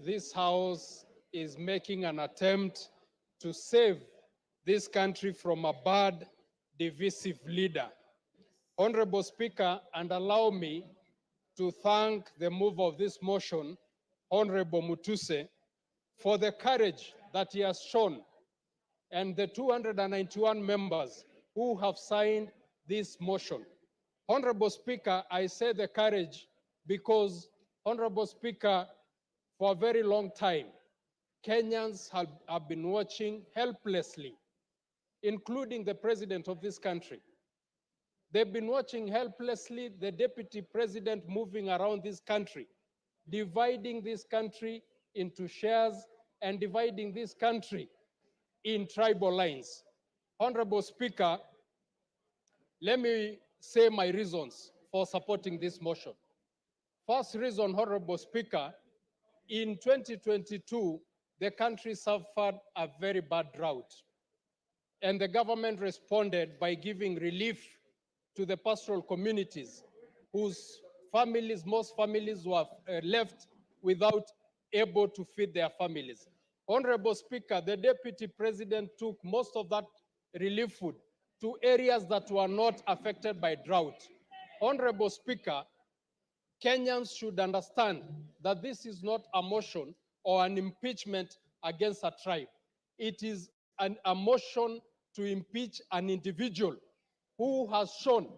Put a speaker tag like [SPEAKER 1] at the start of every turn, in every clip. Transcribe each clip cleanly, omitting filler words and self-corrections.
[SPEAKER 1] this House is making an attempt to save this country from a bad, divisive leader. Honorable Speaker, and allow me to thank the mover of this motion, Honorable Mutuse, for the courage that he has shown and the 291 members who have signed this motion. Honorable Speaker, I say the courage because, Honorable Speaker, for a very long time, Kenyans have been watching helplessly, including the president of this country. They've been watching helplessly the deputy president moving around this country, dividing this country into shares and dividing this country in tribal lines. Honorable Speaker, let me say my reasons for supporting this motion. First reason, Honorable Speaker, in 2022, the country suffered a very bad drought, and the government responded by giving relief to the pastoral communities whose families, most families were left without able to feed their families. Honorable Speaker, the Deputy President took most of that relief food to areas that were not affected by drought. Honorable Speaker, Kenyans should understand that this is not a motion or an impeachment against a tribe. It is a motion to impeach an individual who has shown,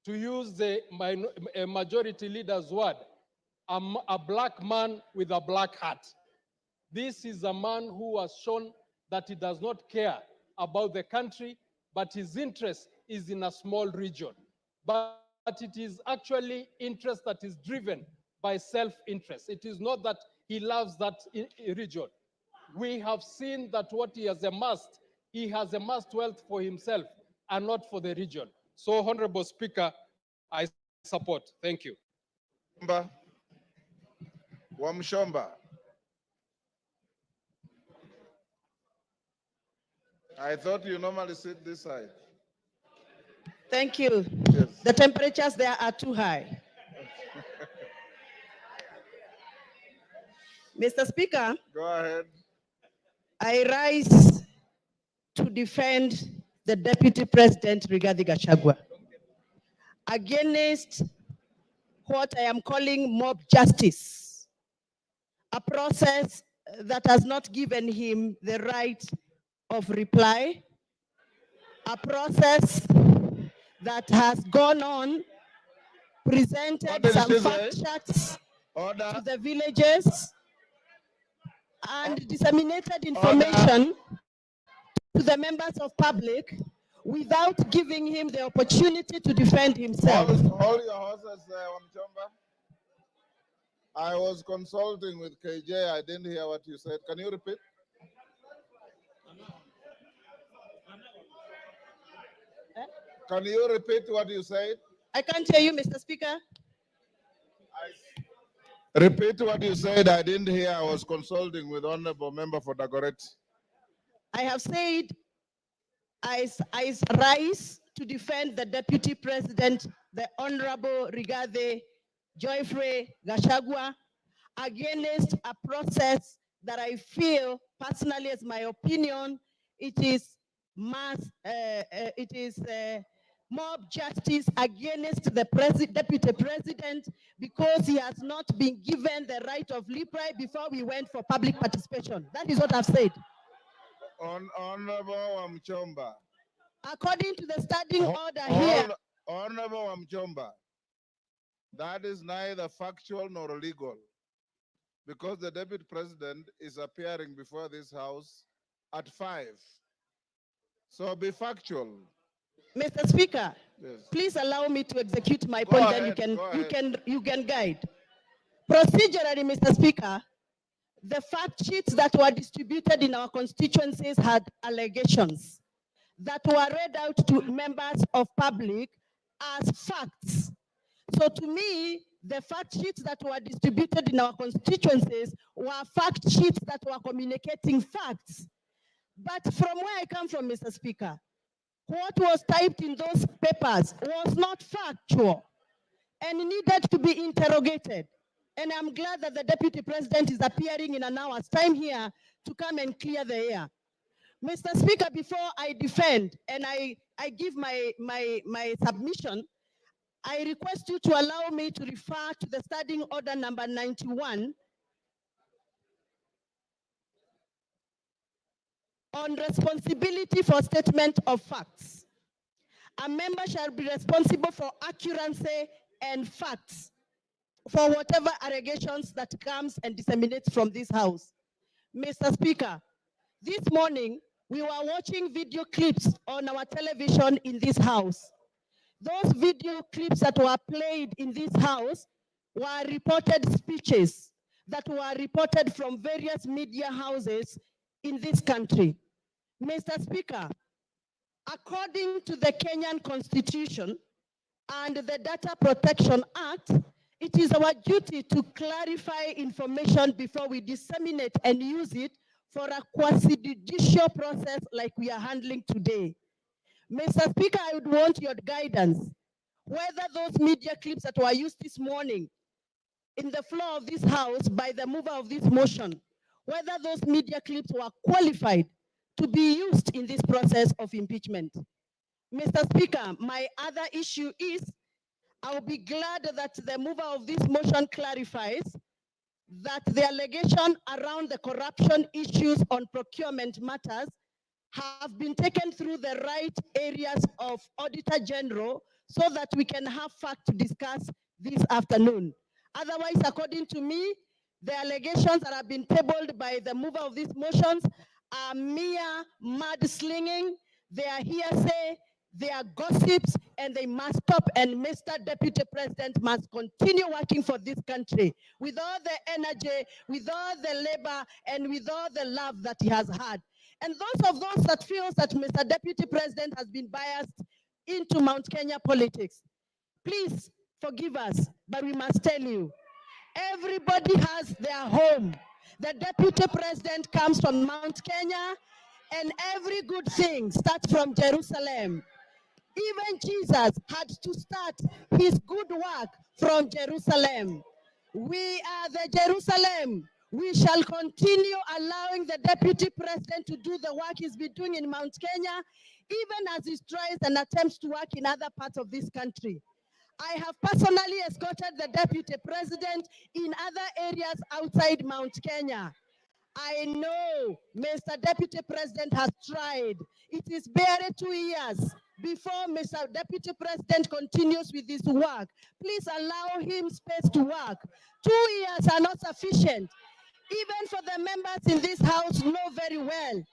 [SPEAKER 1] to use the majority leader's word, a black man with a black hat. This is a man who has shown that he does not care about the country, but his interest is in a small region. But it is actually interest that is driven by self-interest. It is not that he loves that region. We have seen that what he has amassed wealth for himself and not for the region. So, Honorable Speaker, I support. Thank you.
[SPEAKER 2] Wamshomba. I thought you normally sit this side.
[SPEAKER 3] Thank you.
[SPEAKER 2] Yes.
[SPEAKER 3] The temperatures there are too high. Mr. Speaker,
[SPEAKER 2] Go ahead.
[SPEAKER 3] I rise to defend the Deputy President, Rigathi Gachagua, against what I am calling mob justice, a process that has not given him the right of reply, a process that has gone on, presented some fact checks to the villages, and disseminated information to the members of public without giving him the opportunity to defend himself.
[SPEAKER 2] Hold your horses, Wamchomba. I was consulting with KJ. I didn't hear what you said. Can you repeat? Can you repeat what you said?
[SPEAKER 3] I can't hear you, Mr. Speaker.
[SPEAKER 2] Repeat what you said. I didn't hear. I was consulting with Honorable Member for Dagoret.
[SPEAKER 3] I have said I rise to defend the Deputy President, the Honorable Rigathi Joyfrey Gachagua, against a process that I feel, personally, as my opinion, it is mob justice against the Deputy President, because he has not been given the right of reply before we went for public participation. That is what I've said.
[SPEAKER 2] Honorable Wamchomba.
[SPEAKER 3] According to the standing order here.
[SPEAKER 2] Honorable Wamchomba, that is neither factual nor legal, because the Deputy President is appearing before this House at 5. So be factual.
[SPEAKER 3] Mr. Speaker,
[SPEAKER 2] yes.
[SPEAKER 3] Please allow me to execute my point, and you can guide. Procedurally, Mr. Speaker, the fact sheets that were distributed in our constituencies had allegations that were read out to members of public as facts. So to me, the fact sheets that were distributed in our constituencies were fact sheets that were communicating facts. But from where I come from, Mr. Speaker, what was typed in those papers was not factual and needed to be interrogated. And I'm glad that the Deputy President is appearing in an hour's time here to come and clear the air. Mr. Speaker, before I defend and I give my submission, I request you to allow me to refer to the standing order number 91 on responsibility for statement of facts. A member shall be responsible for accuracy and facts for whatever allegations that comes and disseminates from this house. Mr. Speaker, this morning we were watching video clips on our television in this house. Those video clips that were played in this house were reported speeches that were reported from various media houses in this country. Mr. Speaker, according to the Kenyan Constitution and the Data Protection Act, it is our duty to clarify information before we disseminate and use it for a quasi-judicial process like we are handling today. Mr. Speaker, I would want your guidance whether those media clips that were used this morning in the floor of this house by the mover of this motion, whether those media clips were qualified to be used in this process of impeachment. Mr. Speaker, my other issue is, I will be glad that the mover of this motion clarifies that the allegation around the corruption issues on procurement matters have been taken through the right areas of Auditor General so that we can have fact to discuss this afternoon. Otherwise, according to me, the allegations that have been tabled by the mover of these motions are mere mudslinging, they are hearsay, they are gossips, and they must stop. And Mr. Deputy President must continue working for this country with all the energy, with all the labor, and with all the love that he has had. And those that feel that Mr. Deputy President has been biased into Mount Kenya politics, please forgive us, but we must tell you, everybody has their home. The Deputy President comes from Mount Kenya, and every good thing starts from Jerusalem. Even Jesus had to start his good work from Jerusalem. We are the Jerusalem. We shall continue allowing the Deputy President to do the work he's been doing in Mount Kenya, even as he tries and attempts to work in other parts of this country. I have personally escorted the Deputy President in other areas outside Mount Kenya. I know Mr. Deputy President has tried. It is barely 2 years before Mr. Deputy President continues with his work. Please allow him space to work. 2 years are not sufficient. Even for the members in this house know very well,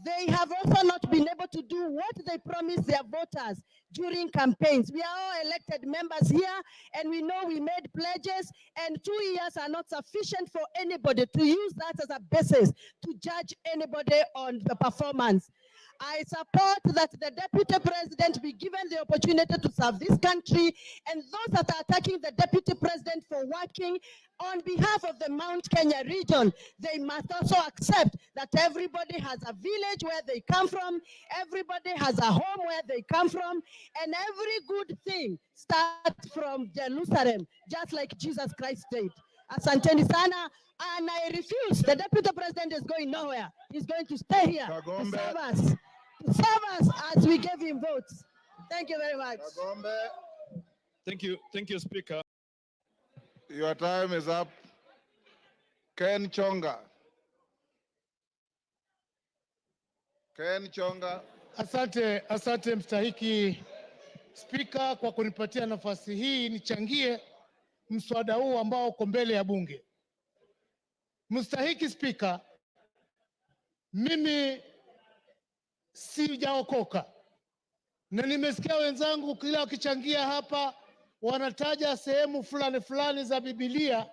[SPEAKER 3] they have also not been able to do what they promised their voters during campaigns. We are all elected members here, and we know we made pledges, and 2 years are not sufficient for anybody to use that as a basis to judge anybody on the performance. I support that the Deputy President be given the opportunity to serve this country, and those that are attacking the Deputy President for working on behalf of the Mount Kenya region, they must also accept that everybody has a village where they come from, everybody has a home where they come from, and every good thing starts from Jerusalem, just like Jesus Christ did. Asanteni sana, and I refuse. The Deputy President is going nowhere. He's going to stay here to serve us as we gave him votes. Thank you very much.
[SPEAKER 1] Thank you, Speaker.
[SPEAKER 2] Your time is up. Ken Chonga. Ken Chonga.
[SPEAKER 4] Asante mstahiki Spika kwa kunipatia nafasi hii nichangie mswada huu ambao uko mbele ya bunge. Mstahiki Spika, mimi sijaokoka na nimesikia wenzangu kila wakichangia hapa wanataja sehemu fulani za Biblia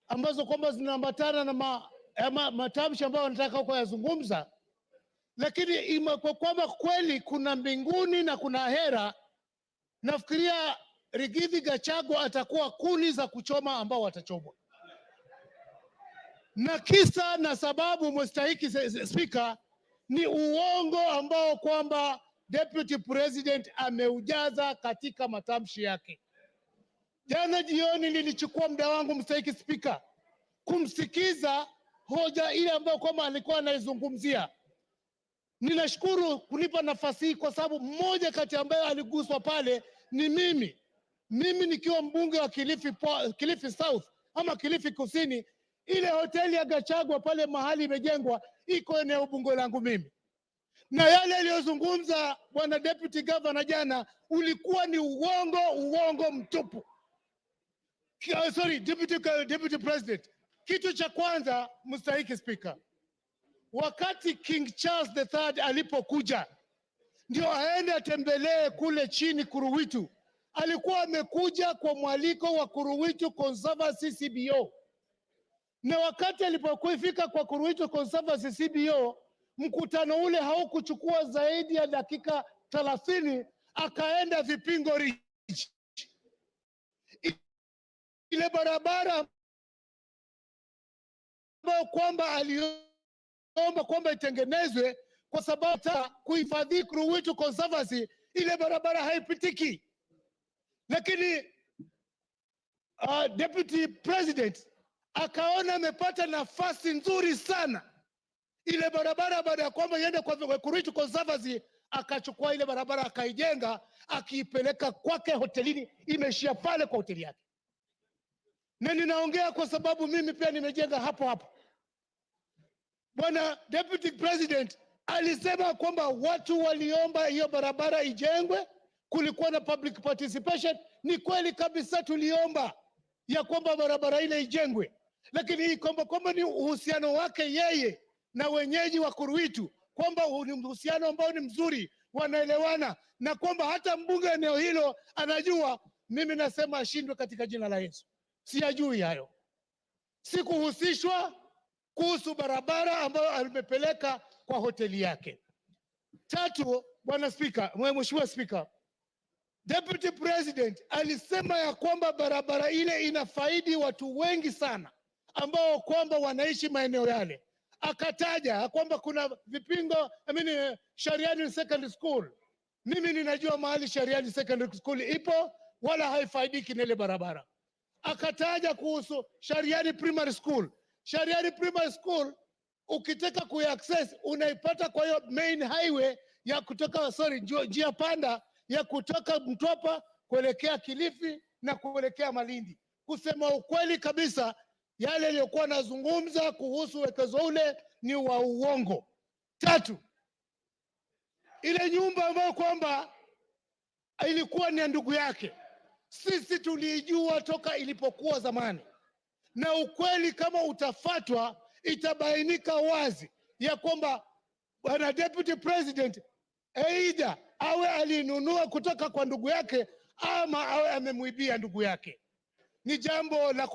[SPEAKER 4] ambazo kwamba zinaambatana na matamshi ambayo wanataka huko yazungumza, lakini kwa kwamba kweli kuna mbinguni na kuna hera, nafikiria Rigathi Gachagua atakuwa kuni za kuchoma ambao watachomwa. Na kisa na sababu mstahiki Spika ni uongo ambao kwamba Deputy President ameujaza katika matamshi yake. Jana jioni nilichukua muda wangu, mstahiki Spika, kumsikiza hoja ile ambayo kwamba alikuwa anaizungumzia. Ninashukuru kunipa nafasi hii kwa sababu mmoja kati ambaye aliguswa pale ni mimi. Mimi nikiwa mbunge wa Kilifi South ama Kilifi Kusini, ile hoteli ya Gachagua pale mahali imejengwa iko eneo bunge langu mimi. Na yale aliyozungumza bwana deputy governor jana ulikuwa ni uongo mtupu. Sorry, deputy president. Kitu cha kwanza, mstahiki Spika, wakati King Charles III alipokuja ndio aende atembelee kule chini Kuruwitu, alikuwa amekuja kwa mwaliko wa Kuruwitu Conservancy CBO, na wakati alipofika kwa Kuruwitu Conservancy CBO, mkutano ule haukuchukua zaidi ya dakika 30, akaenda Vipingo Ridge. Ile barabara ambayo kwamba aliomba kwamba itengenezwe kwa sababu kuhifadhi Kuruwitu Conservancy, ile barabara haipitiki. Lakini deputy president akaona amepata nafasi nzuri sana ile barabara, baada ya kwamba iende kwa Kuruwitu Conservancy, akachukua ile barabara akaijenga, akiipeleka kwake hotelini, imeishia pale kwa hoteli yake. Na ninaongea kwa sababu mimi pia nimejenga hapo. Bwana deputy president alisema kwamba watu waliomba hiyo barabara ijengwe, kulikuwa na public participation. Ni kweli kabisa, tuliomba ya kwamba barabara ile ijengwe, lakini hii kwamba ni uhusiano wake yeye na wenyeji wa Kuruwitu, kwamba ni uhusiano ambao ni mzuri, wanaelewana, na kwamba hata mbunge eneo hilo anajua. Mimi nasema ashindwe katika jina la Yesu. Siyajui hayo, sikuhusishwa kuhusu barabara ambayo alimepeleka kwa hoteli yake. Tatu, bwana Spika, mheshimiwa Spika, deputy president alisema ya kwamba barabara ile inafaidi watu wengi sana ambao kwamba wanaishi maeneo yale. Akataja kwamba kuna Vipingo, Shariani Secondary School. Mimi ninajua mahali Shariani Secondary School ipo, wala haifaidiki na ile barabara. Akataja kuhusu Shariani Primary School. Shariani Primary School ukitaka kuaccess unaipata kwa hiyo main highway ya kutoka njia panda ya kutoka Mtwapa kuelekea Kilifi na kuelekea Malindi. Kusema ukweli kabisa, yale yaliyokuwa nazungumza kuhusu wekezo ule ni wa uongo. Tatu, ile nyumba ambayo kwamba ilikuwa ni ndugu yake, sisi tulijua toka ilipokuwa zamani, na ukweli kama utafatwa itabainika wazi ya kwamba bwana deputy president aidha awe alinunua kutoka kwa ndugu yake ama awe amemwibia ndugu yake. Ni jambo la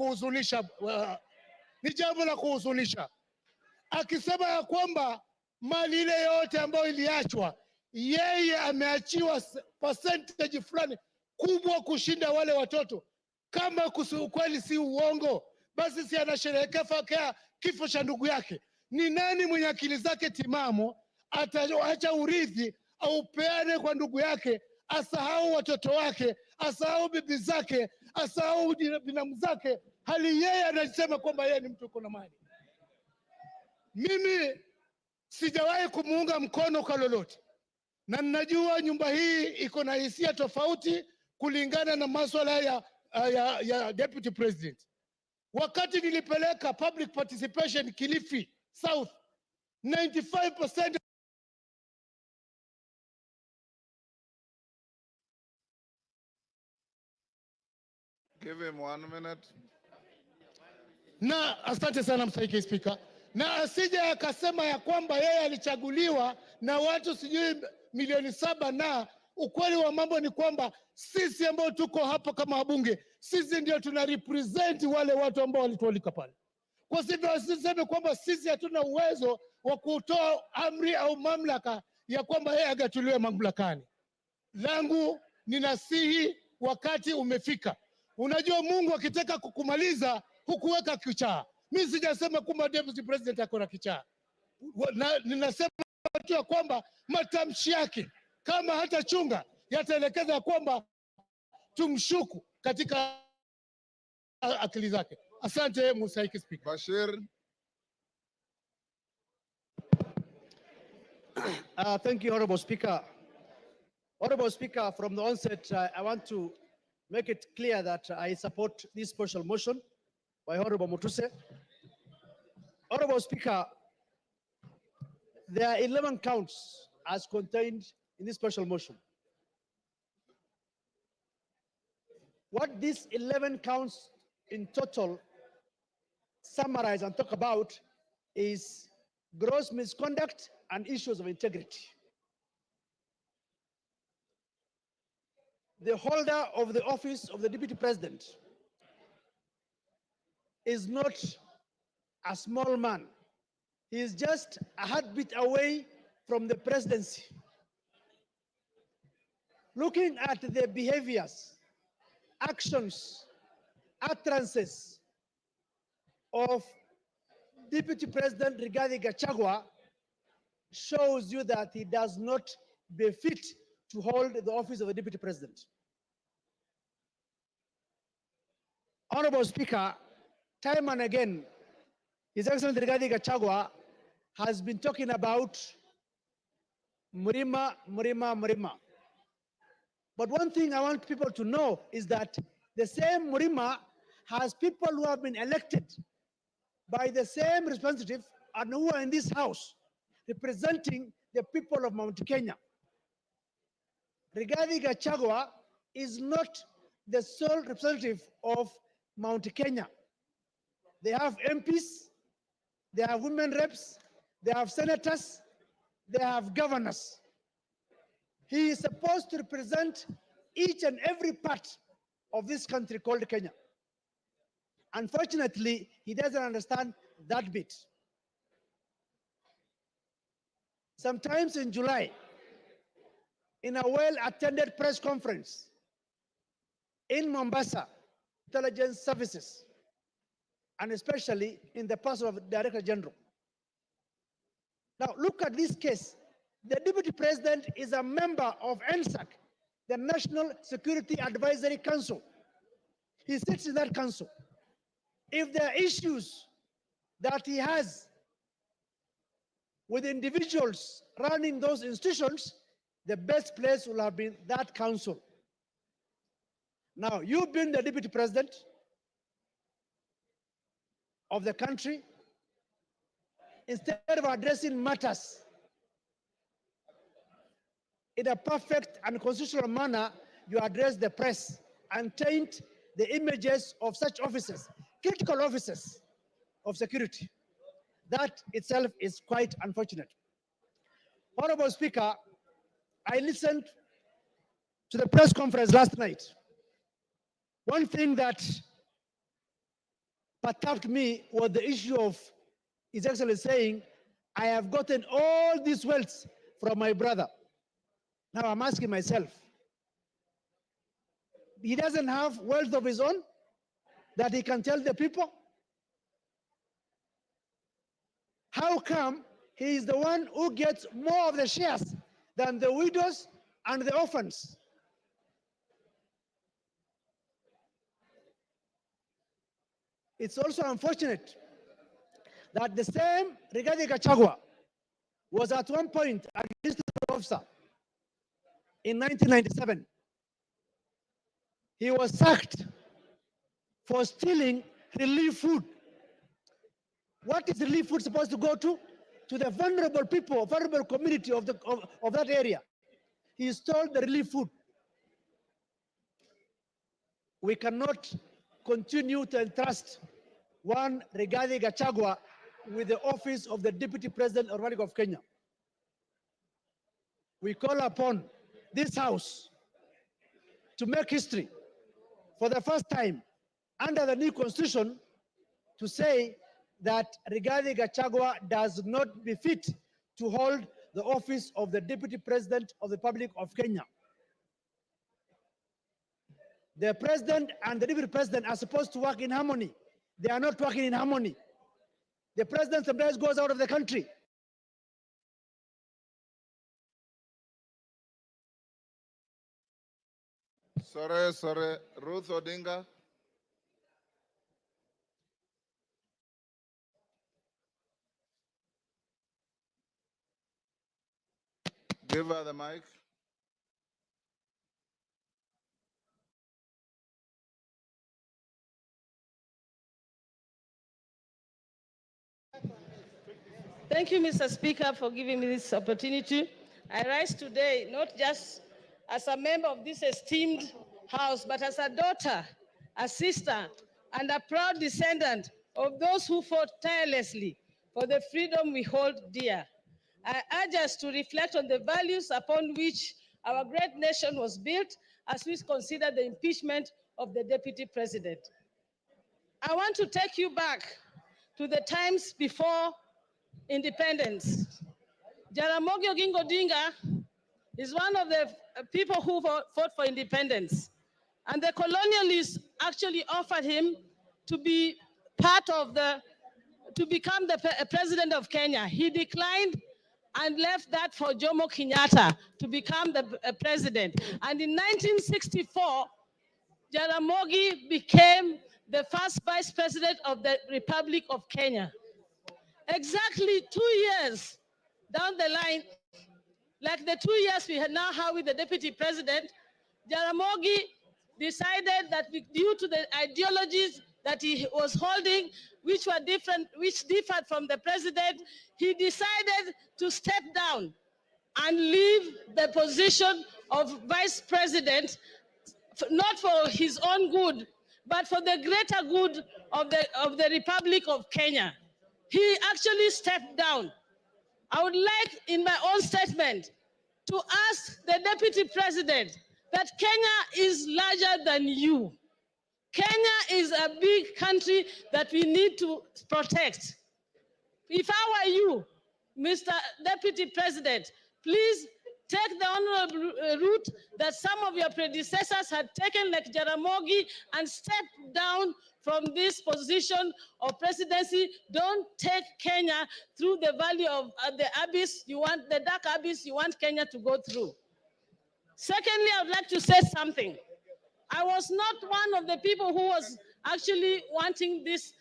[SPEAKER 4] kuhuzunisha, akisema ya kwamba mali ile yote ambayo iliachwa, yeye ameachiwa percentage fulani kubwa kushinda wale watoto. Kama ukweli si uongo, basi si anasherehekea kifo cha ndugu yake? Ni nani mwenye akili zake timamu ataacha urithi au peane kwa ndugu yake, asahau watoto wake, asahau bibi zake, asahau binamu zake, hali yeye anasema kwamba yeye ni mtu uko na mali? Mimi sijawahi kumuunga mkono kwa lolote, na ninajua nyumba hii iko na hisia tofauti kulingana na masuala ya deputy president. Wakati nilipeleka public participation Kilifi South, 95%
[SPEAKER 2] Give him 1 minute.
[SPEAKER 4] Na asante sana mstahiki Spika, na asije akasema ya kwamba yeye alichaguliwa na watu sijui milioni 7. Na ukweli wa mambo ni kwamba sisi ambao tuko hapa kama wabunge, sisi ndio tuna represent wale watu ambao walitualika pale. Kwa hivyo asiseme kwamba sisi hatuna uwezo wa kutoa amri au mamlaka ya kwamba yeye agatuliwe mamlakani. Langu ninasihi, wakati umefika. Unajua, Mungu akitaka kukumaliza hukuweka kichaa. Mimi sijasema kwamba deputy president ako na kichaa, na ninasema tu ya kwamba matamshi yake kama hata chunga yataelekeza kwamba tumshuku katika akili zake. Asante Mstahiki Spika.
[SPEAKER 2] Bashir.
[SPEAKER 5] Thank you, Honorable Speaker. Honorable Speaker, from the onset, I want to make it clear that I support this special motion by Honorable Mutuse. Honorable Speaker, there are 11 counts as contained in this special motion. What these 11 counts in total summarize and talk about is gross misconduct and issues of integrity. The holder of the office of the Deputy President is not a small man. He is just a heartbeat away from the presidency. Looking at the behaviors, actions, utterances of Deputy President Rigathi Gachagua shows you that he does not befit to hold the office of the Deputy President. Honorable Speaker, time and again, His Excellency Rigathi Gachagua has been talking about Murima, Murima, Murima. But one thing I want people to know is that the same Murima has people who have been elected by the same representative and who are in this house representing the people of Mount Kenya. Rigathi Gachagua is not the sole representative of Mount Kenya. They have MPs, they have women reps, they have senators, they have governors. He is supposed to represent each and every part of this country called Kenya. Unfortunately, he doesn't understand that bit. Sometimes in July, in a well-attended press conference in Mombasa, intelligence services, and especially in the person of Director General. Now, look at this case. The Deputy President is a member of NSAC, the National Security Advisory Council. He sits in that council. If there are issues that he has with individuals running those institutions, the best place will have been that council. Now, you've been the Deputy President of the country. Instead of addressing matters in a perfect and constitutional manner, you address the press and taint the images of such officers, critical officers of security. That itself is quite unfortunate. Honorable Speaker, I listened to the press conference last night. One thing that perturbed me was the issue of His Excellency saying, I have gotten all these wealth from my brother. Now I'm asking myself, he doesn't have wealth of his own that he can tell the people? How come he is the one who gets more of the shares than the widows and the orphans? It's also unfortunate that the same Rigathi Gachagua was at one point a district officer in 1997. He was sacked for stealing relief food. What is relief food supposed to go to? To the vulnerable people, vulnerable community of that area. He stole the relief food. We cannot continue to entrust one Rigathi Gachagua with the office of the Deputy President of the Republic of Kenya. We call upon this House to make history for the first time under the new constitution to say that Rigathi Gachagua does not befit to hold the office of the Deputy President of the Republic of Kenya. The President and the Deputy President are supposed to work in harmony. They are not working in harmony. The President sometimes goes out of the country.
[SPEAKER 2] Sorry. Ruth Odinga. Give her the mic.
[SPEAKER 3] Thank you, Mr. Speaker, for giving me this opportunity. I rise today not just as a member of this esteemed house, but as a daughter, a sister, and a proud descendant of those who fought tirelessly for the freedom we hold dear. I urge us to reflect on the values upon which our great nation was built as we consider the impeachment of the Deputy President. I want to take you back to the times before independence. Jaramogi Oginga Odinga is one of the people who fought for independence. And the colonialists actually offered him to be part of to become the president of Kenya. He declined and left that for Jomo Kenyatta to become the president. And in 1964, Jaramogi became the first vice president of the Republic of Kenya. Exactly 2 years down the line, like the 2 years we now have with the deputy president, Jaramogi decided that due to the ideologies that he was holding, which were different, which differed from the president, he decided to step down and leave the position of vice president, not for his own good, but for the greater good of the Republic of Kenya. He actually stepped down. I would like, in my own statement, to ask the deputy president that Kenya is larger than you. Kenya is a big country that we need to protect. If I were you, Mr. Deputy President, please take the honorable route that some of your predecessors had taken, like Jaramogi, and step down from this position of presidency. Don't take Kenya through the valley of the abyss you want, the dark abyss you want Kenya to go through. Secondly, I would like to say something. I was not one of the people who was actually wanting this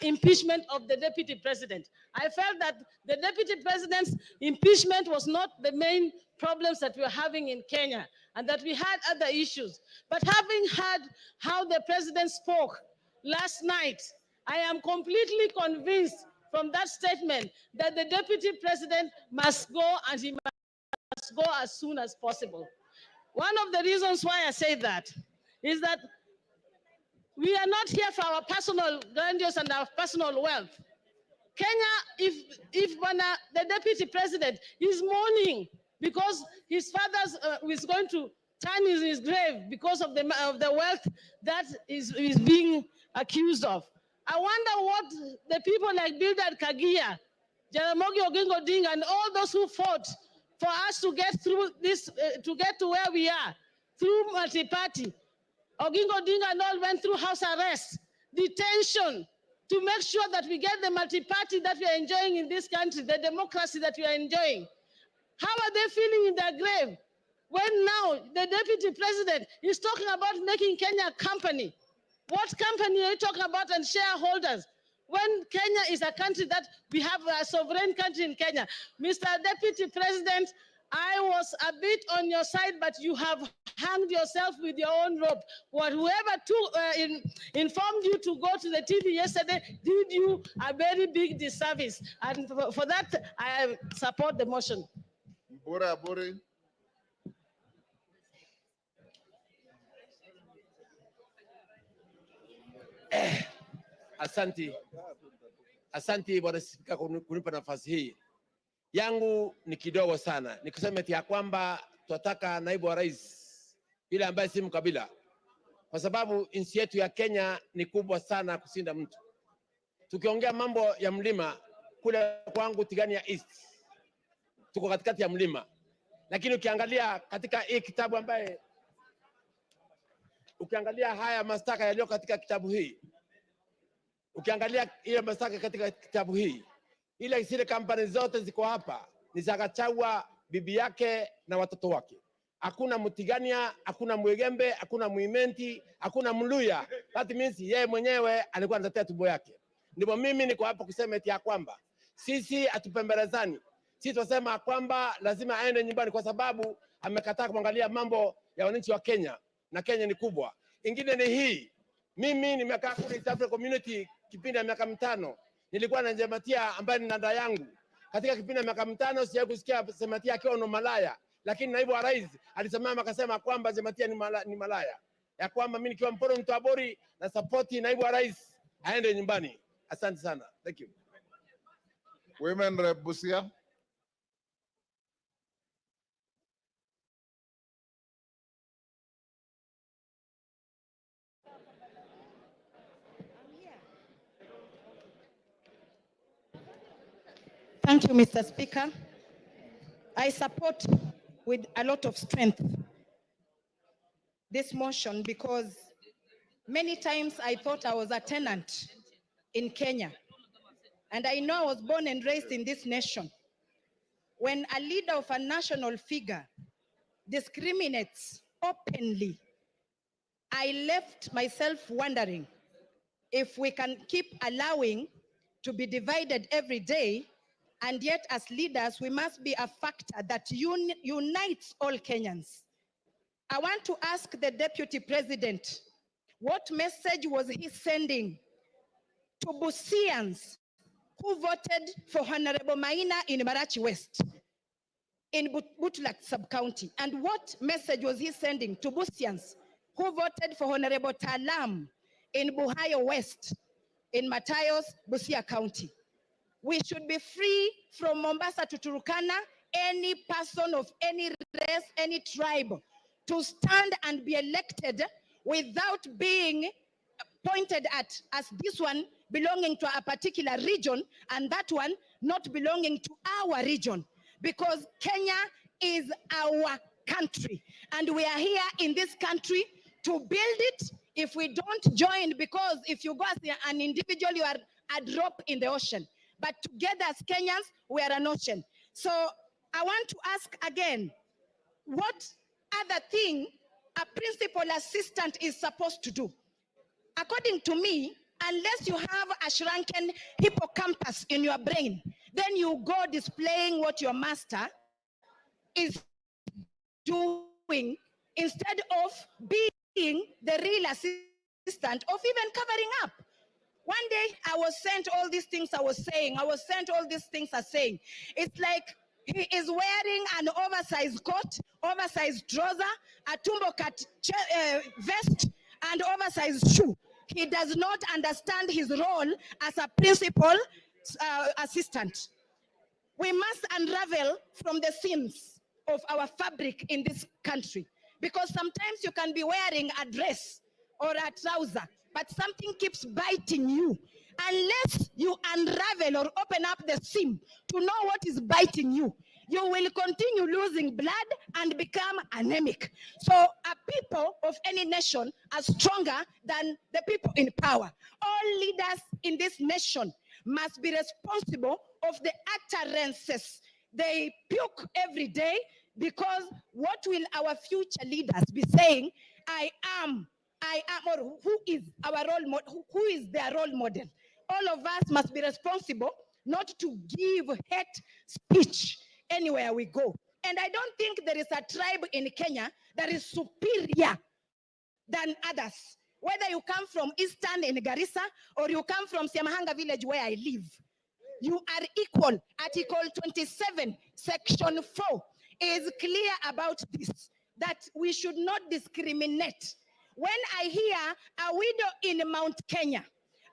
[SPEAKER 3] impeachment of the deputy president. I felt that the deputy president's impeachment was not the main problems that we were having in Kenya, and that we had other issues. But having heard how the president spoke last night, I am completely convinced from that statement that the deputy president must go, and he must go as soon as possible. One of the reasons why I say that is that we are not here for our personal grandeurs and our personal wealth. Kenya, if the deputy president is mourning because his father is going to turn in his grave because of the wealth that is being accused of. I wonder what the people like Bildad Kagia, Jaramogi Oginga Odinga, and all those who fought for us to get through this, to get to where we are, through multi-party. Oginga Odinga and all went through house arrest, detention, to make sure that we get the multi-party that we are enjoying in this country, the democracy that we are enjoying. How are they feeling in their grave when now the deputy president is talking about making Kenya a company? What company are you talking about, and shareholders? When Kenya is a country that we have a sovereign country in Kenya. Mr. Deputy President, I was a bit on your side, but you have hanged yourself with your own rope. Whoever informed you to go to the TV yesterday did you a very big disservice. And for that, I support the motion.
[SPEAKER 6] Asante Bwana Spika kunipa nafasi hii. Yangu ni kidogo sana. Nikusema ya kwamba tunataka naibu wa rais yule ambaye si mkabila. Kwa sababu nchi yetu ya Kenya ni kubwa sana kushinda mtu. Tukiongea mambo ya mlima, kule kwangu Tigania East, tuko katikati ya mlima. Lakini ukiangalia katika hii kitabu ambaye, ukiangalia haya mashtaka yaliyo katika kitabu hii, ukiangalia ile mashtaka katika kitabu hii, zile kampani zote ziko hapa ni za Gachagua, bibi yake na watoto wake. Hakuna Mutigania, hakuna Mwegembe, hakuna Muimenti, hakuna Mluya. That means yeye mwenyewe alikuwa anatetea tumbo yake. Ndipo mimi niko hapa kusema eti ya kwamba sisi atupembelezani. Sisi tunasema kwamba lazima aende nyumbani kwa sababu amekataa kuangalia mambo ya wananchi wa Kenya, na Kenya ni kubwa. Ingine ni hii, mimi nimekaa kule East African Community kipindi ya miaka 5. Nilikuwa na Jematia ambaye ni dada yangu. Katika kipindi ya miaka 5 sijawahi kusikia Jematia akiwa na malaya, lakini naibu wa rais alisimama akasema kwamba Jematia ni malaya, ya kwamba mimi nikiwa Mporo Mtabori na support naibu wa rais aende nyumbani. Asante sana. Thank you.
[SPEAKER 2] Women Rep Busia.
[SPEAKER 3] Thank you, Mr. Speaker. I support with a lot of strength this motion because many times I thought I was a tenant in Kenya. And I know I was born and raised in this nation. When a leader of a national figure discriminates openly, I left myself wondering if we can keep allowing to be divided every day, and yet as leaders, we must be a factor that unites all Kenyans. I want to ask the Deputy President, what message was he sending to Busians who voted for Honorable Maina in Marachi West, in Butulak sub-county? And what message was he sending to Busians who voted for Honorable Talam in Buhayo West, in Matayos, Busia County? We should be free from Mombasa to Turkana, any person of any race, any tribe, to stand and be elected without being pointed at as this one belonging to a particular region and that one not belonging to our region. Because Kenya is our country and we are here in this country to build it. If we don't join, because if you go as an individual, you are a drop in the ocean. But together as Kenyans, we are an ocean. So I want to ask again, what other thing a principal assistant is supposed to do? According to me, unless you have a shrunken hippocampus in your brain, then you go displaying what your master is doing instead of being the real assistant of even covering up. One day I was sent all these things I was sent all these things are saying. It's like he is wearing an oversized coat, oversized trouser, a tumbo cut vest, and oversized shoe. He does not understand his role as a principal assistant. We must unravel from the seams of our fabric in this country, because sometimes you can be wearing a dress or a trouser, but something keeps biting you. Unless you unravel or open up the seam to know what is biting you, you will continue losing blood and become anemic. So people of any nation are stronger than the people in power. All leaders in this nation must be responsible of the utterances they puke every day, because what will our future leaders be saying? I am, or who is our role model? Who is their role model? All of us must be responsible not to give hate speech anywhere we go. And I don't think there is a tribe in Kenya that is superior than others. Whether you come from Eastern in Garissa or you come from Siamahanga village where I live, you are equal. Article 27, section 4 is clear about this, that we should not discriminate. When I hear a widow in Mount Kenya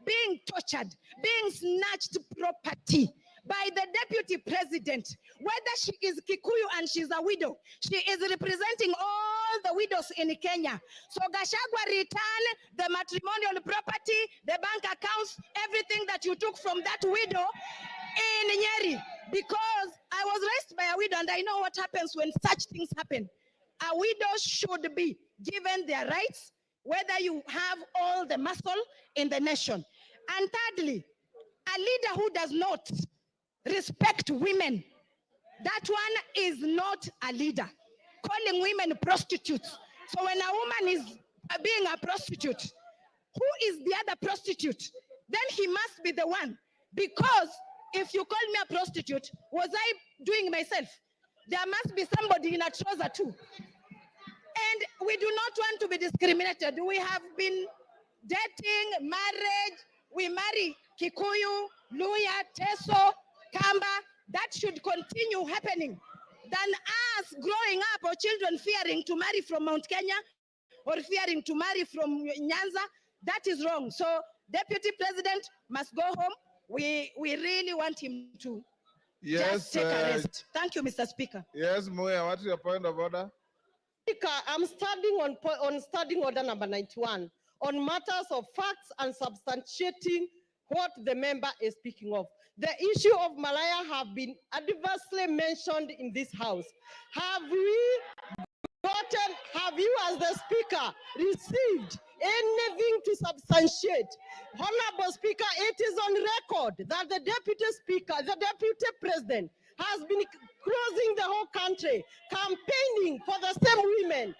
[SPEAKER 3] being tortured, being snatched property by the deputy president, whether she is Kikuyu and she's a widow, she is representing all the widows in Kenya. So Gachagua return the matrimonial property, the bank accounts, everything that you took from that widow in Nyeri, because I was raised by a widow and I know what happens when such things happen. A widow should be given their rights, whether you have all the muscle in the nation. And thirdly, a leader who does not respect women, that one is not a leader. Calling women prostitutes. So when a woman is being a prostitute, who is the other prostitute? Then he must be the one, because if you call me a prostitute, was I doing myself? There must be somebody in a trouser too. And we do not want to be discriminated. We have been dating, marriage, we marry Kikuyu, Luya, Teso, Kamba. That should continue happening than us growing up or children fearing to marry from Mount Kenya or fearing to marry from Nyanza. That is wrong. So Deputy President must go home. We really want him to just take a rest. Thank you, Mr. Speaker.
[SPEAKER 2] Yes, Muya, what's your point of order?
[SPEAKER 7] Speaker, I'm standing on standing order number 91 on matters of facts and substantiating what the member is speaking of. The issue of Malaya have been adversely mentioned in this house. Have you as the speaker received anything to substantiate? Honorable Speaker, it is on record that the deputy speaker, the deputy president has been closing the whole country, campaigning for the same women,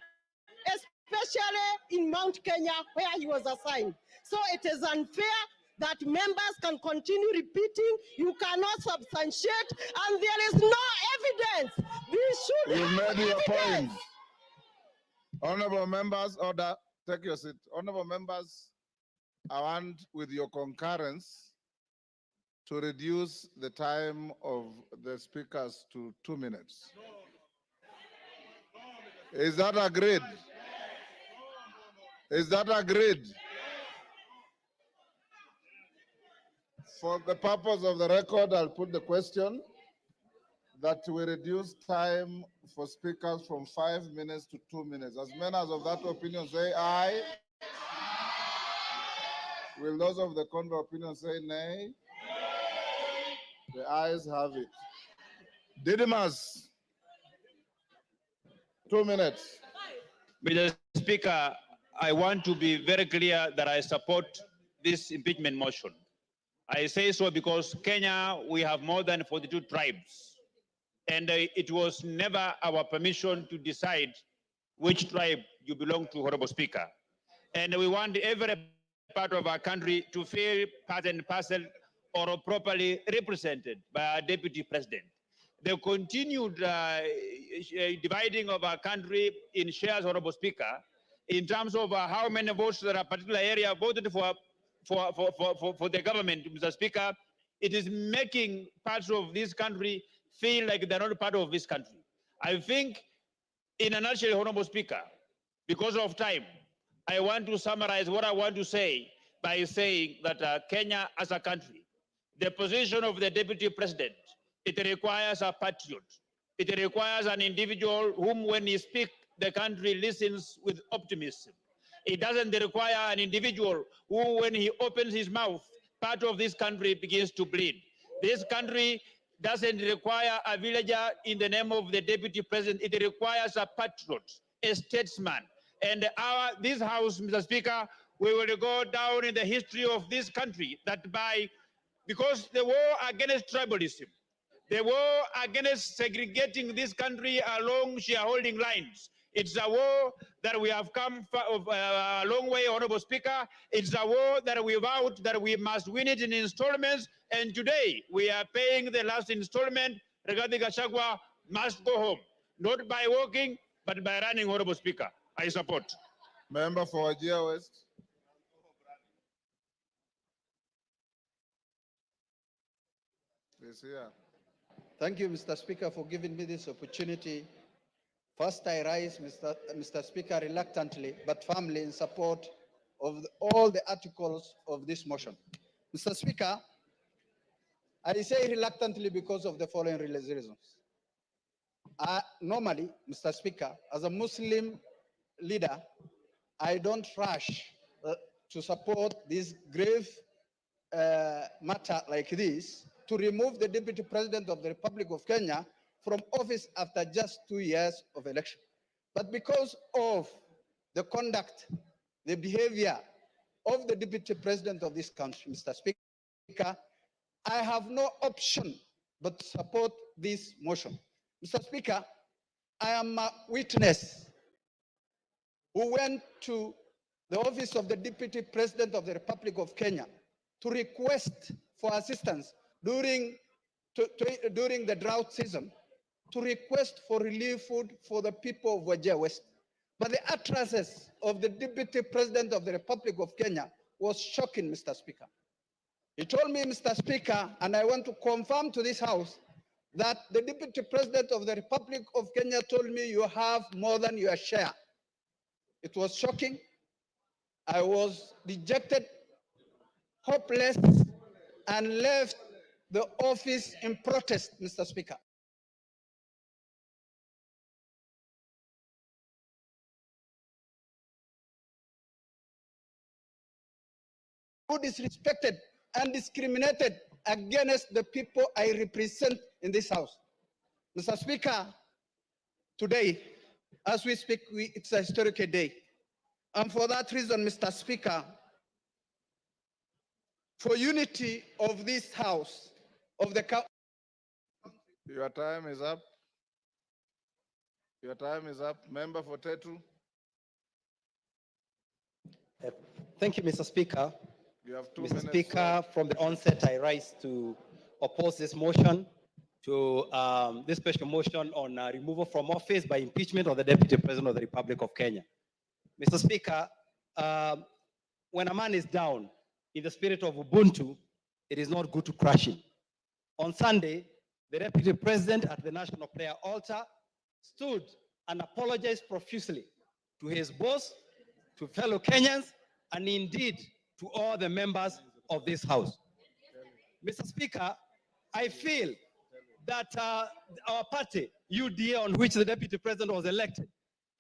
[SPEAKER 7] especially in Mount Kenya where he was assigned. So it is unfair that members can continue repeating, you cannot substantiate, and there is no evidence. We should
[SPEAKER 2] You've
[SPEAKER 7] have
[SPEAKER 2] made your
[SPEAKER 7] evidence.
[SPEAKER 2] point. Honorable members, order, take your seat. Honorable members, I want, with your concurrence, to reduce the time of the speakers to 2 minutes. Is that agreed? Is that agreed? For the purpose of the record, I'll put the question that we reduce time for speakers from 5 minutes to 2 minutes. As many as of that opinion say aye. Will those of the contrary opinion say nay? The ayes have it. Didymus, 2 minutes.
[SPEAKER 8] Mr. Speaker, I want to be very clear that I support this impeachment motion. I say so because Kenya, we have more than 42 tribes. And it was never our permission to decide which tribe you belong to, Honorable Speaker. And we want every part of our country to feel part and parcel or properly represented by our Deputy President. The continued dividing of our country in shares, Honorable Speaker, in terms of how many votes that a particular area voted for the government, Mr. Speaker, it is making parts of this country feel like they're not part of this country. I think, in a nutshell, Honorable Speaker, because of time, I want to summarize what I want to say by saying that Kenya as a country, the position of the Deputy President, it requires a patriot. It requires an individual whom, when he speaks, the country listens with optimism. It doesn't require an individual who, when he opens his mouth, part of this country begins to bleed. This country doesn't require a villager in the name of the Deputy President. It requires a patriot, a statesman. And this House, Mr. Speaker, we will go down in the history of this country because the war against tribalism, the war against segregating this country along shareholding lines, it's a war that we have come a long way, Honorable Speaker. It's a war that we vowed that we must win it in installments. And today we are paying the last installment. Rigathi Gachagua must go home, not by walking, but by running, Honorable Speaker. I support.
[SPEAKER 2] Member for Wajir West. Please here.
[SPEAKER 9] Thank you, Mr. Speaker, for giving me this opportunity. First, I rise, Mr. Speaker, reluctantly but firmly in support of all the articles of this motion. Mr. Speaker, I say reluctantly because of the following reasons. Normally, Mr. Speaker, as a Muslim leader, I don't rush to support this grave matter like this, to remove the Deputy President of the Republic of Kenya from office after just 2 years of election. But because of the conduct, the behavior of the Deputy President of this country, Mr. Speaker, I have no option but to support this motion. Mr. Speaker, I am a witness who went to the office of the Deputy President of the Republic of Kenya to request for assistance during, during the drought season to request for relief food for the people of Wajir West. But the utterances of the Deputy President of the Republic of Kenya was shocking, Mr. Speaker. He told me, Mr. Speaker, and I want to confirm to this House, that the Deputy President of the Republic of Kenya told me you have more than your share. It was shocking. I was dejected, hopeless, and left the office in protest, Mr. Speaker. Who disrespected and discriminated against the people I represent in this House. Mr. Speaker, today, as we speak, it's a historical day. And for that reason, Mr. Speaker, for unity of this House, of the country.
[SPEAKER 2] Your time is up. Your time is up. Member for Tetu.
[SPEAKER 10] Thank you, Mr. Speaker.
[SPEAKER 2] You have 2
[SPEAKER 10] Mr.
[SPEAKER 2] minutes.
[SPEAKER 10] Speaker, from the onset, I rise to oppose this motion, to this special motion on removal from office by impeachment of the Deputy President of the Republic of Kenya. Mr. Speaker, when a man is down in the spirit of Ubuntu, it is not good to crush him. On Sunday, the Deputy President at the National Prayer Altar stood and apologized profusely to his boss, to fellow Kenyans, and indeed to all the members of this House. Mr. Speaker, I feel that our party, UDA, on which the Deputy President was elected,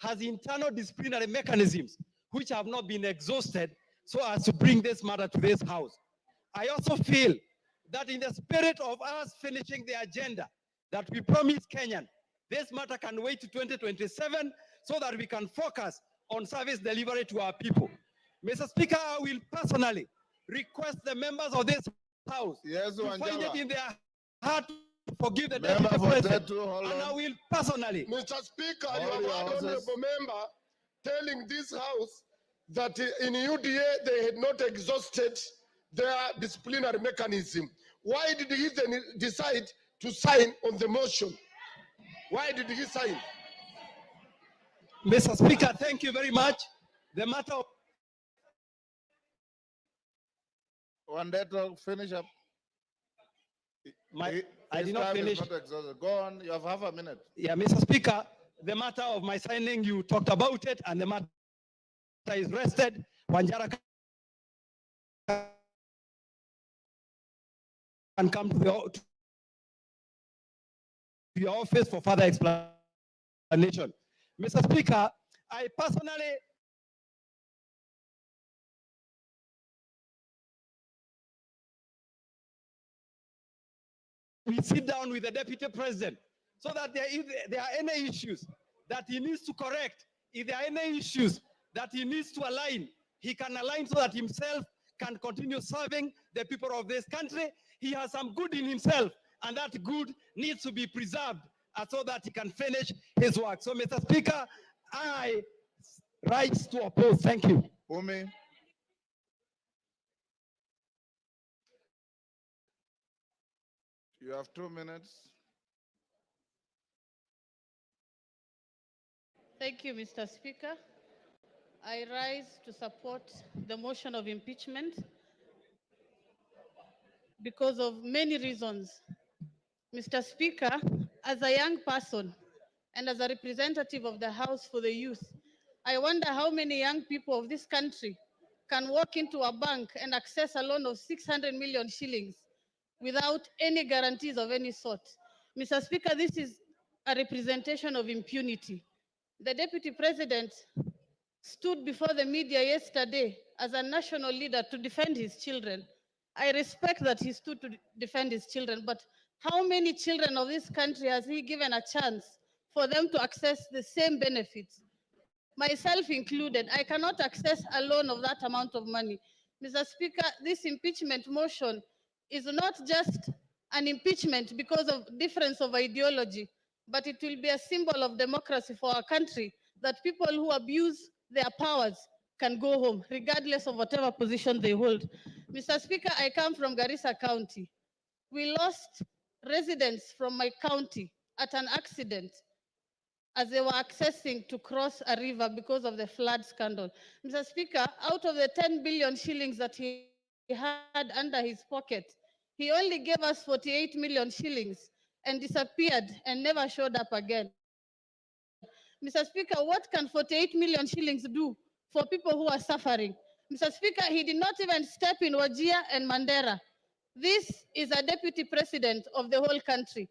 [SPEAKER 10] has internal disciplinary mechanisms which have not been exhausted so as to bring this matter to this House. I also feel that in the spirit of us finishing the agenda that we promised Kenyan, this matter can wait to 2027 so that we can focus on service delivery to our people. Mr. Speaker, I will personally request the members of this House to find it in their heart to forgive the Deputy President. And I will personally.
[SPEAKER 11] Mr. Speaker, you have had honorable member telling this House that in UDA they had not exhausted their disciplinary mechanism. Why did he then decide to sign on the motion? Why did he sign?
[SPEAKER 10] Mr. Speaker, thank you very much. The matter of
[SPEAKER 2] Wandeto, finish up.
[SPEAKER 10] I did not finish.
[SPEAKER 2] Go on, you have half a minute.
[SPEAKER 10] Yeah, Mr. Speaker, the matter of my signing, you talked about it, and the matter is rested. Wanjara can come to your office for further explanation. Mr. Speaker, I personally we sit down with the Deputy President so that if there are any issues that he needs to correct, if there are any issues that he needs to align, he can align so that himself can continue serving the people of this country. He has some good in himself, and that good needs to be preserved so that he can finish his work. So, Mr. Speaker, I rise to oppose. Thank you.
[SPEAKER 2] Umi. You have 2 minutes.
[SPEAKER 12] Thank you, Mr. Speaker. I rise to support the motion of impeachment because of many reasons. Mr. Speaker, as a young person and as a representative of the House for the Youth, I wonder how many young people of this country can walk into a bank and access a loan of 600 million shillings without any guarantees of any sort. Mr. Speaker, this is a representation of impunity. The Deputy President stood before the media yesterday as a national leader to defend his children. I respect that he stood to defend his children, but how many children of this country has he given a chance for them to access the same benefits? Myself included, I cannot access a loan of that amount of money. Mr. Speaker, this impeachment motion is not just an impeachment because of difference of ideology, but it will be a symbol of democracy for our country, that people who abuse their powers can go home, regardless of whatever position they hold. Mr. Speaker, I come from Garissa County, We lost residents from my county at an accident as they were accessing to cross a river because of the flood scandal. Mr. Speaker, out of the 10 billion shillings that he had under his pocket, he only gave us 48 million shillings and disappeared and never showed up again. Mr. Speaker, what can 48 million shillings do for people who are suffering? Mr. Speaker, he did not even step in Wajir and Mandera. This is a deputy president of the whole country.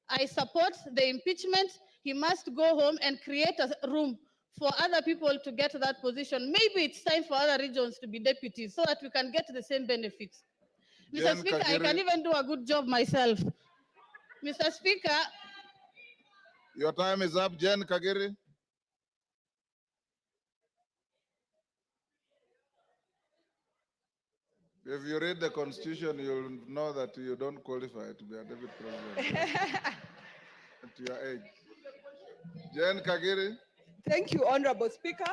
[SPEAKER 12] I support the impeachment. He must go home and create a room for other people to get that position. Maybe it's time for other regions to be deputies so that we can get the same benefits. Mr.
[SPEAKER 2] Jen
[SPEAKER 12] Speaker, I can
[SPEAKER 2] Kagere.
[SPEAKER 12] even do a good job myself. Mr. Speaker,
[SPEAKER 2] Your time is up, Jen Kagere. If you read the Constitution, you'll know that you don't qualify to be a deputy president at your age. Jen Kagere.
[SPEAKER 13] Thank you, Honorable Speaker,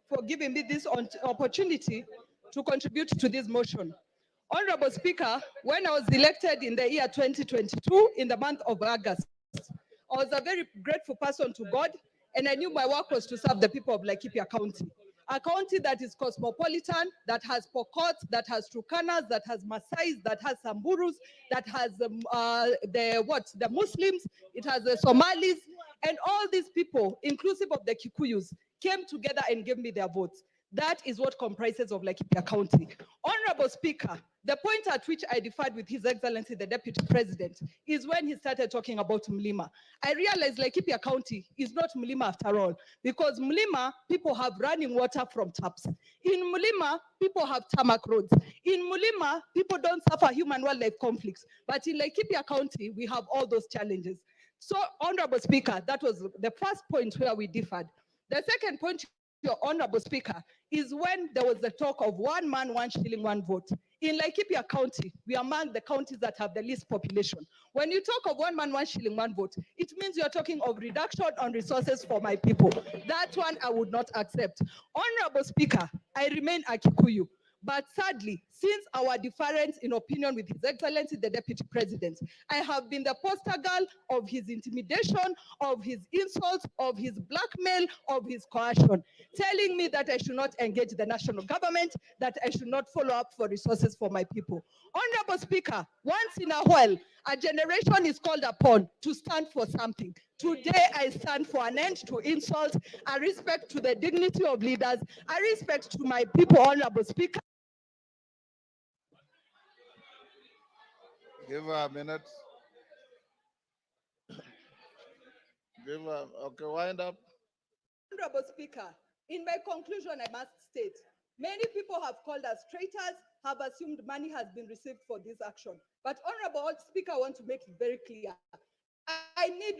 [SPEAKER 13] for giving me this opportunity to contribute to this motion. Honorable Speaker, when I was elected in the year 2022, in the month of August, I was a very grateful person to God, and I knew my work was to serve the people of Laikipia County. A county that is cosmopolitan, that has Pokot, that has Turkanas, that has Maasais, that has Samburus, that has the Muslims, it has the Somalis, and all these people, inclusive of the Kikuyus, came together and gave me their votes. That is what comprises of Laikipia County. Honorable Speaker, the point at which I differed with His Excellency, the Deputy President, is when he started talking about Mlima. I realized Laikipia County is not Mlima after all, because Mlima, people have running water from taps. In Mlima, people have tarmac roads. In Mlima, people don't suffer human-wildlife conflicts. But in Laikipia County, we have all those challenges. So, Honorable Speaker, that was the first point where we differed. The second point, Your Honorable Speaker, is when there was the talk of 1 man, 1 shilling, 1 vote. In Laikipia County, we are among the counties that have the least population. When you talk of 1 man, 1 shilling, 1 vote, it means you're talking of reduction on resources for my people. That one I would not accept. Honorable Speaker, I remain a Kikuyu. But sadly, since our difference in opinion with His Excellency, the Deputy President, I have been the poster girl of his intimidation, of his insults, of his blackmail, of his coercion, telling me that I should not engage the national government, that I should not follow up for resources for my people. Honorable Speaker, once in a while, a generation is called upon to stand for something. Today, I stand for an end to insult, a respect to the dignity of leaders, a respect to my people, Honorable Speaker.
[SPEAKER 2] Give her a minute. Give her, okay, wind up.
[SPEAKER 13] Honorable Speaker, in my conclusion, I must state, many people have called us traitors, have assumed money has been received for this action. But Honorable Speaker, I want to make it very clear. I need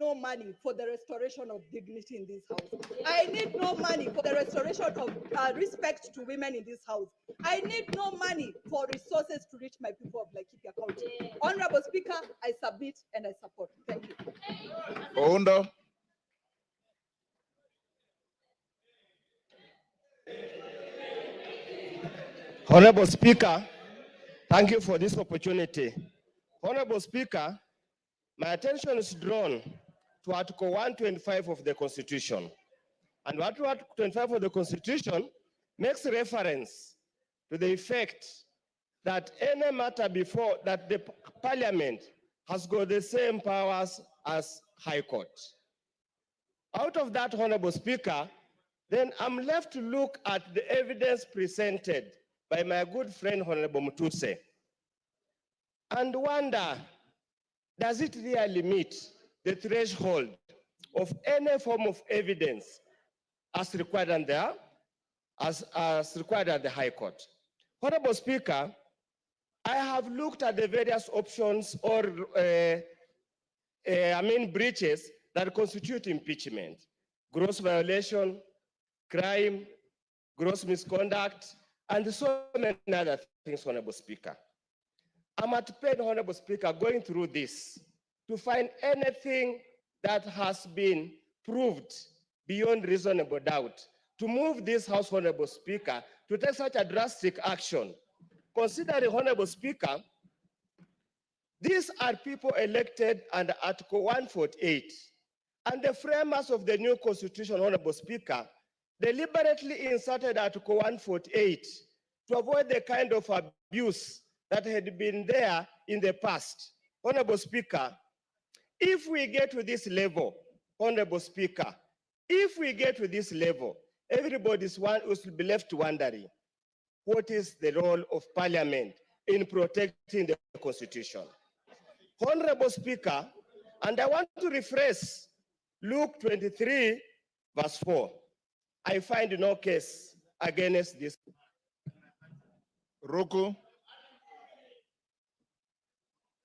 [SPEAKER 13] no money for the restoration of dignity in this house. I need no money for the restoration of respect to women in this house. I need no money for resources to reach my people of Laikipia County. Honorable Speaker, I submit and I support. Thank you.
[SPEAKER 2] Oundo.
[SPEAKER 14] Honorable Speaker, thank you for this opportunity. Honorable Speaker, my attention is drawn to Article 125 of the Constitution. And Article 125 of the Constitution makes reference to the effect that any matter before that the Parliament has got the same powers as High Court. Out of that, Honorable Speaker, then I'm left to look at the evidence presented by my good friend, Honorable Mutuse, and wonder, does it really meet the threshold of any form of evidence as required in there, as required at the High Court? Honorable Speaker, I have looked at the various options or breaches that constitute impeachment: gross violation, crime, gross misconduct, and so many other things, Honorable Speaker. I'm at pain, Honorable Speaker, going through this to find anything that has been proved beyond reasonable doubt to move this House, Honorable Speaker, to take such a drastic action. Considering, Honorable Speaker, These are people elected under Article 148. And the framers of the new constitution, Honorable Speaker, deliberately inserted Article 148 to avoid the kind of abuse that had been there in the past. Honorable Speaker, if we get to this level, Honorable Speaker, if we get to this level, everybody will be left wondering, what is the role of Parliament in protecting the Constitution? Honorable Speaker, and I want to rephrase Luke 23, verse 4. I find no case against this.
[SPEAKER 2] Roku.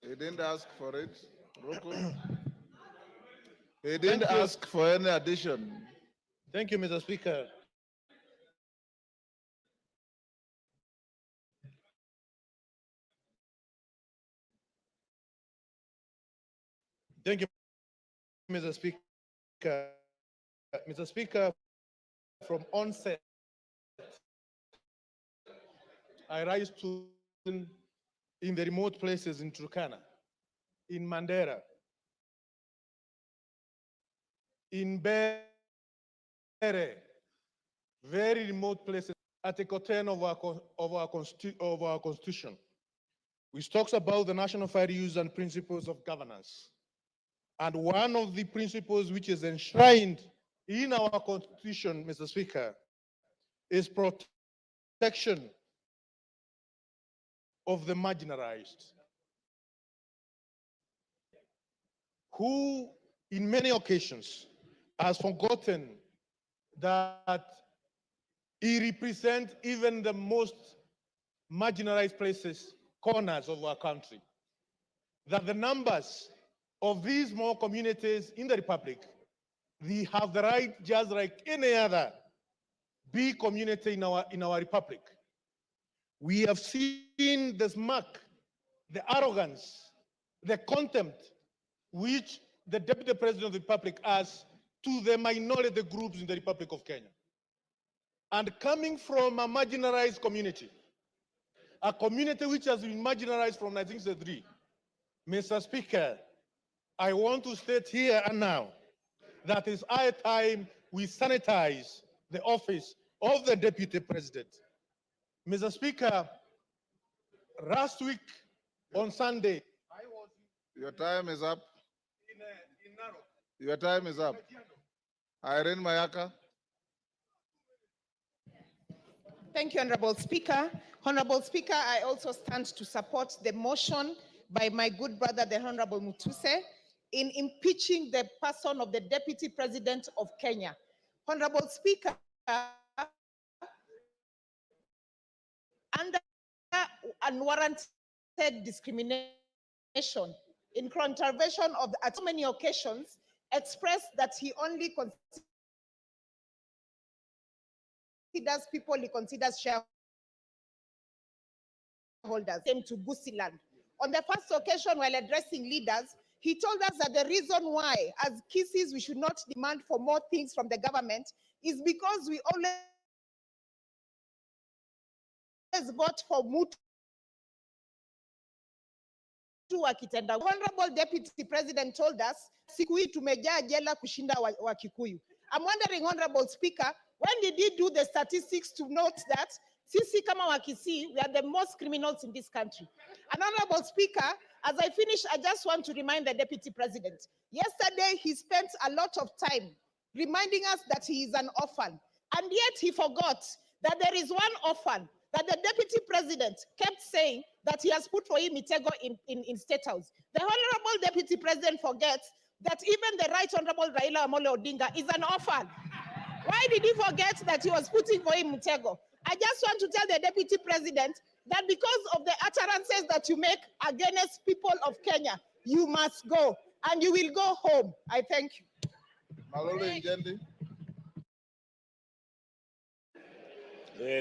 [SPEAKER 2] He didn't ask for it. Roku. He didn't ask for any addition.
[SPEAKER 5] Thank you, Mr. Speaker. Thank you, Mr. Speaker. Mr. Speaker, from onset, I rise to in the remote places in Turkana, in Mandera, in Bere, very remote places at the concern of our constitution, which talks about the national fair use and principles of governance. And one of the principles which is enshrined in our constitution, Mr. Speaker, is protection of the marginalized, who in many occasions has forgotten that he represents even the most marginalized places, corners of our country, that the numbers of these small communities in the Republic, they have the right, just like any other big community in our Republic. We have seen the smirk, the arrogance, the contempt which the Deputy President of the Republic has to the minority groups in the Republic of Kenya. And coming from a marginalized community, a community which has been marginalized from 1963, Mr. Speaker, I want to state here and now that it's high time we sanitize the office of the Deputy President. Mr. Speaker, last week on Sunday,
[SPEAKER 2] Your time is up. Your time is up. Irene Mayaka.
[SPEAKER 15] Thank you, Honorable Speaker. Honorable Speaker, I also stand to support the motion by my good brother, the Honorable Mutuse, in impeaching the person of the Deputy President of Kenya. Honorable Speaker, under unwarranted discrimination in contravention of, at so many occasions, expressed that he only considers people he considers shareholders, came to Gusiland. On the first occasion, while addressing leaders, he told us that the reason why, as Kisses, we should not demand for more things from the government is because we always vote for Mutu wakitenda. Honorable Deputy President told us, siku hii tumejaa jela kushinda wa Kikuyu. I'm wondering, Honorable Speaker, when did he do the statistics to note that sisi kama Wakisii, we are the most criminals in this country? And Honorable Speaker, as I finish, I just want to remind the Deputy President. Yesterday, he spent a lot of time reminding us that he is an orphan. And yet he forgot that there is one orphan that the Deputy President kept saying that he has put for him Mitego in State House. The Honorable Deputy President forgets that even the Right Honorable Raila Amolo Odinga is an orphan. Why did he forget that he was putting for him Mitego? I just want to tell the Deputy President that because of the utterances that you make against people of Kenya, you must go and you will go home. I thank you.
[SPEAKER 2] Malolo Njendi.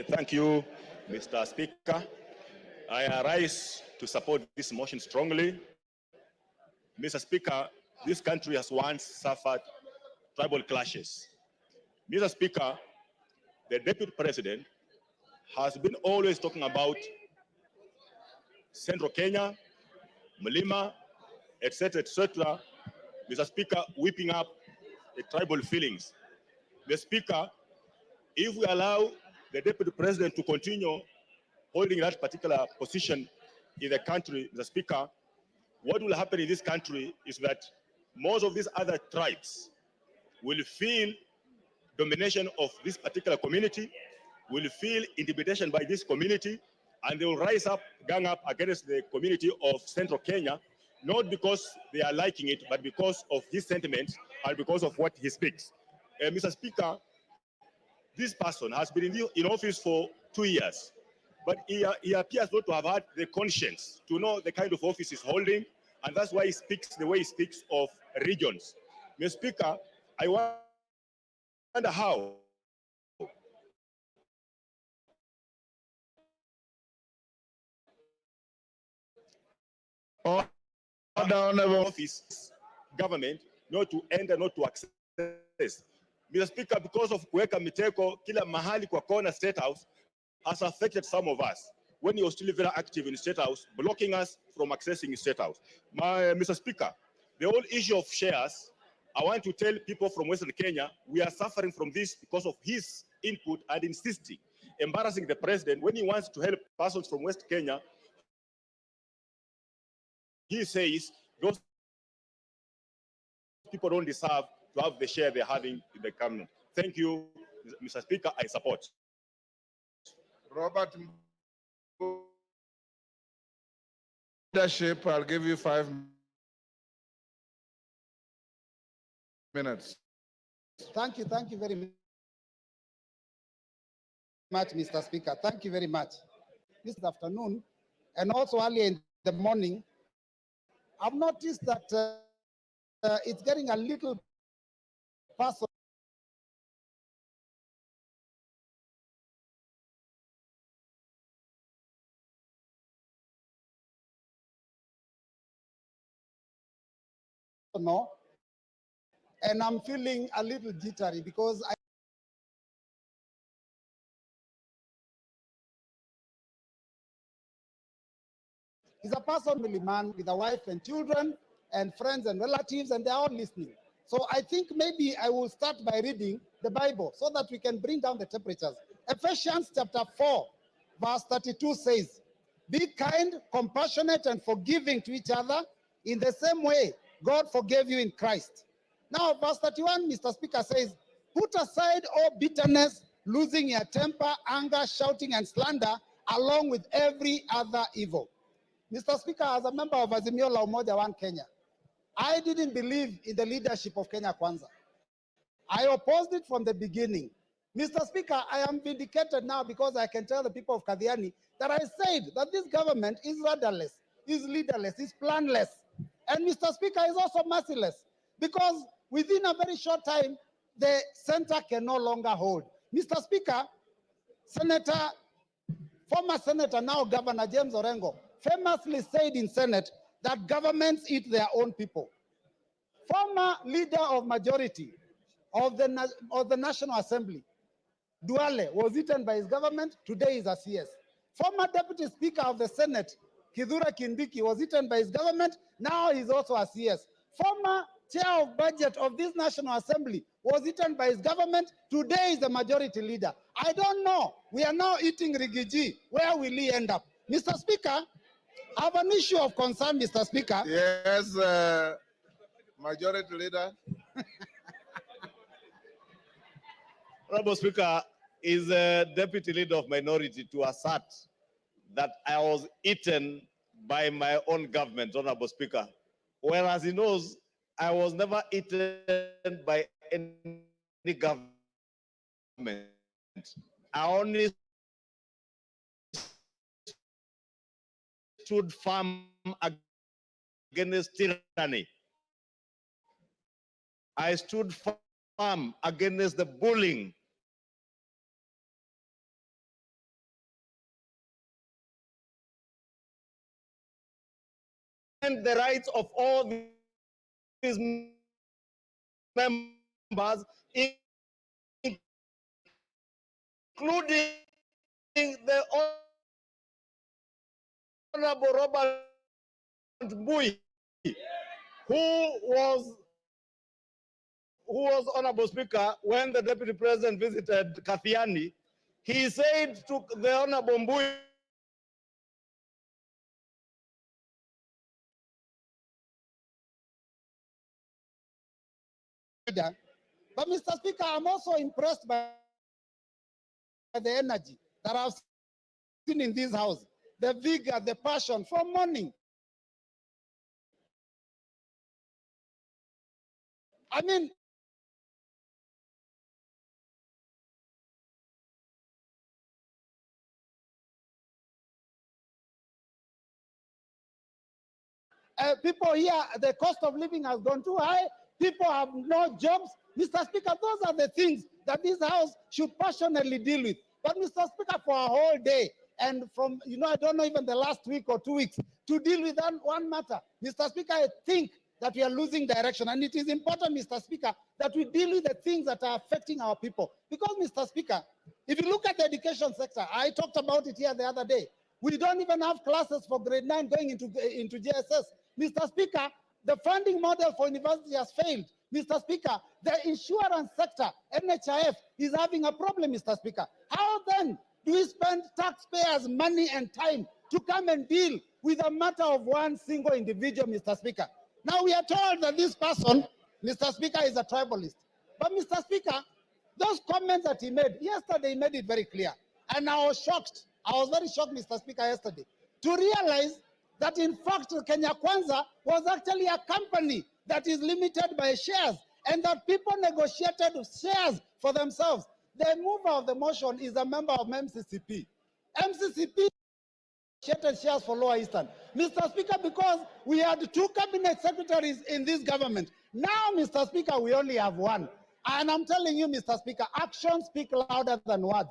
[SPEAKER 16] Thank you, Mr. Speaker. I arise to support this motion strongly. Mr. Speaker, this country has once suffered tribal clashes. Mr. Speaker, the Deputy President has been always talking about Central Kenya, Mlima, etc., Mr. Speaker, whipping up the tribal feelings. Mr. Speaker, if we allow the Deputy President to continue holding that particular position in the country, Mr. Speaker, what will happen in this country is that most of these other tribes will feel domination of this particular community, will feel intimidation by this community, and they will rise up, gang up against the community of Central Kenya, not because they are liking it, but because of his sentiments and because of what he speaks. Mr. Speaker, this person has been in office for 2 years, but he appears not to have had the conscience to know the kind of office he's holding, and that's why he speaks the way he speaks of regions. Mr. Speaker, I wonder how office government not to enter, not to access. Mr. Speaker, because of kuweka miteko kila mahali kwa kona State House has affected some of us when he was still very active in State House, blocking us from accessing State House. Mr. Speaker, the whole issue of shares, I want to tell people from Western Kenya, we are suffering from this because of his input and insisting, embarrassing the president when he wants to help persons from West Kenya. He says those people don't deserve to have the share they're having in the government. Thank you, Mr. Speaker. I support.
[SPEAKER 2] Robert, leadership, I'll give you 5 minutes.
[SPEAKER 17] Thank you very much, Mr. Speaker. Thank you very much. This afternoon, and also earlier in the morning, I've noticed that it's getting a little personal. No, and I'm feeling a little jittery because he's a family man with a wife and children and friends and relatives, and they're all listening. So I think maybe I will start by reading the Bible so that we can bring down the temperatures. Ephesians chapter 4, verse 32 says, "Be kind, compassionate, and forgiving to each other in the same way God forgave you in Christ." Now, verse 31, Mr. Speaker, says, "Put aside all bitterness, losing your temper, anger, shouting, and slander, along with every other evil." Mr. Speaker, as a member of Azimio la Umoja One Kenya, I didn't believe in the leadership of Kenya Kwanza. I opposed it from the beginning. Mr. Speaker, I am vindicated now because I can tell the people of Kathiani that I said that this government is rudderless, is leaderless, is planless. And Mr. Speaker, is also merciless because within a very short time, the center can no longer hold. Mr. Speaker, former Senator, now Governor James Orengo, famously said in Senate that governments eat their own people. Former leader of majority of the National Assembly, Duale, was eaten by his government. Today is a CS. Former Deputy Speaker of the Senate, Kidhura Kindiki, was eaten by his government. Now he's also a CS. Former Chair of Budget of this National Assembly was eaten by his government. Today is the majority leader. I don't know. We are now eating Rigiji. Where will he end up? Mr. Speaker, I have an issue of concern, Mr. Speaker.
[SPEAKER 2] Yes, Majority Leader.
[SPEAKER 18] Honorable Speaker, is a deputy leader of minority to assert that I was eaten by my own government, Honorable Speaker, whereas he knows I was never eaten by any government. I only stood firm against tyranny. I stood firm against the bullying and the rights of all these members, including the Honorable Robert Mbui, who was Honorable Speaker when the Deputy President visited Kathiani. He said to the Honorable Mbui,
[SPEAKER 17] but Mr. Speaker, I'm also impressed by the energy that I've seen in this house, the vigor, the passion from morning. I mean, people here, the cost of living has gone too high. People have no jobs. Mr. Speaker, those are the things that this House should passionately deal with. But Mr. Speaker, for a whole day, and from, I don't know, even the last week or 2 weeks, to deal with that one matter, Mr. Speaker, I think that we are losing direction. And it is important, Mr. Speaker, that we deal with the things that are affecting our people. Because, Mr. Speaker, if you look at the education sector, I talked about it here the other day. We don't even have classes for grade 9 going into JSS. Mr. Speaker, the funding model for university has failed. Mr. Speaker, the insurance sector, NHIF, is having a problem, Mr. Speaker. How then do we spend taxpayers' money and time to come and deal with a matter of one single individual, Mr. Speaker? Now we are told that this person, Mr. Speaker, is a tribalist. But Mr. Speaker, those comments that he made, yesterday he made it very clear. And I was shocked. I was very shocked, Mr. Speaker, yesterday, to realize that in fact Kenya Kwanza was actually a company that is limited by shares and that people negotiated shares for themselves. The mover of the motion is a member of MCCP. MCCP negotiated shares for Lower Eastern. Mr. Speaker, because we had 2 cabinet secretaries in this government. Now, Mr. Speaker, we only have 1. And I'm telling you, Mr. Speaker, actions speak louder than words.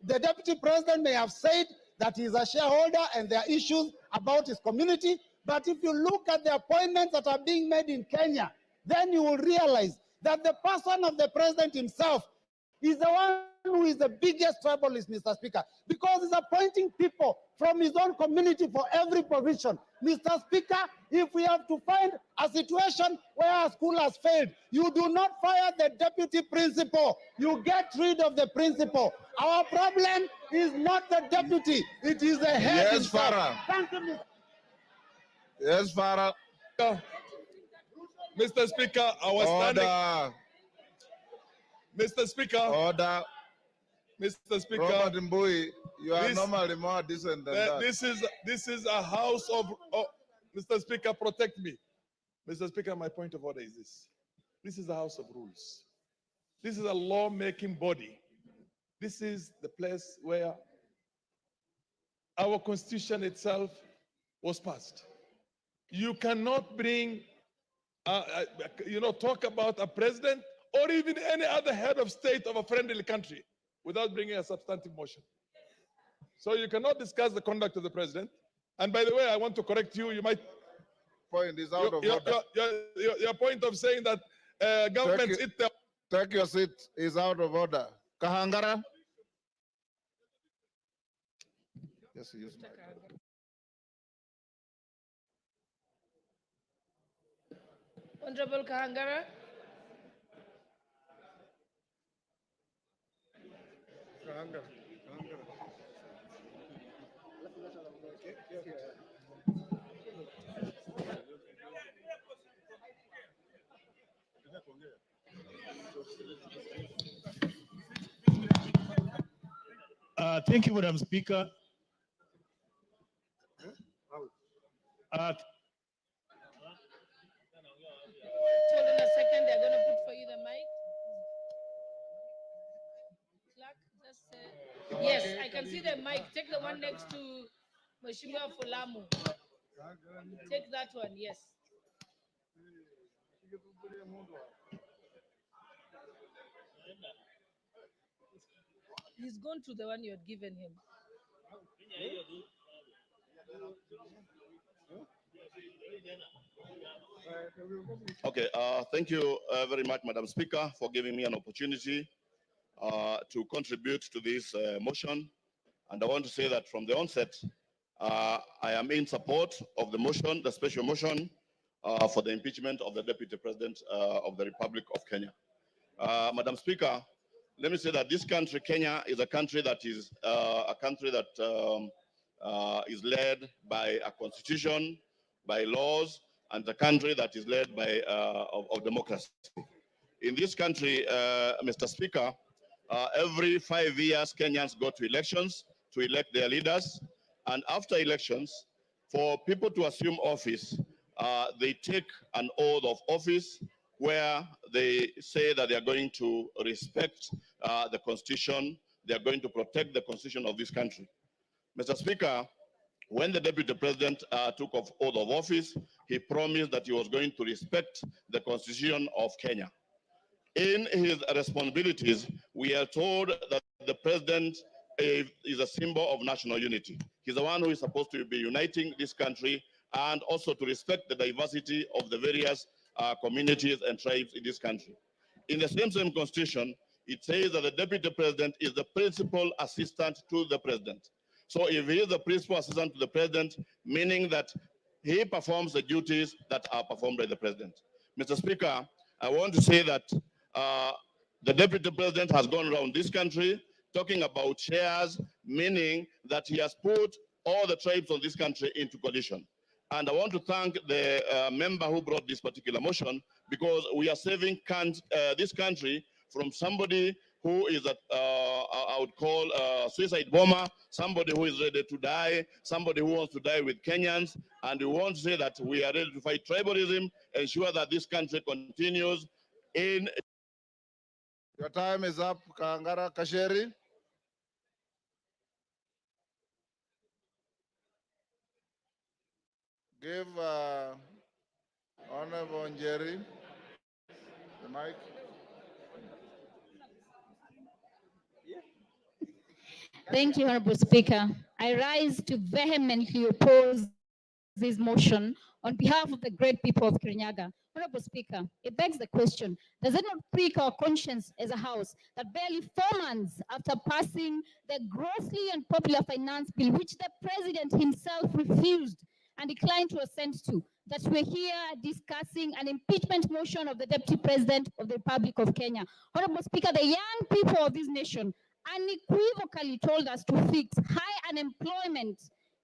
[SPEAKER 17] The Deputy President may have said that he's a shareholder and there are issues about his community, but if you look at the appointments that are being made in Kenya, then you will realize that the person of the president himself is the one who is the biggest tribalist, Mr. Speaker, because he's appointing people from his own community for every provision. Mr. Speaker, if we have to find a situation where a school has failed, you do not fire the deputy principal. You get rid of the principal. Our problem is not the deputy, it is the head.
[SPEAKER 2] Yes, Farah.
[SPEAKER 17] Thank you, Mr.
[SPEAKER 2] Yes, Farah.
[SPEAKER 19] Mr. Speaker, I was
[SPEAKER 2] Order.
[SPEAKER 19] Mr. Speaker.
[SPEAKER 2] Order.
[SPEAKER 19] Mr. Speaker.
[SPEAKER 2] Robert Mbui, you are normally more decent than that.
[SPEAKER 19] This is a house of. Oh, Mr. Speaker, protect me. Mr. Speaker, my point of order is this. This is a house of rules. This is a law-making body. This is the place where our constitution itself was passed. You cannot bring, talk about a president or even any other head of state of a friendly country without bringing a substantive motion. So you cannot discuss the conduct of the president. And by the way, I want to correct you. You might
[SPEAKER 2] point is out of order.
[SPEAKER 19] Your point of saying that governments
[SPEAKER 2] take your seat is out of order. Kahangara. Yes, yes.
[SPEAKER 20] Honorable Kahangara.
[SPEAKER 21] Thank you, Madam Speaker.
[SPEAKER 20] Hold on a second, they're going to put for you the mic. Clark, just, yes, I can see the mic. Take the one next to Mheshimiwa Fulamu. Take that one, yes. He's gone to the one you had given him.
[SPEAKER 16] Okay, thank you very much, Madam Speaker, for giving me an opportunity to contribute to this motion. And I want to say that from the onset, I am in support of the motion, the special motion for the impeachment of the Deputy President of the Republic of Kenya. Madam Speaker, let me say that this country, Kenya, is a country that is is led by a constitution, by laws, and a country that is led by of democracy. In this country, Mr. Speaker, every 5 years, Kenyans go to elections to elect their leaders. And after elections, for people to assume office, they take an oath of office where they say that they are going to respect the Constitution, they are going to protect the Constitution of this country. Mr. Speaker, when the Deputy President took oath of office, he promised that he was going to respect the Constitution of Kenya. In his responsibilities, we are told that the President is a symbol of national unity. He's the one who is supposed to be uniting this country and also to respect the diversity of the various communities and tribes in this country. In the same constitution, it says that the Deputy President is the principal assistant to the President. So if he is the principal assistant to the President, meaning that he performs the duties that are performed by the President. Mr. Speaker, I want to say that the Deputy President has gone around this country talking about shares, meaning that he has put all the tribes of this country into coalition. And I want to thank the member who brought this particular motion, because we are saving this country from somebody who is I would call a suicide bomber, somebody who is ready to die, somebody who wants to die with Kenyans. And we want to say that we are ready to fight tribalism, ensure that this country continues in.
[SPEAKER 2] Your time is up, Kangara Kasheri. Give Honorable Njeri the mic.
[SPEAKER 1] Thank you, Honorable Speaker. I rise to vehemently oppose this motion on behalf of the great people of Kirinyaga. Honorable Speaker, it begs the question, does it not prick our conscience as a House that barely 4 months after passing the grossly unpopular finance bill, which the President himself refused and declined to assent to, that we're here discussing an impeachment motion of the Deputy President of the Republic of Kenya? Honorable Speaker, the young people of this nation unequivocally told us to fix high unemployment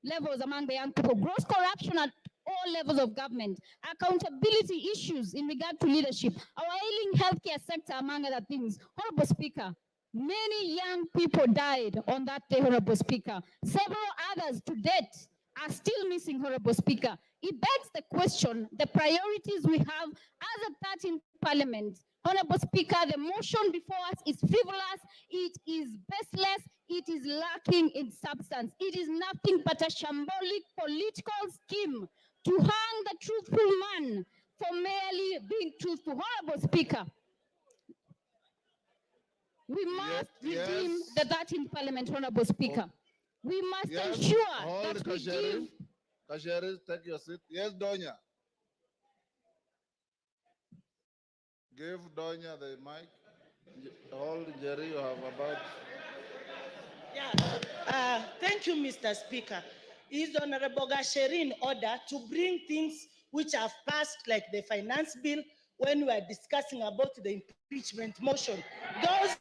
[SPEAKER 1] levels among the young people, gross corruption at all levels of government, accountability issues in regard to leadership, our ailing healthcare sector, among other things. Honorable Speaker, many young people died on that day, Honorable Speaker. Several others to date are still missing, Honorable Speaker. It begs the question, the priorities we have as a 13th Parliament. Honorable Speaker, the motion before us is frivolous, it is baseless, it is lacking in substance. It is nothing but a shambolic political scheme to hang the truthful man for merely being truthful. Honorable Speaker, we must redeem the 13th Parliament, Honorable Speaker. We must ensure that we give...
[SPEAKER 2] Kasheri, take your seat. Yes, Donya. Give Donya the mic. Hold, Jerry, you have about...
[SPEAKER 22] Yeah. Thank you, Mr. Speaker. Is Honorable Gachagua in order to bring things which have passed, like the finance bill, when we are discussing about the impeachment motion? Those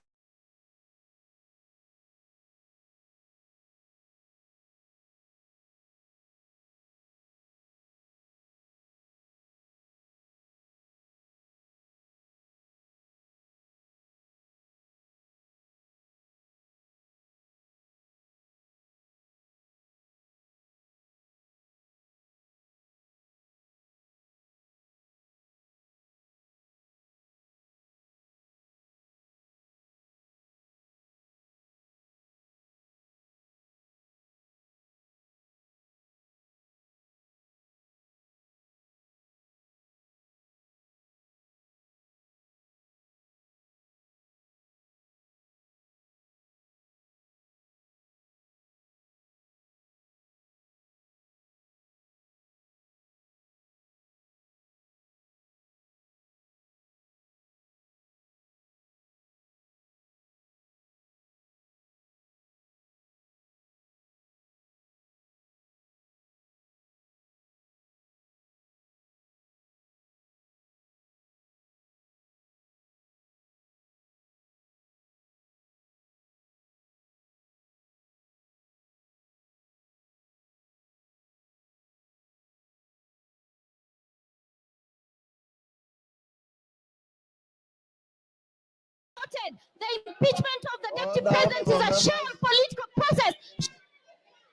[SPEAKER 1] voted. The impeachment of the deputy president is a sham political process.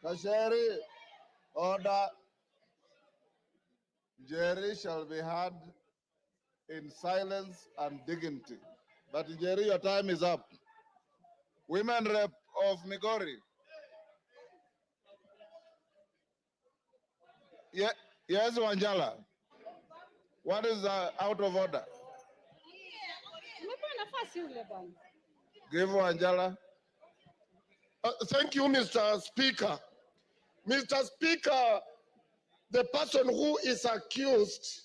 [SPEAKER 2] Kasheri, order. Jerry shall be heard in silence and dignity. But Jerry, your time is up. Women rep of Migori. Yeah, yes, Wanjala. What is out of order? Give Wanjala.
[SPEAKER 11] Thank you, Mr. Speaker. Mr. Speaker, the person who is accused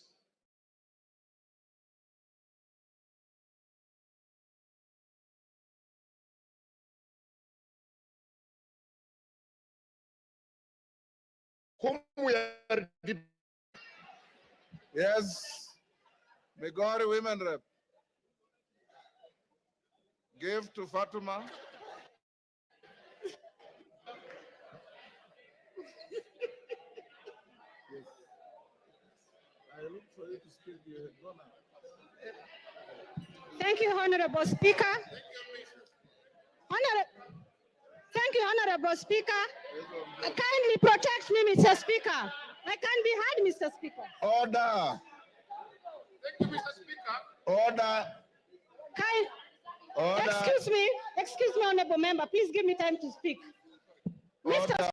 [SPEAKER 11] whom we are
[SPEAKER 2] Yes, Migori women rep. Give to Fatuma. I look for you to speak.
[SPEAKER 4] Thank you, Honorable Speaker. Thank you, Honorable Speaker. Kindly protect me, Mr. Speaker. I can't be heard, Mr. Speaker.
[SPEAKER 2] Order.
[SPEAKER 11] Thank you, Mr. Speaker.
[SPEAKER 2] Order. Order.
[SPEAKER 4] Excuse me, Honorable Member. Please give me time to speak. Mr.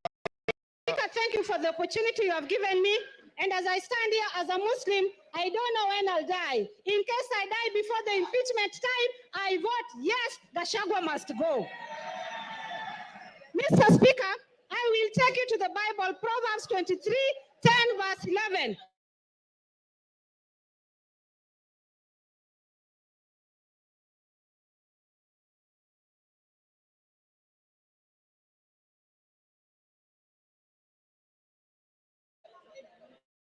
[SPEAKER 4] Speaker, thank you for the opportunity you have given me. And as I stand here as a Muslim, I don't know when I'll die. In case I die before the impeachment time, I vote yes, Gachagua must go. Mr. Speaker, I will take you to the Bible, Proverbs 23, 10 verse 11.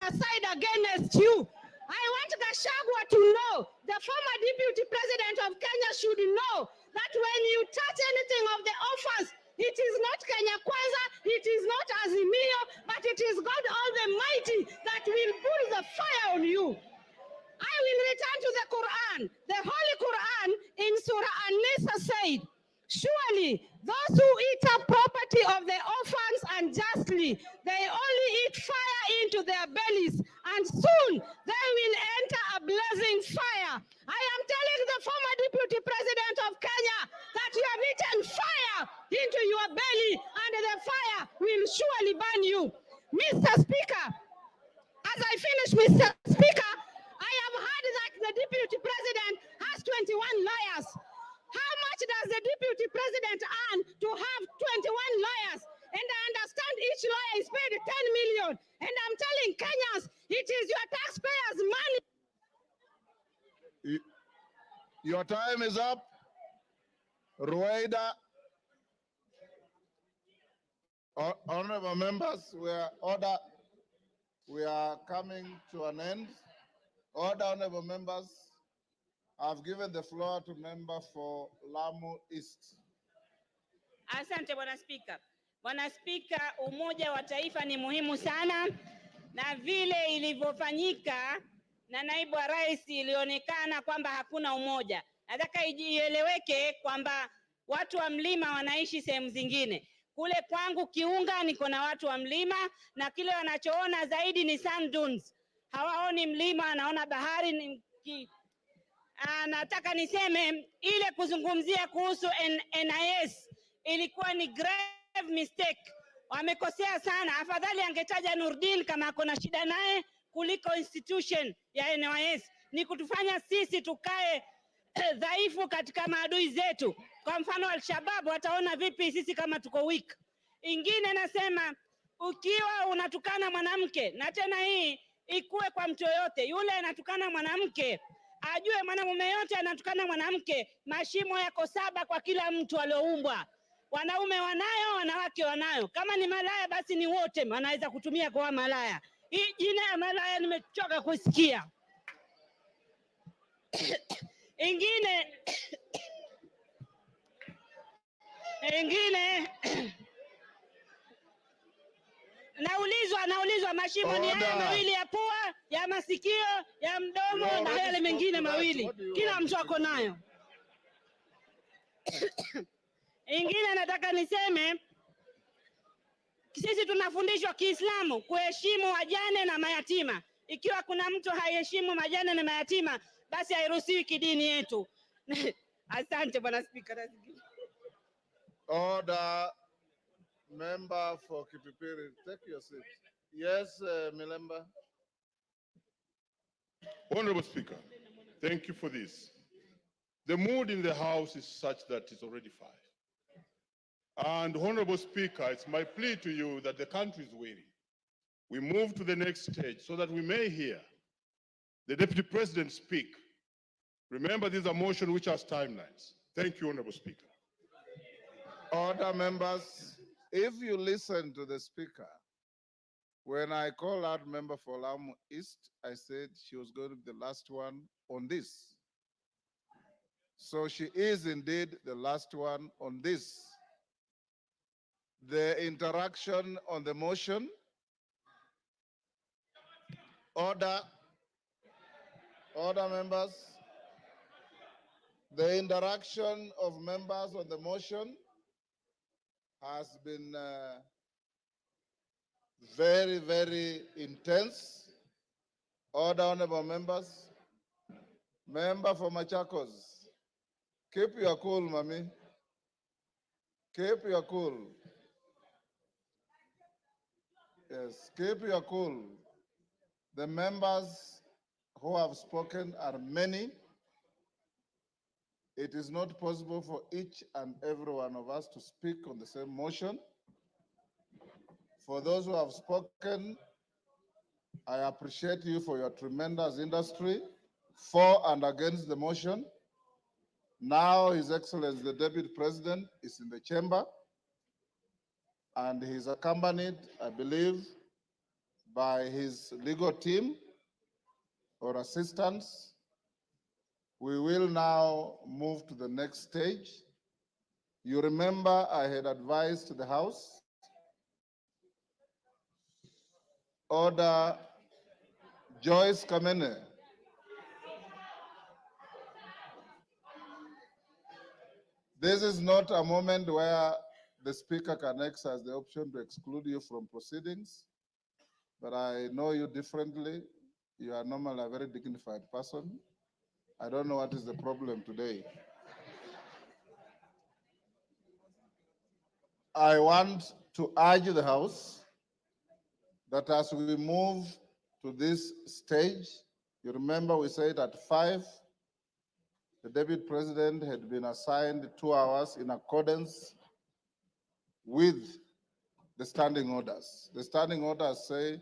[SPEAKER 4] Aside against you. I want Gachagua to know, the former deputy president of Kenya should know that when you touch anything of the offers, it is not Kenya Kwanza, it is not Azimio, but it is God Almighty that will put the fire on you. I will return to the Quran. The Holy Quran in Surah An-Nisa said, surely those who eat up property of the orphans unjustly, they only eat fire into their bellies, and soon they will enter a blazing fire. I am telling the former deputy president of Kenya that you have eaten fire into your belly, and the fire will surely burn you. Mr. Speaker, as I finish, Mr. Speaker, I have heard that the deputy president has 21 lawyers. How much does the deputy president earn to have 21 lawyers? And I understand each lawyer is paid 10 million. And I'm telling Kenyans, it is your taxpayers' money.
[SPEAKER 2] Your time is up. Rueda. Honorable members, we are coming to an end. Order, honorable members. I've given the floor to member for Lamu East.
[SPEAKER 6] Asante Bwana Spika. Bwana Spika, umoja wa taifa ni muhimu sana, na vile ilivyofanyika na naibu wa rais ilionekana kwamba hakuna umoja. Nataka ieleweke kwamba watu wa mlima wanaishi sehemu zingine. Kule kwangu Kiunga niko na watu wa mlima, na kile wanachoona zaidi ni sand dunes. Hawaoni mlima, wanaona bahari. Nataka niseme ile kuzungumzia kuhusu NIS ilikuwa ni grave mistake. Wamekosea sana. Afadhali angetaja Nurdin kama ako na shida naye kuliko institution ya NIS. Ni kutufanya sisi tukae dhaifu katika maadui zetu. Kwa mfano Al-Shabaab wataona vipi sisi kama tuko weak. Ingine nasema, ukiwa unatukana mwanamke, na tena hii ikuwe kwa mtu yoyote, yule anatukana mwanamke ajue mwanamume yote anatukana mwanamke, mashimo yako 7 kwa kila mtu alioumbwa. Wanaume wanayo, wanawake wanayo. Kama ni malaya basi ni wote wanaweza kutumia kwa malaya. Hii jina ya malaya nimechoka kusikia. Ingine naulizwa mashimo ni haya mawili ya pua, ya masikio, ya mdomo na yale mengine mawili. Kila mtu ako nayo. Ingine nataka niseme sisi tunafundishwa Kiislamu kuheshimu wajane na mayatima. Ikiwa kuna mtu haiheshimu majane na mayatima, basi hairuhusiwi kidini yetu. Asante Bwana Spika.
[SPEAKER 2] Order. Member for Kipipiri, take your seat. Yes, Milemba.
[SPEAKER 19] Honorable Speaker, thank you for this. The mood in the House is such that it's already 5. And Honorable Speaker, it's my plea to you that the country is weary. We move to the next stage so that we may hear the Deputy President speak. Remember, this is a motion which has timelines. Thank you, Honorable Speaker.
[SPEAKER 2] Order, members. If you listen to the Speaker, when I called out member for Lamu East, I said she was going to be the last one on this. So she is indeed the last one on this. The interaction on the motion. Order. Order, members. The interaction of members on the motion has been very, very intense. Order, honorable members. Member for Machakos, keep your cool, mommy. Keep your cool. Yes, keep your cool. The members who have spoken are many. It is not possible for each and every one of us to speak on the same motion. For those who have spoken, I appreciate you for your tremendous industry for and against the motion. Now, His Excellency, the Deputy President, is in the chamber, and he's accompanied, I believe, by his legal team or assistants. We will now move to the next stage. You remember I had advised the House, Order Joyce Kamene. This is not a moment where the Speaker can exercise the option to exclude you from proceedings, but I know you differently. You are normally a very dignified person. I don't know what is the problem today. I want to urge the House that as we move to this stage, you remember we said at 5, the Deputy President had been assigned 2 hours in accordance with the standing orders. The standing orders say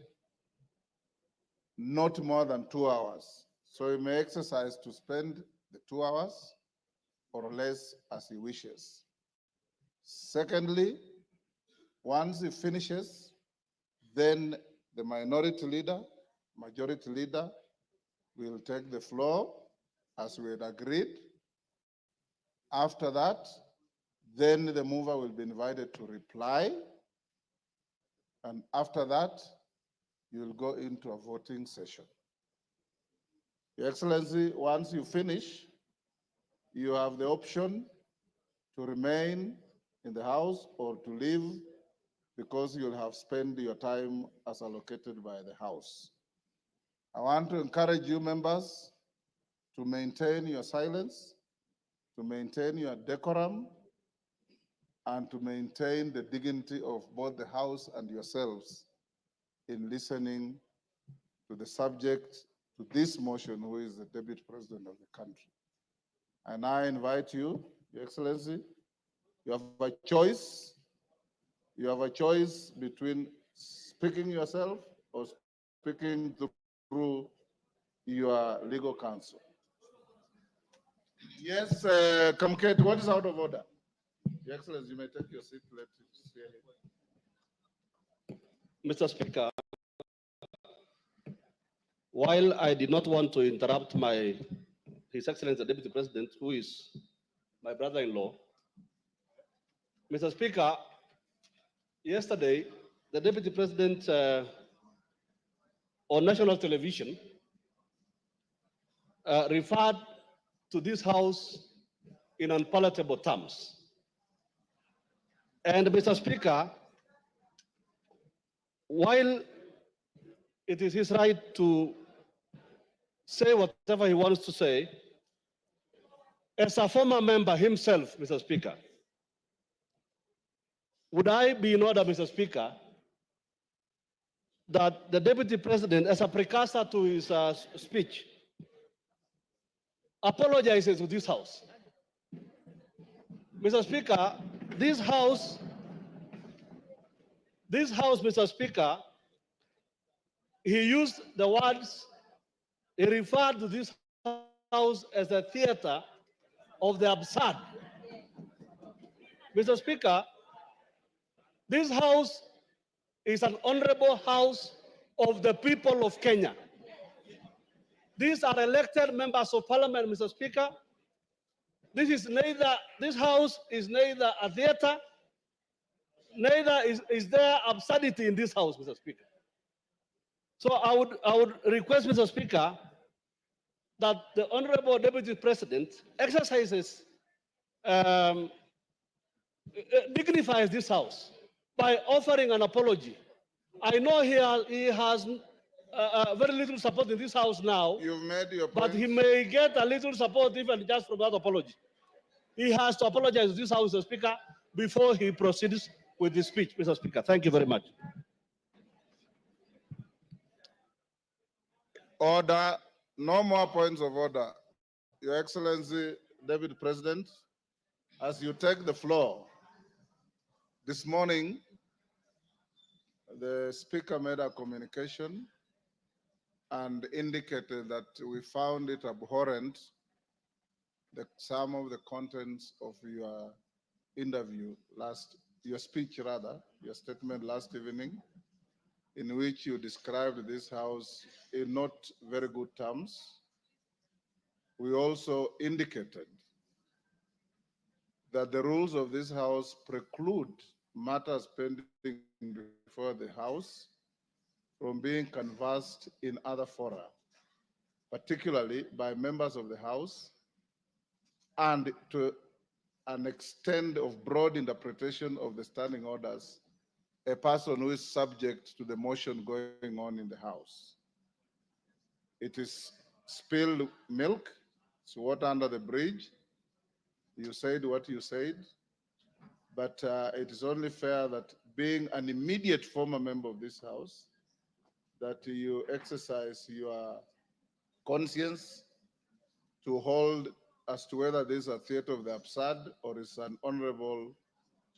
[SPEAKER 2] not more than 2 hours. So he may exercise to spend the 2 hours or less as he wishes. Secondly, once he finishes, then the minority leader, majority leader will take the floor as we had agreed. After that, then the mover will be invited to reply. And after that, you will go into a voting session. Your Excellency, once you finish, you have the option to remain in the House or to leave because you'll have spent your time as allocated by the House. I want to encourage you members to maintain your silence, to maintain your decorum, and to maintain the dignity of both the House and yourselves in listening to the subject to this motion, who is the Deputy President of the country. And I invite you, Your Excellency, you have a choice. You have a choice between speaking yourself or speaking through your legal counsel. Yes, Kamket, what is out of order? Your Excellency, you may take your seat. Let us hear it.
[SPEAKER 3] Mr. Speaker, while I did not want to interrupt His Excellency the Deputy President, who is my brother-in-law, Mr. Speaker, yesterday the Deputy President on national television referred to this House in unpalatable terms. And Mr. Speaker, while it is his right to say whatever he wants to say, as a former member himself, Mr. Speaker, would I be in order, Mr. Speaker, that the Deputy President, as a precursor to his speech, apologizes to this House? Mr. Speaker, this House, Mr. Speaker, he used the words, he referred to this House as a theater of the absurd. Mr. Speaker, this House is an honorable House of the people of Kenya. These are elected members of Parliament, Mr. Speaker. This House is neither a theater, neither is there absurdity in this House, Mr. Speaker. So I would request, Mr. Speaker, that the Honorable Deputy President exercises, dignifies this House by offering an apology. I know he has very little support in this House now.
[SPEAKER 2] You've made your point.
[SPEAKER 3] But he may get a little support even just from that apology. He has to apologize to this House, Mr. Speaker, before he proceeds with his speech, Mr. Speaker. Thank you very much.
[SPEAKER 2] Order. No more points of order. Your Excellency, Deputy President, as you take the floor, this morning, the Speaker made a communication and indicated that we found it abhorrent that some of the contents of your interview your speech rather, your statement last evening, in which you described this House in not very good terms. We also indicated that the rules of this House preclude matters pending before the House from being canvassed in other fora, particularly by members of the House, and to an extent of broad interpretation of the standing orders, a person who is subject to the motion going on in the House. It is spilled milk, it's water under the bridge. You said what you said, but it is only fair that being an immediate former member of this House, that you exercise your conscience to hold as to whether this is a theater of the absurd or is an honorable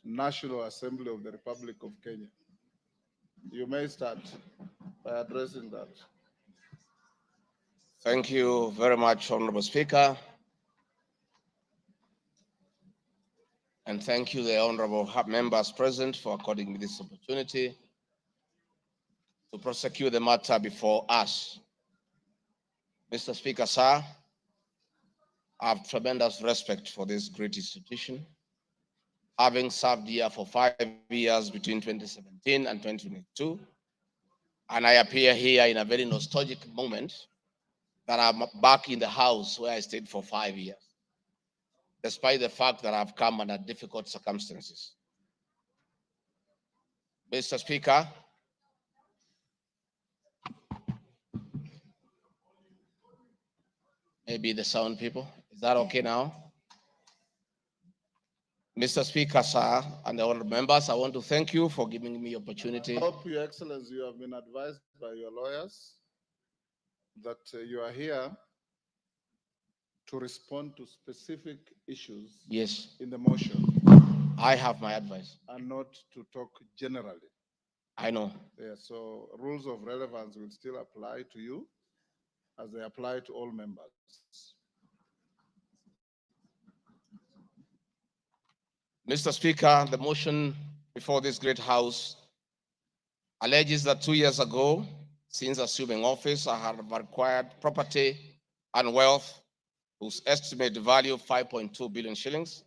[SPEAKER 2] National Assembly of the Republic of Kenya. You may start by addressing that.
[SPEAKER 7] Thank you very much, Honorable Speaker. And thank you, the honorable members present, for according me this opportunity to prosecute the matter before us. Mr. Speaker, sir, I have tremendous respect for this great institution, having served here for 5 years between 2017 and 2022. And I appear here in a very nostalgic moment that I'm back in the House where I stayed for 5 years, despite the fact that I've come under difficult circumstances. Mr. Speaker, maybe the sound people, is that okay now? Mr. Speaker, sir, and the honorable members, I want to thank you for giving me opportunity.
[SPEAKER 2] I hope, Your Excellency, you have been advised by your lawyers that you are here to respond to specific issues
[SPEAKER 7] Yes,
[SPEAKER 2] in the motion
[SPEAKER 7] I have my advice.
[SPEAKER 2] and not to talk generally.
[SPEAKER 7] I know.
[SPEAKER 2] Yeah, so rules of relevance will still apply to you as they apply to all members.
[SPEAKER 7] Mr. Speaker, the motion before this great House alleges that 2 years ago, since assuming office, I have acquired property and wealth whose estimated value of 5.2 billion shillings.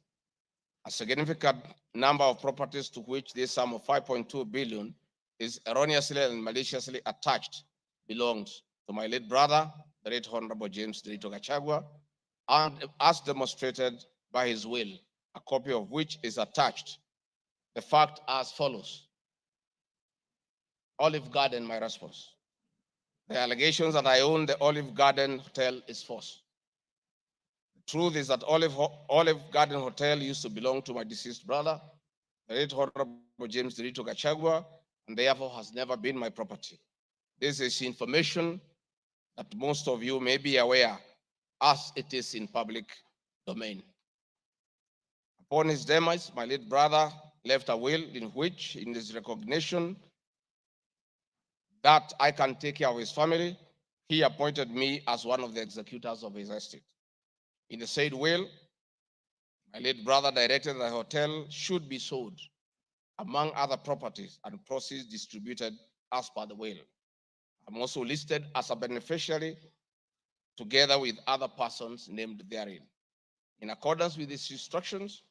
[SPEAKER 7] A significant number of properties to which this sum of 5.2 billion is erroneously and maliciously attached belonged to my late brother, the late Honorable James Gachagua, and as demonstrated by his will, a copy of which is attached. The fact as follows. Olive Garden, my response. The allegations that I own the Olive Garden Hotel is false. The truth is that Olive Garden Hotel used to belong to my deceased brother, the late Honorable James Derito Gachagua, and therefore has never been my property. This is information that most of you may be aware, as it is in public domain. Upon his demise, my late brother left a will in which, in his recognition that I can take care of his family, he appointed me as one of the executors of his estate. In the said will, my late brother directed that the hotel should be sold, among other properties, and proceeds distributed as per the will. I'm also listed as a beneficiary together with other persons named therein. In accordance with these instructions,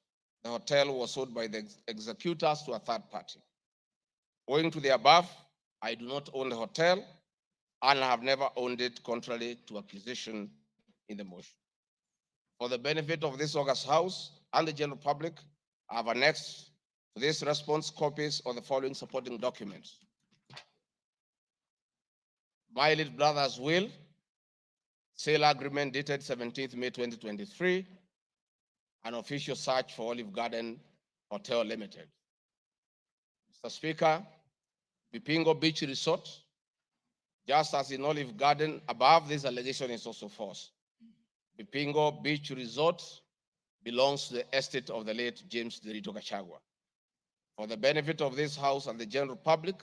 [SPEAKER 7] the hotel was sold by the executors to a third party. Owing to the above, I do not own the hotel and have never owned it contrary to accusation in the motion. For the benefit of this August House and the general public, I have annexed to this response copies of the following supporting documents. My late brother's will, sale agreement dated 17th May 2023, an official search for Olive Garden Hotel Limited. Mr. Speaker, Bipingo Beach Resort, just as in Olive Garden, above this allegation is also false. Bipingo Beach Resort belongs to the estate of the late James Derito Gachagua. For the benefit of this House and the general public,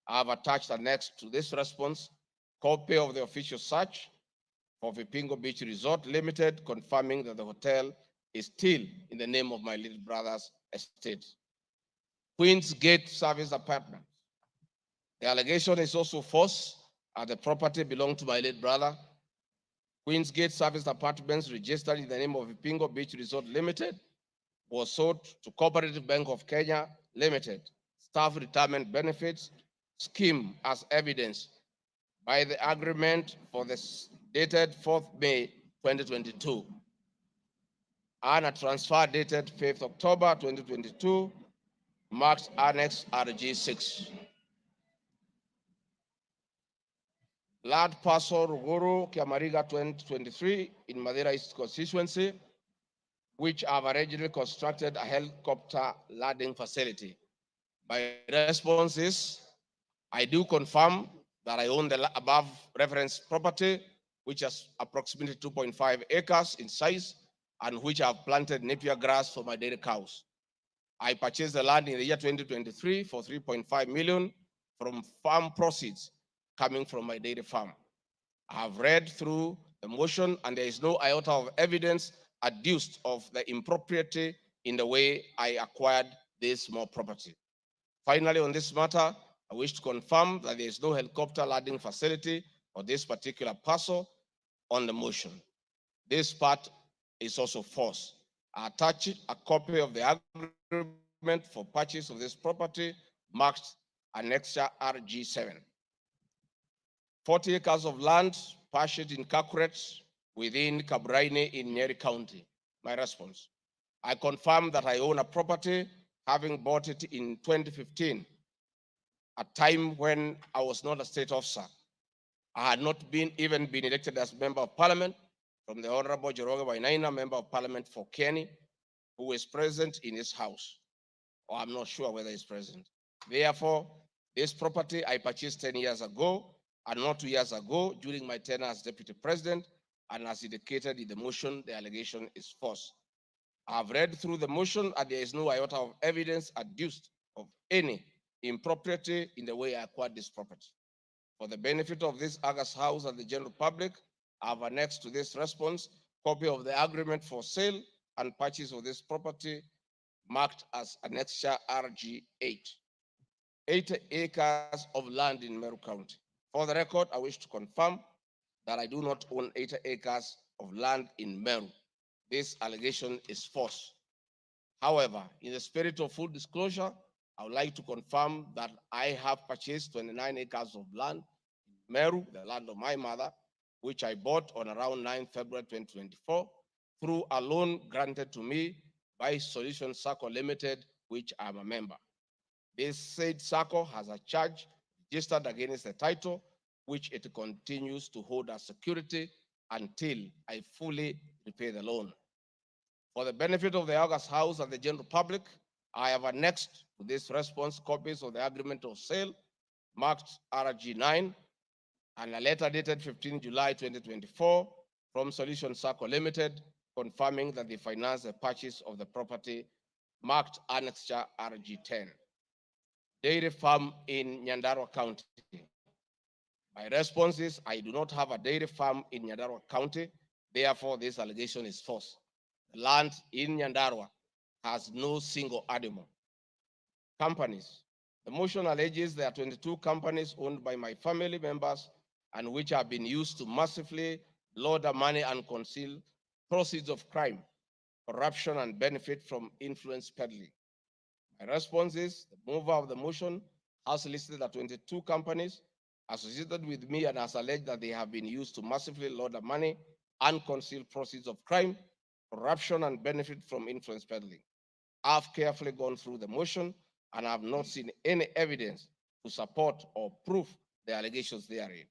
[SPEAKER 7] I have attached annexed to this response copy of the official search for Bipingo Beach Resort Limited, confirming that the hotel is still in the name of my little brother's estate. Queen's Gate Service Apartment. The allegation is also false, and the property belonged to my late brother. Queen's Gate Service Apartments, registered in the name of Bipingo Beach Resort Limited, was sold to Cooperative Bank of Kenya Limited, Staff Retirement Benefits Scheme, as evidence by the agreement for the dated 4th May 2022, and a transfer dated 5th October 2022, marked Annex RG6. Land parcel Ruguru, Kiamariga 2023 in Madeira East constituency, which have originally constructed a helicopter landing facility. My response is, I do confirm that I own the above reference property, which is approximately 2.5 acres in size, and which I have planted napier grass for my dairy cows. I purchased the land in the year 2023 for 3.5 million from farm proceeds coming from my dairy farm. I have read through the motion, and there is no iota of evidence adduced of the impropriety in the way I acquired this small property. Finally, on this matter, I wish to confirm that there is no helicopter landing facility for this particular parcel on the motion. This part is also false. I attach a copy of the agreement for purchase of this property marked Annexure RG7. 40 acres of land purchased in Kakuret within Kabraine in Nyeri County. My response. I confirm that I own a property, having bought it in 2015, a time when I was not a state officer. I had not even been elected as member of parliament from the Honorable Joroge Wainaina, member of parliament for Kenny, who is present in this house, or I'm not sure whether he's present. Therefore, this property I purchased 10 years ago, and not 2 years ago during my tenure as deputy president, and as indicated in the motion, the allegation is false. I've read through the motion, and there is no iota of evidence adduced of any impropriety in the way I acquired this property. For the benefit of this August House and the general public, I have annexed to this response copy of the agreement for sale and purchase of this property marked as Annexure RG8. 80 acres of land in Meru County. For the record, I wish to confirm that I do not own 80 acres of land in Meru. This allegation is false. However, in the spirit of full disclosure, I would like to confirm that I have purchased 29 acres of land in Meru, the land of my mother, which I bought on around 9 February 2024, through a loan granted to me by Solution Circle Limited, which I'm a member. This said circle has a charge registered against the title, which it continues to hold as security until I fully repay the loan. For the benefit of the August House and the general public, I have annexed to this response copies of the agreement of sale marked RG9 and a letter dated 15 July 2024 from Solution Circle Limited confirming that they financed the purchase of the property marked Annexure RG10. Dairy farm in Nyandarua County. My response is I do not have a dairy farm in Nyandarua County. Therefore, this allegation is false. The land in Nyandarua has no single animal. Companies. The motion alleges there are 22 companies owned by my family members and which have been used to massively launder money and conceal proceeds of crime, corruption, and benefit from influence peddling. My response is the mover of the motion has listed the 22 companies associated with me and has alleged that they have been used to massively launder money and conceal proceeds of crime, corruption, and benefit from influence peddling. I've carefully gone through the motion and have not seen any evidence to support or prove the allegations therein.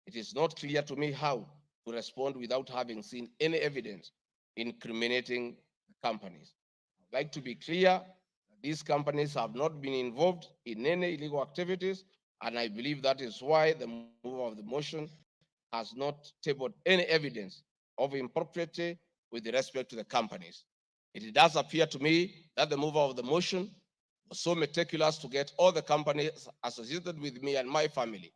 [SPEAKER 7] It is not clear to me how to respond without having seen any evidence incriminating the companies. I'd like to be clear that these companies have not been involved in any illegal activities, and I believe that is why the mover of the motion has not tabled any evidence of impropriety with respect to the companies. It does appear to me that the mover of the motion was so meticulous to get all the companies associated with me and my family.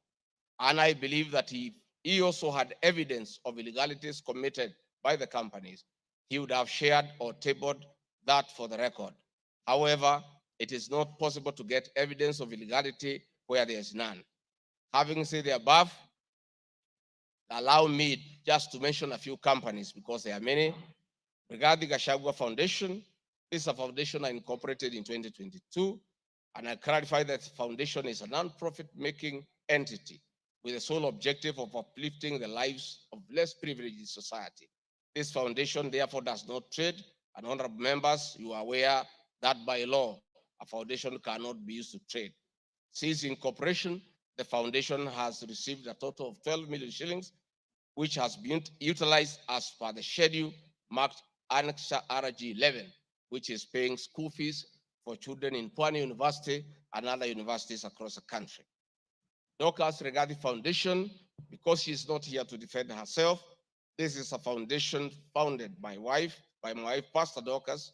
[SPEAKER 7] And I believe that he also had evidence of illegalities committed by the companies. He would have shared or tabled that for the record. However, it is not possible to get evidence of illegality where there is none. Having said the above, allow me just to mention a few companies because there are many. Rigathi Gachagua Foundation, this is a foundation I incorporated in 2022, and I clarify that the foundation is a non-profit making entity with the sole objective of uplifting the lives of less privileged in society. This foundation therefore does not trade, and honorable members, you are aware that by law, a foundation cannot be used to trade. Since incorporation, the foundation has received a total of 12 million shillings, which has been utilized as per the schedule marked Annexure RG 11, which is paying school fees for children in Pwani University and other universities across the country. Dorcas Rigathi Foundation, because she is not here to defend herself, this is a foundation founded by my wife, Pastor Dorcas,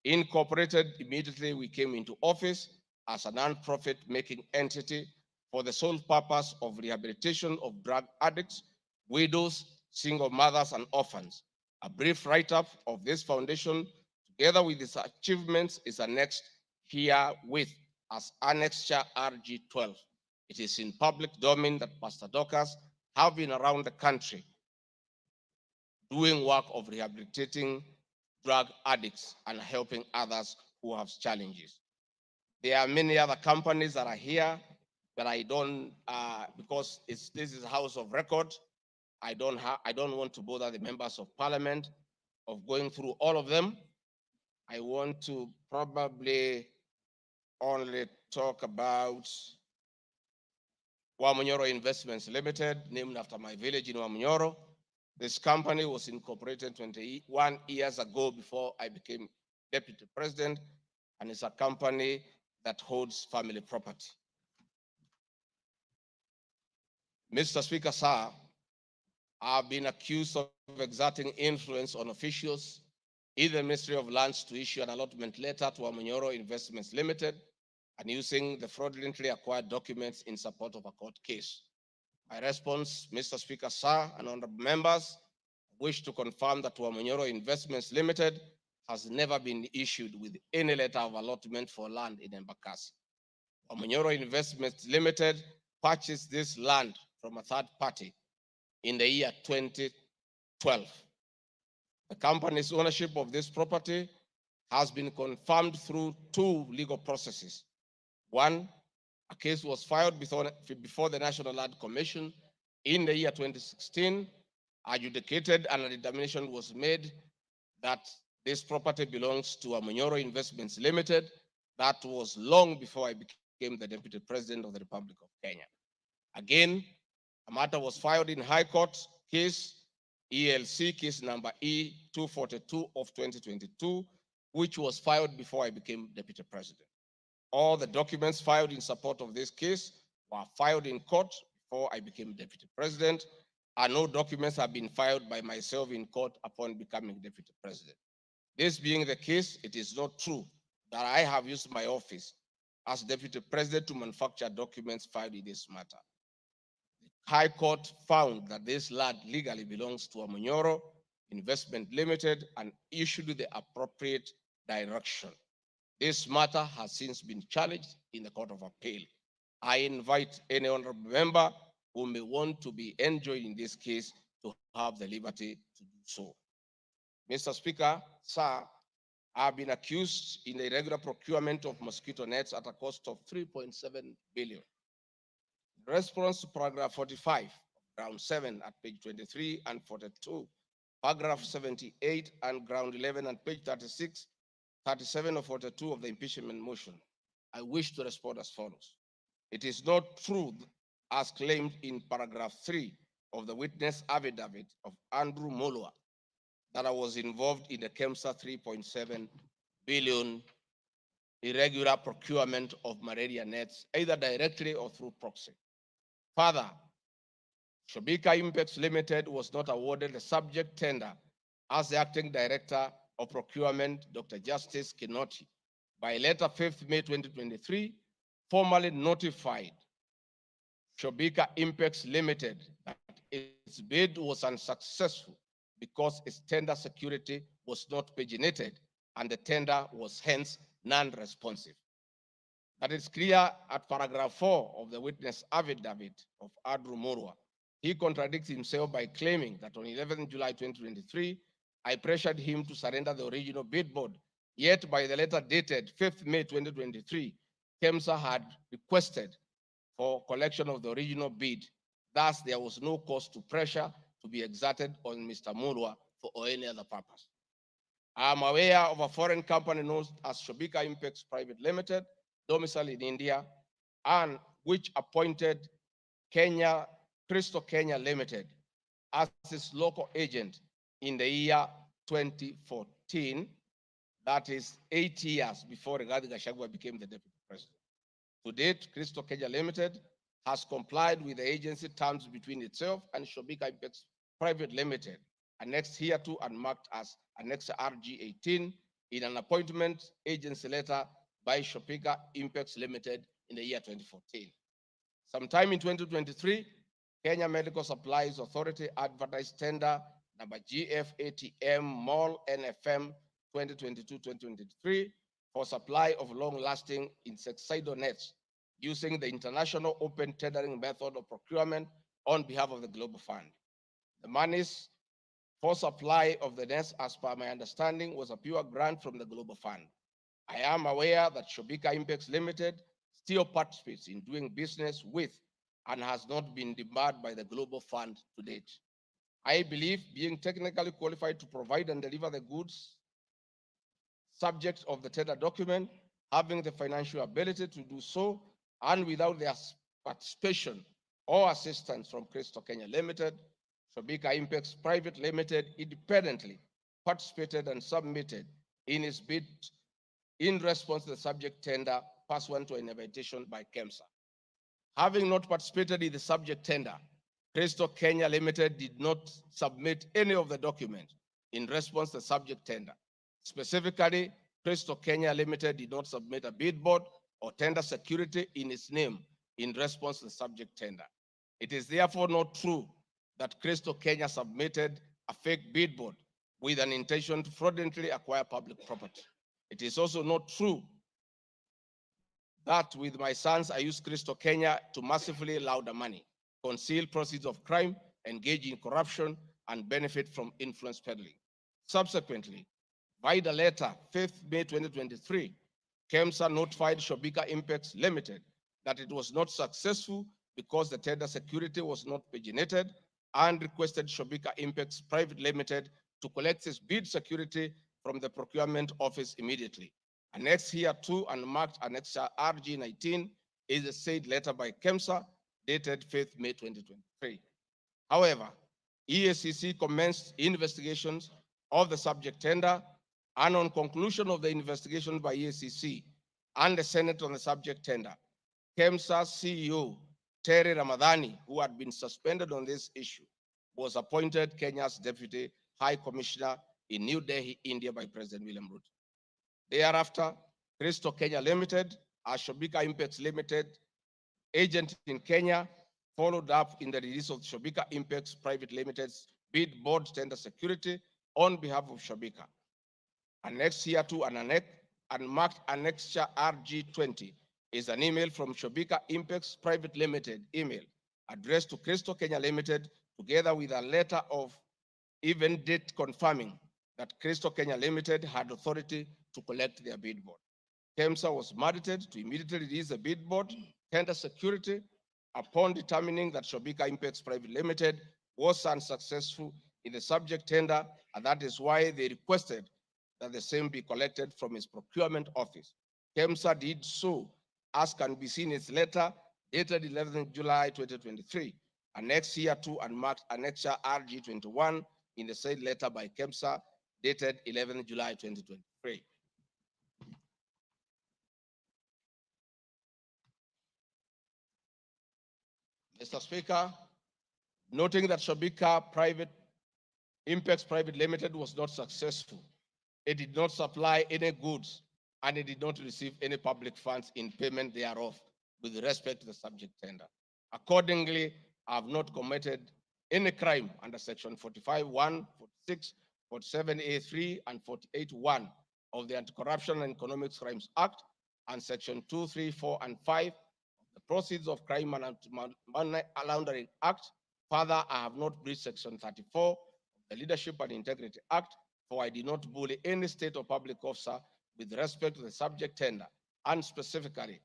[SPEAKER 7] incorporated immediately we came into office as a non-profit making entity for the sole purpose of rehabilitation of drug addicts, widows, single mothers, and orphans. A brief write-up of this foundation, together with its achievements, is annexed herewith as Annexure RG 12. It is in public domain that Pastor Dorcas have been around the country doing work of rehabilitating drug addicts and helping others who have challenges. There are many other companies that are here, but I don't, because this is a house of record, I don't want to bother the members of parliament of going through all of them. I want to probably only talk about Wamunyoro Investments Limited, named after my village in Wamunyoro. This company was incorporated 21 years ago before I became deputy president, and it's a company that holds family property. Mr. Speaker, sir, I've been accused of exerting influence on officials in the Ministry of Lands to issue an allotment letter to Wamunyoro Investments Limited and using the fraudulently acquired documents in support of a court case. My response, Mr. Speaker, sir, and honorable members, wish to confirm that Wamunyoro Investments Limited has never been issued with any letter of allotment for land in Embakasi. Wamunyoro Investments Limited purchased this land from a third party in the year 2012. The company's ownership of this property has been confirmed through two legal processes. One, a case was filed before the National Land Commission in the year 2016, adjudicated, and a determination was made that this property belongs to Amunyoro Investments Limited. That was long before I became the Deputy President of the Republic of Kenya. Again, a matter was filed in High Court, case ELC, case number E242 of 2022, which was filed before I became Deputy President. All the documents filed in support of this case were filed in court before I became Deputy President, and no documents have been filed by myself in court upon becoming Deputy President. This being the case, it is not true that I have used my office as Deputy President to manufacture documents filed in this matter. The High Court found that this land legally belongs to Amunyoro Investment Limited and issued the appropriate direction. This matter has since been challenged in the Court of Appeal. I invite any honorable member who may want to be enjoined in this case to have the liberty to do so. Mr. Speaker, sir, I have been accused in the irregular procurement of mosquito nets at a cost of 3.7 billion. In response to paragraph 45, ground 7 at page 23 and 42, paragraph 78 and ground 11 and page 36, 37 or 42 of the impeachment motion, I wish to respond as follows. It is not true, as claimed in paragraph 3 of the witness affidavit of Andrew Mulwa, that I was involved in the KEMSA 3.7 billion irregular procurement of malaria nets, either directly or through proxy. Further, Shobika Impacts Limited was not awarded the subject tender as the acting director of procurement, Dr. Justice Kinoti, by letter 5th May 2023, formally notified Shobika Impacts Limited that its bid was unsuccessful because its tender security was not paginated and the tender was hence non-responsive. That is clear at paragraph 4 of the witness affidavit of Andrew Mulwa. He contradicts himself by claiming that on 11 July 2023, I pressured him to surrender the original bid board. Yet by the letter dated 5th May 2023, KEMSA had requested for collection of the original bid. Thus, there was no cause to pressure to be exerted on Mr. Mulwa for any other purpose. I am aware of a foreign company known as Shobika Impacts Private Limited, domiciled in India, and which appointed Crystal Kenya Limited as its local agent in the year 2014, that is 8 years before Rigathi Gachagua became the deputy president. To date, Crystal Kenya Limited has complied with the agency terms between itself and Shobika Impacts Private Limited, annexed hereto and marked as Annex RG18 in an appointment agency letter by Shobika Impacts Limited in the year 2014. Sometime in 2023, Kenya Medical Supplies Authority advertised tender number GFATM MOL NFM 2022-2023 for supply of long-lasting insecticidal nets using the international open tendering method of procurement on behalf of the Global Fund. The monies for supply of the nets, as per my understanding, was a pure grant from the Global Fund. I am aware that Shobika Impacts Limited still participates in doing business with and has not been debarred by the Global Fund to date. I believe being technically qualified to provide and deliver the goods subject of the tender document, having the financial ability to do so, and without their participation or assistance from Crystal Kenya Limited, Shobika Impacts Private Limited independently participated and submitted in its bid in response to the subject tender pursuant to an invitation by KEMSA. Having not participated in the subject tender, Crystal Kenya Limited did not submit any of the documents in response to the subject tender. Specifically, Crystal Kenya Limited did not submit a bid board or tender security in its name in response to the subject tender. It is therefore not true that Crystal Kenya submitted a fake bid board with an intention to fraudulently acquire public property. It is also not true that with my sons, I used Crystal Kenya to massively launder money, conceal proceeds of crime, engage in corruption, and benefit from influence peddling. Subsequently, by the letter 5th May 2023, KEMSA notified Shobika Impacts Limited that it was not successful because the tender security was not paginated and requested Shobika Impacts Private Limited to collect his bid security from the procurement office immediately. Annexed here to and marked Annexure RG 19 is a said letter by KEMSA dated 5th May 2023. However, EACC commenced investigations of the subject tender, and on conclusion of the investigation by EACC and the Senate on the subject tender, KEMSA CEO Terry Ramadhani, who had been suspended on this issue, was appointed Kenya's Deputy High Commissioner in New Delhi, India by President William Ruto. Thereafter, Crystal Kenya Limited, Shobika Impacts Limited, agent in Kenya, followed up in the release of Shobika Impacts Private Limited's bid board tender security on behalf of Shobika. Annexed here to and marked Annexure RG20 is an email from Shobika Impacts Private Limited email addressed to Crystal Kenya Limited, together with a letter of even date confirming that Crystal Kenya Limited had authority to collect their bid board. KEMSA was mandated to immediately release the bid board tender security upon determining that Shobika Impacts Private Limited was unsuccessful in the subject tender, and that is why they requested that the same be collected from its procurement office. KEMSA did so, as can be seen in its letter dated 11th July 2023, annexed here to and marked Annexure RG21 in the said letter by KEMSA dated 11th July 2023. Mr. Speaker, noting that Shobika Impacts Private Limited was not successful, it did not supply any goods, and it did not receive any public funds in payment thereof with respect to the subject tender. Accordingly, I have not committed any crime under Section 45(1), 46, 47(a)(3), and 48(1) of the Anti-Corruption and Economic Crimes Act, and Section 2, 3, 4, and 5 of the Proceeds of Crime and Money Laundering Act. Further, I have not breached Section 34 of the Leadership and Integrity Act, for I did not bully any state or public officer with respect to the subject tender, and specifically,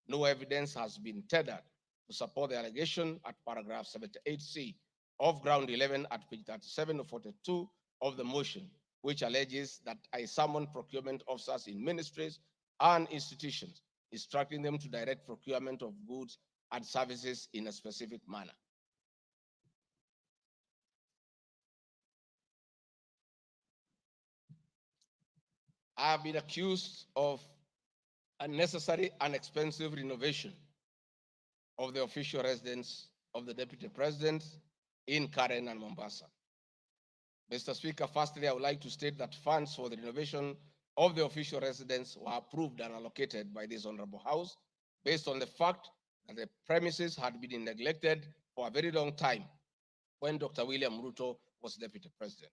[SPEAKER 7] no evidence has been tendered to support the allegation at paragraph 78C of ground 11 at page 37 of 42 of the motion, which alleges that I summoned procurement officers in ministries and institutions, instructing them to direct procurement of goods and services in a specific manner. I have been accused of unnecessary and expensive renovation of the official residence of the Deputy President in Karen and Mombasa. Mr. Speaker, firstly, I would like to state that funds for the renovation of the official residence were approved and allocated by this Honorable House based on the fact that the premises had been neglected for a very long time when Dr. William Ruto was Deputy President.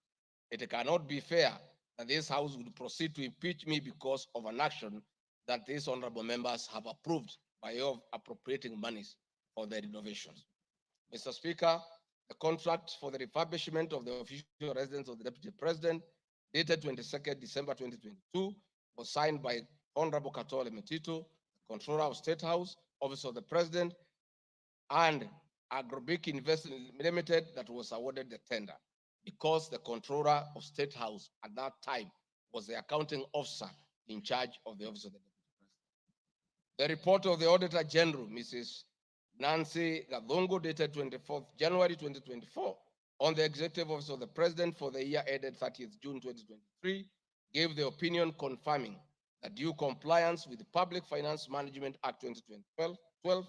[SPEAKER 7] It cannot be fair that this House would proceed to impeach me because of an action that these honorable members have approved by way of appropriating monies for the renovations. Mr. Speaker, the contract for the refurbishment of the official residence of the Deputy President, dated 22nd December 2022, was signed by Honorable Katole Metito, Controller of State House, Office of the President, and Agrobic Investment Limited that was awarded the tender, because the Controller of State House at that time was the accounting officer in charge of the Office of the Deputy President. The report of the Auditor General, Mrs. Nancy Gadongo, dated 24th January 2024, on the Executive Office of the President for the year ended 30th June 2023, gave the opinion confirming that due compliance with the Public Finance Management Act 2012,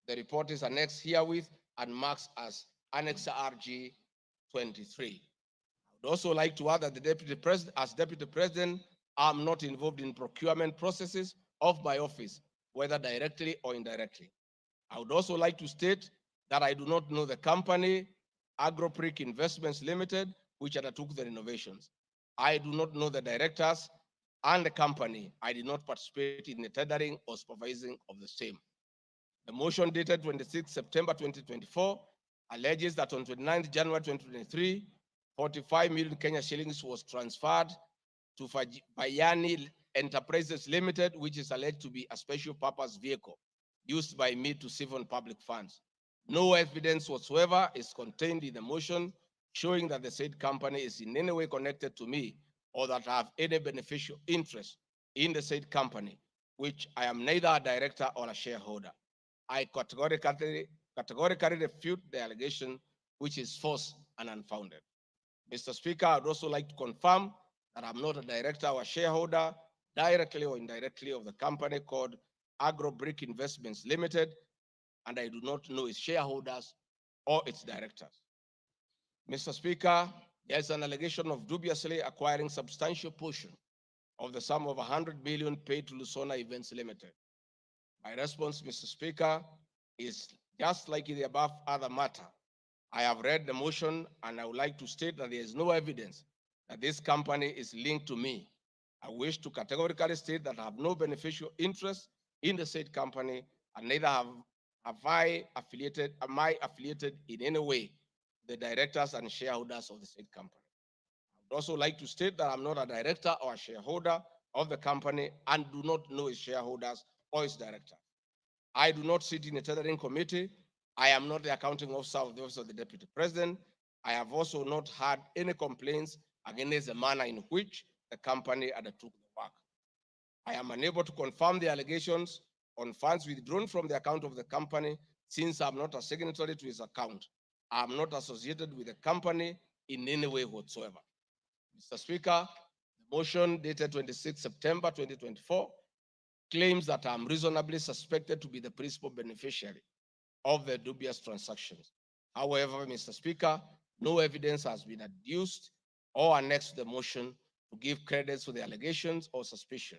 [SPEAKER 7] the report is annexed herewith and marks as Annex RG 23. I would also like to add that the Deputy President, as Deputy President, I'm not involved in procurement processes of my office, whether directly or indirectly. I would also like to state that I do not know the company, Agropric Investments Limited, which undertook the renovations. I do not know the directors and the company. I did not participate in the tendering or supervising of the same. The motion dated 26 September 2024 alleges that on 29 January 2023, 45 million Kenya shillings was transferred to Bayani Enterprises Limited, which is alleged to be a special purpose vehicle used by me to siphon public funds. No evidence whatsoever is contained in the motion showing that the said company is in any way connected to me or that I have any beneficial interest in the said company, which I am neither a director or a shareholder. I categorically refute the allegation, which is false and unfounded. Mr. Speaker, I'd also like to confirm that I'm not a director or a shareholder, directly or indirectly, of the company called Agro-Brick Investments Limited, and I do not know its shareholders or its directors. Mr. Speaker, there is an allegation of dubiously acquiring substantial portion of the sum of 100 million paid to Lusona Events Limited. My response, Mr. Speaker, is just like in the above other matter. I have read the motion and I would like to state that there is no evidence that this company is linked to me. I wish to categorically state that I have no beneficial interest in the said company and neither am I affiliated in any way with the directors and shareholders of the said company. I would also like to state that I'm not a director or a shareholder of the company and do not know its shareholders or its directors. I do not sit in a tendering committee. I am not the accounting officer of the Office of the Deputy President. I have also not had any complaints against the manner in which the company undertook the work. I am unable to confirm the allegations on funds withdrawn from the account of the company since I'm not a signatory to its account. I am not associated with the company in any way whatsoever. Mr. Speaker, the motion dated 26 September 2024 claims that I'm reasonably suspected to be the principal beneficiary of the dubious transactions. However, Mr. Speaker, no evidence has been adduced or annexed to the motion to give credit to the allegations or suspicion.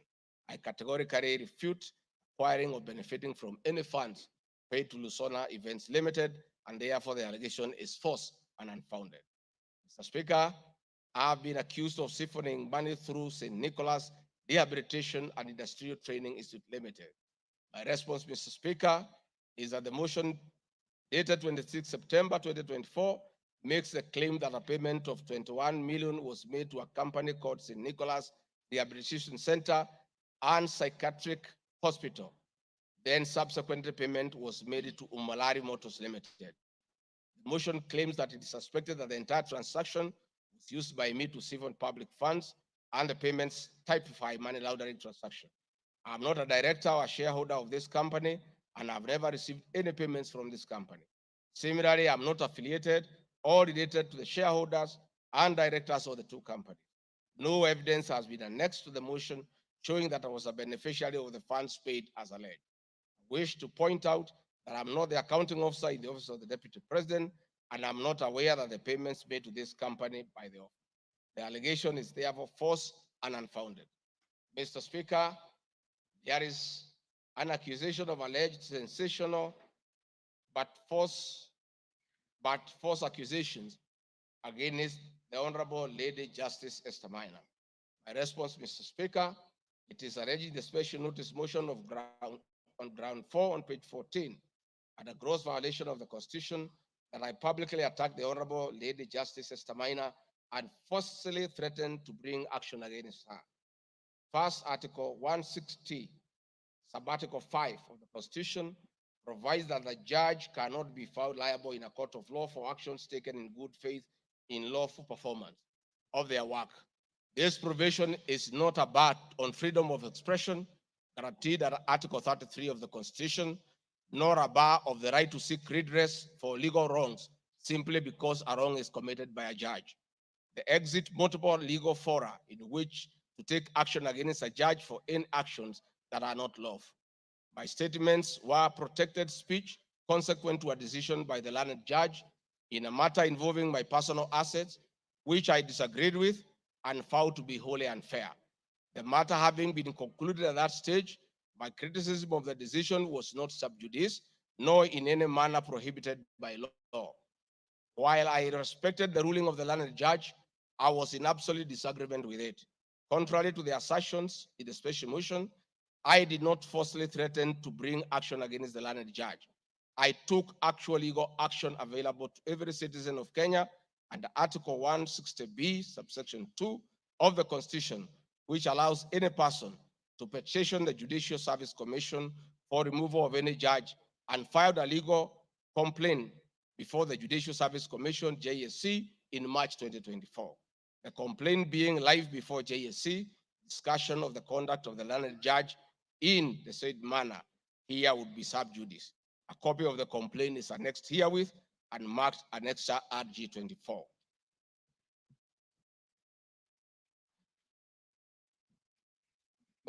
[SPEAKER 7] I categorically refute acquiring or benefiting from any funds paid to Lusona Events Limited, and therefore the allegation is false and unfounded. Mr. Speaker, I have been accused of siphoning money through St. Nicholas Rehabilitation and Industrial Training Institute Limited. My response, Mr. Speaker, is that the motion dated 26 September 2024 makes the claim that a payment of 21 million was made to a company called St. Nicholas Rehabilitation Center and Psychiatric Hospital. Then subsequently payment was made to Umalari Motors Limited. The motion claims that it is suspected that the entire transaction was used by me to siphon public funds and the payments typify money laundering transaction. I'm not a director or a shareholder of this company, and I've never received any payments from this company. Similarly, I'm not affiliated or related to the shareholders and directors of the two companies. No evidence has been annexed to the motion showing that I was a beneficiary of the funds paid as alleged. I wish to point out that I'm not the accounting officer in the Office of the Deputy President, and I'm not aware that the payments made to this company by the office. The allegation is therefore false and unfounded. Mr. Speaker, there is an accusation of alleged sensational but false accusations against the Honorable Lady Justice Esther Minor. My response, Mr. Speaker, it is alleged in the special notice motion of ground 4 on page 14 at a gross violation of the Constitution that I publicly attacked the Honorable Lady Justice Esther Minor and forcefully threatened to bring action against her. First, Article 160, Subarticle 5 of the Constitution provides that the judge cannot be found liable in a court of law for actions taken in good faith in lawful performance of their work. This provision is not a bar on freedom of expression guaranteed at Article 33 of the Constitution, nor a bar of the right to seek redress for legal wrongs simply because a wrong is committed by a judge. They exit multiple legal fora in which to take action against a judge for any actions that are not lawful. My statements were protected speech consequent to a decision by the learned judge in a matter involving my personal assets, which I disagreed with and found to be wholly unfair. The matter having been concluded at that stage, my criticism of the decision was not sub judice, nor in any manner prohibited by law. While I respected the ruling of the learned judge, I was in absolute disagreement with it. Contrary to the assertions in the special motion, I did not falsely threaten to bring action against the learned judge. I took actual legal action available to every citizen of Kenya under Article 160B, subsection 2 of the Constitution, which allows any person to petition the Judicial Service Commission for removal of any judge and filed a legal complaint before the Judicial Service Commission, JSC, in March 2024. The complaint being live before JSC, discussion of the conduct of the learned judge in the said manner here would be sub judice. A copy of the complaint is annexed herewith and marked Annexure RG24.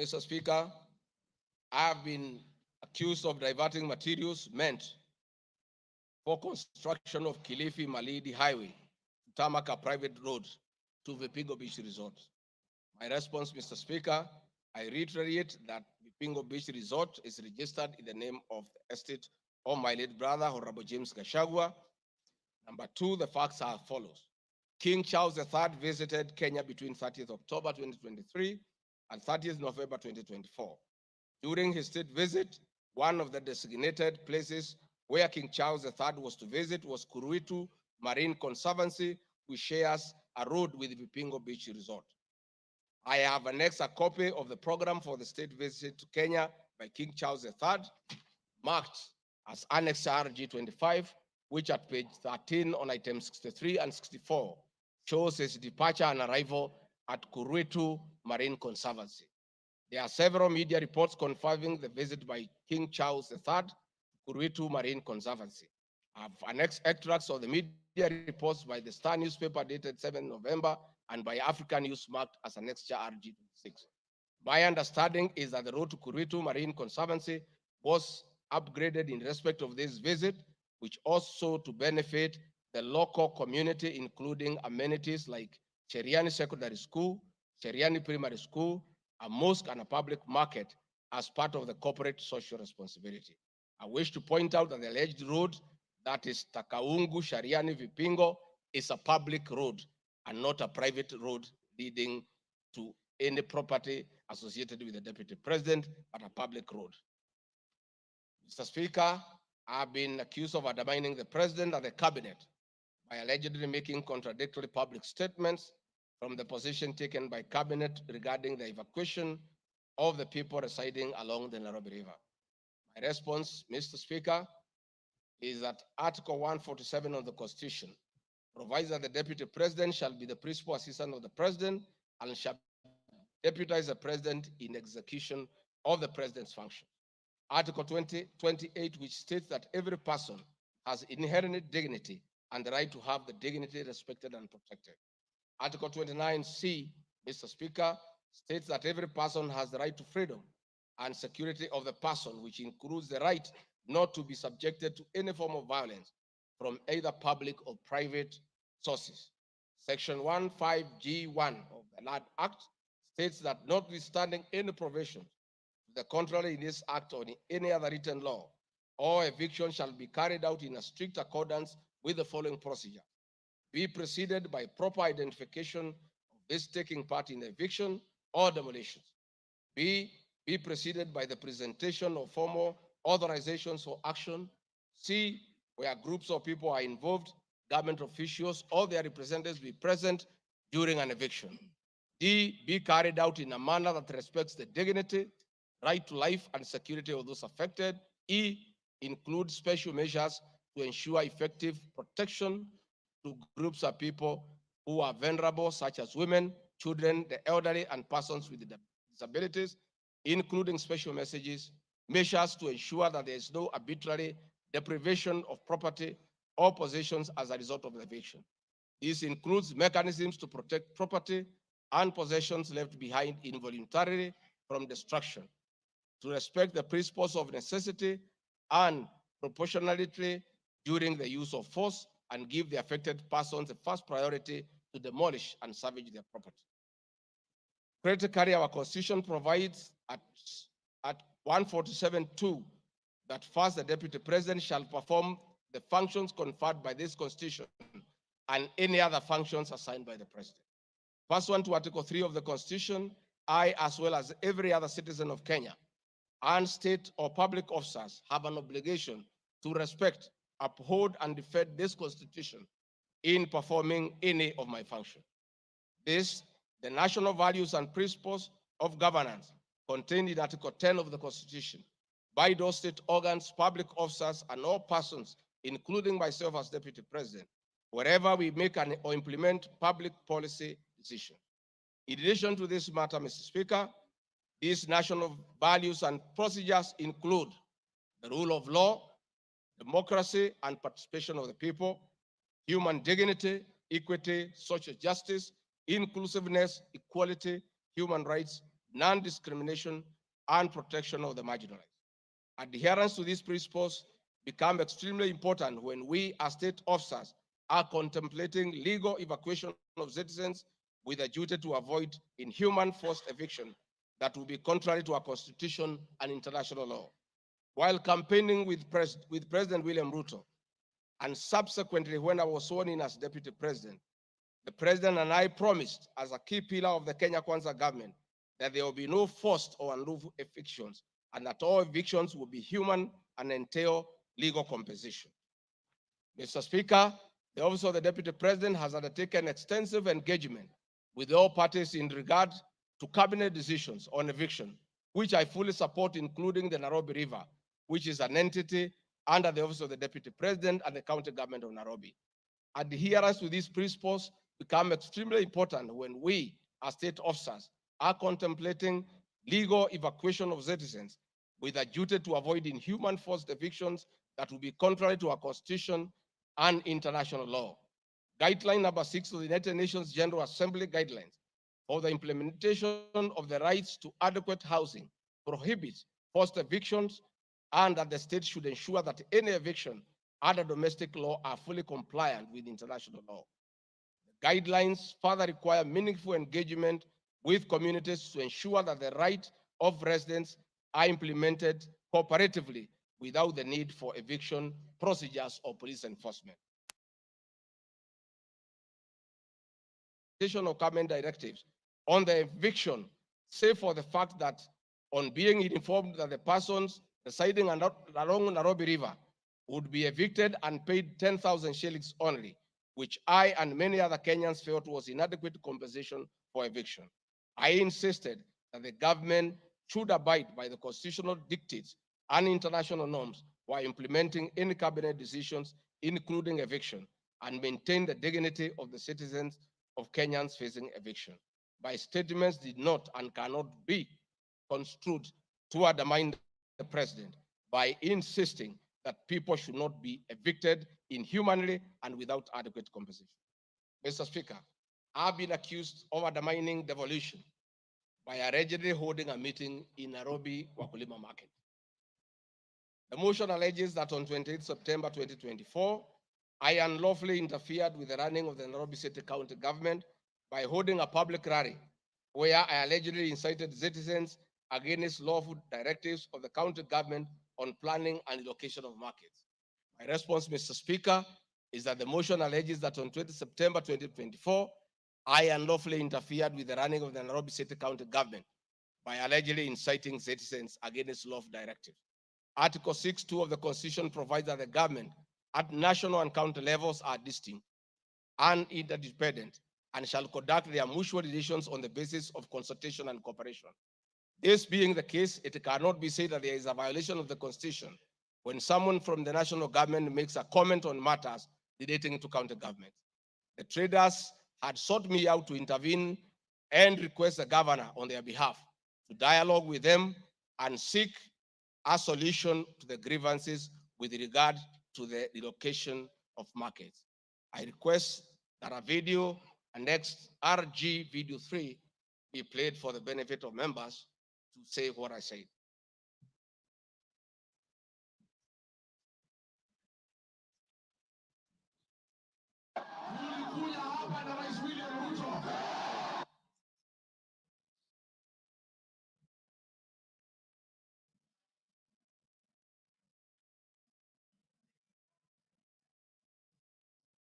[SPEAKER 7] Mr. Speaker, I have been accused of diverting materials meant for construction of Kilifi Malindi Highway to tarmac a private road to Vipingo Beach Resort. My response, Mr. Speaker, I reiterate that Vipingo Beach Resort is registered in the name of the estate of my late brother, Honorable James Gachagua. Number two, the facts are as follows. King Charles III visited Kenya between 30th October 2023 and 30th November 2024. During his state visit, one of the designated places where King Charles III was to visit was Kuruitu Marine Conservancy, which shares a road with Vipingo Beach Resort. I have annexed a copy of the program for the state visit to Kenya by King Charles III, marked as Annex RG25, which at page 13 on items 63 and 64 shows his departure and arrival at Kuruitu Marine Conservancy. There are several media reports confirming the visit by King Charles III to Kuruitu Marine Conservancy. I've annexed extracts of the media reports by the Star newspaper dated 7 November and by African News marked as Annexure RG26. My understanding is that the road to Kuruitu Marine Conservancy was upgraded in respect of this visit, which also to benefit the local community, including amenities like Cheriani Secondary School, Cheriani Primary School, a mosque and a public market as part of the corporate social responsibility. I wish to point out that the alleged road, that is Takaungu Shariani Vipingo, is a public road and not a private road leading to any property associated with the deputy president, but a public road. Mr. Speaker, I've been accused of undermining the president and the cabinet by allegedly making contradictory public statements from the position taken by cabinet regarding the evacuation of the people residing along the Nairobi River. My response, Mr. Speaker, is that Article 147 of the Constitution provides that the deputy president shall be the principal assistant of the president and shall deputize the president in execution of the president's function. Article 28, which states that every person has inherent dignity and the right to have the dignity respected and protected. Article 29C, Mr. Speaker, states that every person has the right to freedom and security of the person, which includes the right not to be subjected to any form of violence from either public or private sources. Section 15G1 of the Land Act states that notwithstanding any provision to the contrary in this act or in any other written law, all eviction shall be carried out in a strict accordance with the following procedure. Be preceded by proper identification of this taking part in eviction or demolitions. B, be preceded by the presentation of formal authorizations for action. C, where groups of people are involved, government officials or their representatives be present during an eviction. D, be carried out in a manner that respects the dignity, right to life and security of those affected. E, include special measures to ensure effective protection to groups of people who are vulnerable, such as women, children, the elderly, and persons with disabilities, including special measures to ensure that there is no arbitrary deprivation of property or possessions as a result of the eviction. This includes mechanisms to protect property and possessions left behind involuntarily from destruction, to respect the principles of necessity and proportionality during the use of force, and give the affected persons the first priority to demolish and salvage their property. Critically, our Constitution provides at 147(2) that first the Deputy President shall perform the functions conferred by this Constitution and any other functions assigned by the President. Pursuant to Article 3 of the Constitution, I, as well as every other citizen of Kenya, and state or public officers have an obligation to respect, uphold, and defend this Constitution in performing any of my functions. This, the national values and principles of governance contained in Article 10 of the Constitution by those state organs, public officers, and all persons, including myself as Deputy President, wherever we make or implement public policy decisions. In addition to this matter, Mr. Speaker, these national values and procedures include the rule of law, democracy and participation of the people, human dignity, equity, social justice, inclusiveness, equality, human rights, non-discrimination, and protection of the marginalized. Adherence to these principles become extremely important when we as state officers are contemplating legal evacuation of citizens with a duty to avoid inhuman forced eviction that will be contrary to our constitution and international law. While campaigning with President William Ruto, and subsequently when I was sworn in as deputy president, the president and I promised as a key pillar of the Kenya Kwanza government that there will be no forced or unlawful evictions and that all evictions will be human and entail legal compensation. Mr. Speaker, the Office of the Deputy President has undertaken extensive engagement with all parties in regard to cabinet decisions on eviction, which I fully support, including the Nairobi River, which is an entity under the Office of the Deputy President and the County Government of Nairobi. Adherence to these principles become extremely important when we, as state officers, are contemplating legal evacuation of citizens with a duty to avoid inhuman forced evictions that will be contrary to our constitution and international law. Guideline number 6 of the United Nations General Assembly guidelines for the implementation of the rights to adequate housing prohibits forced evictions, and that the state should ensure that any eviction under domestic law are fully compliant with international law. The guidelines further require meaningful engagement with communities to ensure that the rights of residents are implemented cooperatively without the need for eviction procedures or police enforcement. Of government directives on the eviction, save for the fact that on being informed that the persons residing along Nairobi River would be evicted and paid 10,000 shillings only, which I and many other Kenyans felt was inadequate compensation for eviction. I insisted that the government should abide by the constitutional dictates and international norms while implementing any cabinet decisions, including eviction, and maintain the dignity of the citizens of Kenyans facing eviction. My statements did not and cannot be construed to undermine the president by insisting that people should not be evicted inhumanly and without adequate compensation. Mr. Speaker, I've been accused of undermining devolution by allegedly holding a meeting in Nairobi Wakulima Market. The motion alleges that on 28 September 2024, I unlawfully interfered with the running of the Nairobi City County government by holding a public rally where I allegedly incited citizens against lawful directives of the county government on planning and allocation of markets. My response, Mr. Speaker, is that the motion alleges that on 20 September 2024, I unlawfully interfered with the running of the Nairobi City County government by allegedly inciting citizens against lawful directives. Article 6.2 of the Constitution provides that the government at national and county levels are distinct and interdependent and shall conduct their mutual relations on the basis of consultation and cooperation. This being the case, it cannot be said that there is a violation of the Constitution when someone from the national government makes a comment on matters relating to county government. The traders had sought me out to intervene and request the governor on their behalf to dialogue with them and seek a solution to the grievances with regard to the relocation of markets. I request that a video annexed RG video 3 be played for the benefit of members to say what I said.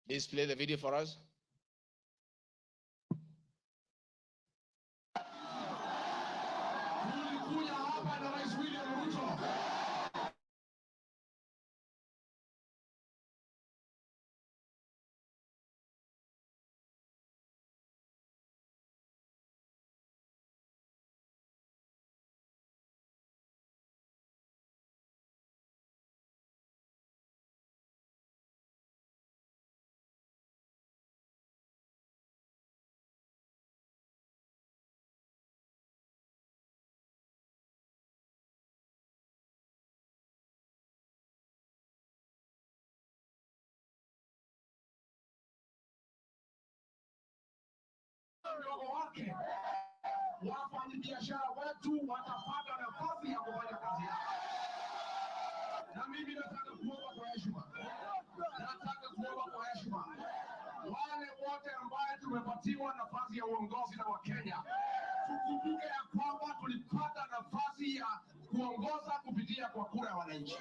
[SPEAKER 7] Please play the video for us.
[SPEAKER 8] mdogo wake, wafanyabiashara wetu watapata nafasi ya kufanya kazi yao. Na mimi nataka kuomba kwa heshima, wale wote ambaye tumepatiwa nafasi ya uongozi na Wakenya, tukumbuke ya kwamba tulipata nafasi ya kuongoza kupitia kwa kura ya wananchi.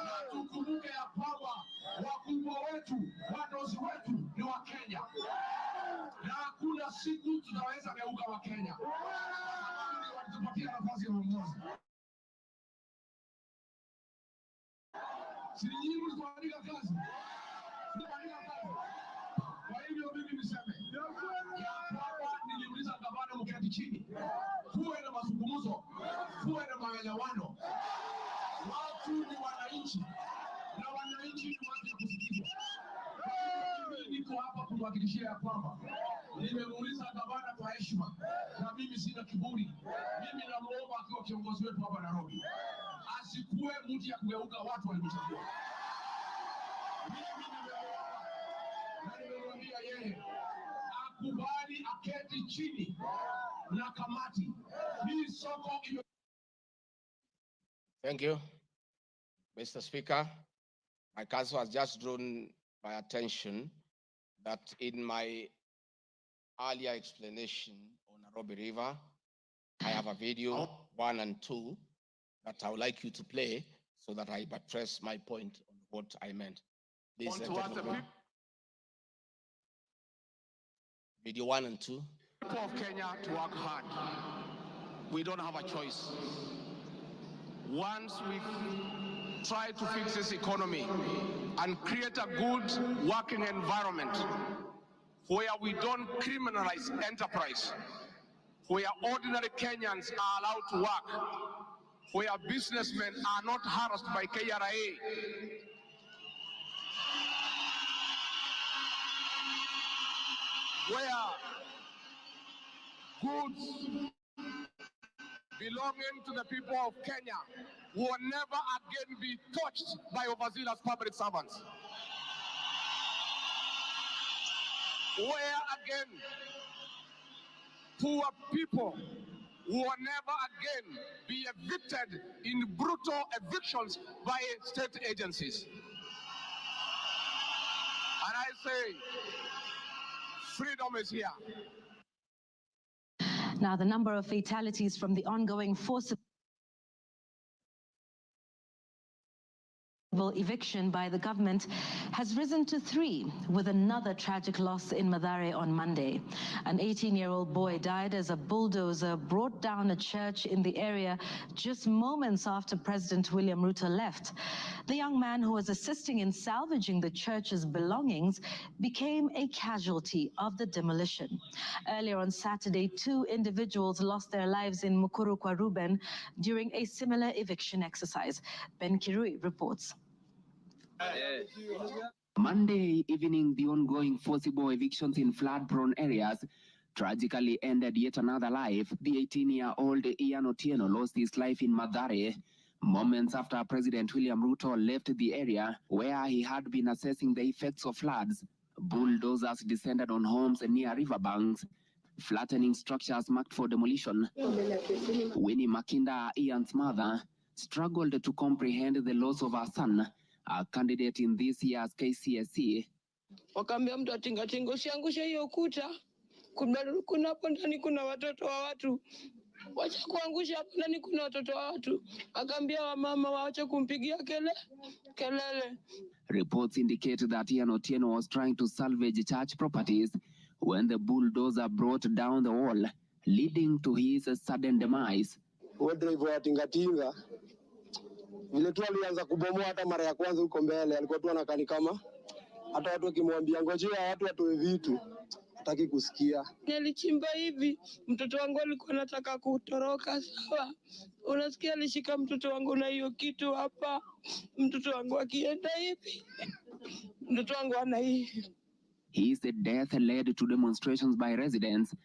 [SPEAKER 8] Na tukumbuke ya kwamba wakubwa wetu, wadosi wetu ni Wakenya, na hakuna siku tutaweza geuka Wakenya. Walitupatia nafasi ya uongozi. Si nyinyi mlituandika kazi? Kwa hivyo mimi niseme ya kwamba niliuliza gavana mketi chini, kuwe na mazungumzo, kuwe na maelewano. Watu ni wananchi na wananchi ni watu ya kusikizwa. Mimi niko hapa kuhakikishia ya kwamba nimemuuliza gavana kwa heshima, na mimi sina kiburi. Mimi namuomba akiwa kiongozi wetu hapa Nairobi, asikuwe mtu ya kugeuka watu walimchagua. Na nimemwambia yeye akubali aketi chini na kamati hii soko ime...
[SPEAKER 7] Thank you, Mr. Speaker. My counsel has just drawn my attention that in my earlier explanation on Nairobi River, I have a video 1 and 2 that I would like you to play so that I buttress my point on what I meant. Please, video 1 and 2.
[SPEAKER 8] People of Kenya to work hard. We don't have a choice. Once we try to fix this economy and create a good working environment where we don't criminalize enterprise, where ordinary Kenyans are allowed to work, where businessmen are not harassed by KRA, where goods belonging to the people of Kenya will never again be touched by overzealous public servants. Where again, poor people will never again be evicted in brutal evictions by state agencies. And I say, freedom is here.
[SPEAKER 9] Now, the number of fatalities from the ongoing forcible eviction by the government has risen to 3, with another tragic loss in Mathare on Monday. An 18-year-old boy died as a bulldozer brought down a church in the area just moments after President William Ruto left. The young man, who was assisting in salvaging the church's belongings, became a casualty of the demolition. Earlier on Saturday, 2 individuals lost their lives in Mukuru kwa Ruben during a similar eviction exercise. Ben Kirui reports.
[SPEAKER 23] Monday evening, the ongoing forcible evictions in flood-prone areas tragically ended yet another life. The 18-year-old Ian Otieno lost his life in Mathare moments after President William Ruto left the area where he had been assessing the effects of floods. Bulldozers descended on homes near riverbanks, flattening structures marked for demolition. Winnie Makinda, Ian's mother, struggled to comprehend the loss of her son, a candidate in this year's KCSE.
[SPEAKER 24] Wakaambia mtu atingatinga usiangushe hiyo kuta, kuna hapo ndani kuna watoto wa watu, wacha kuangusha hapo ndani kuna watoto wa watu. Akaambia wamama waache kumpigia kelele.
[SPEAKER 23] Reports indicate that Ian Otieno was trying to salvage church properties when the bulldozer brought down the wall, leading to his sudden demise.
[SPEAKER 25] Driver wa tingatinga vile tu alianza kubomoa hata mara ya kwanza huko mbele, alikuwa tu anakani kama hata watu wakimwambia ngojea watu watoe vitu hataki kusikia.
[SPEAKER 24] Nilichimba hivi, mtoto wangu alikuwa anataka kutoroka, sawa. Unasikia alishika mtoto wangu na hiyo kitu hapa, mtoto wangu akienda hivi, mtoto wangu ana hivi.
[SPEAKER 23] His death led to demonstrations by residents,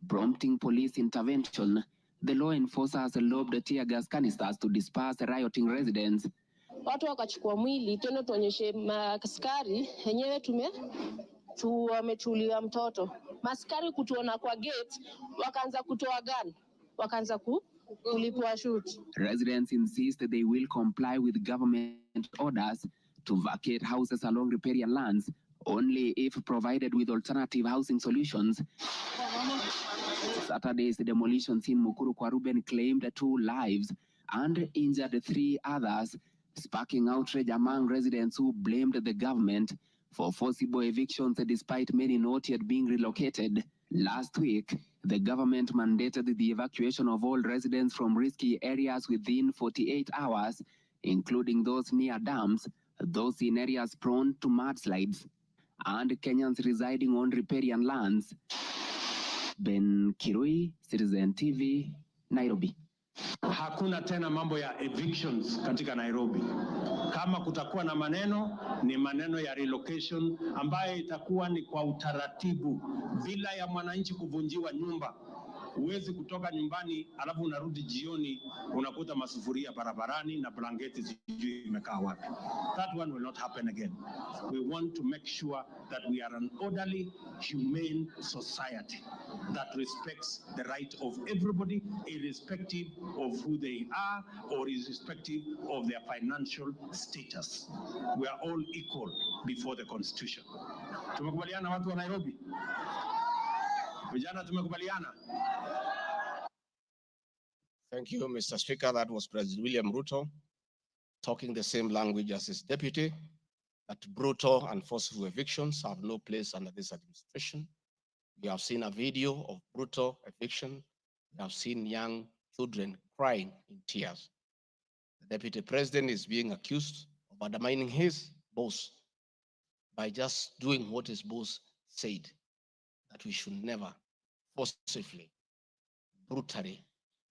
[SPEAKER 23] prompting police intervention. The law enforcers lobbed tear gas canisters to disperse rioting residents.
[SPEAKER 26] Watu wakachukua mwili tena tuonyeshe maaskari yenyewe wametulia mtoto. maskari kutuona kwa gate, wakaanza kutoa gun, wakaanza kulipua shoot.
[SPEAKER 23] Residents insist that they will comply with government orders to vacate houses along riparian lands only if provided with alternative housing solutions. Saturday's demolitions in Mukuru kwa Ruben claimed 2 lives and injured 3 others, sparking outrage among residents who blamed the government for forcible evictions despite many not yet being relocated. Last week, the government mandated the evacuation of all residents from risky areas within 48 hours, including those near dams, those in areas prone to mudslides, and Kenyans residing on riparian lands. Ben Kirui, Citizen TV, Nairobi.
[SPEAKER 5] Hakuna tena mambo ya evictions katika Nairobi. Kama kutakuwa na maneno, ni maneno ya relocation ambayo itakuwa ni kwa utaratibu bila ya mwananchi kuvunjiwa nyumba. Huwezi kutoka nyumbani alafu unarudi jioni unakuta masufuria barabarani na blanketi sijui imekaa wapi. That one will not happen again. We want to make sure that we are an orderly, humane society that respects the right of everybody, irrespective of who they are or irrespective of their financial status. We are all equal before the Constitution. Tumekubaliana watu wa Nairobi? Vijana tumekubaliana?
[SPEAKER 7] Thank you, Mr. Speaker. That was President William Ruto talking the same language as his deputy, that brutal and forceful evictions have no place under this administration. We have seen a video of brutal eviction. We have seen young children crying in tears. The deputy president is being accused of undermining his boss by just doing what his boss said, that we should never forcibly, brutally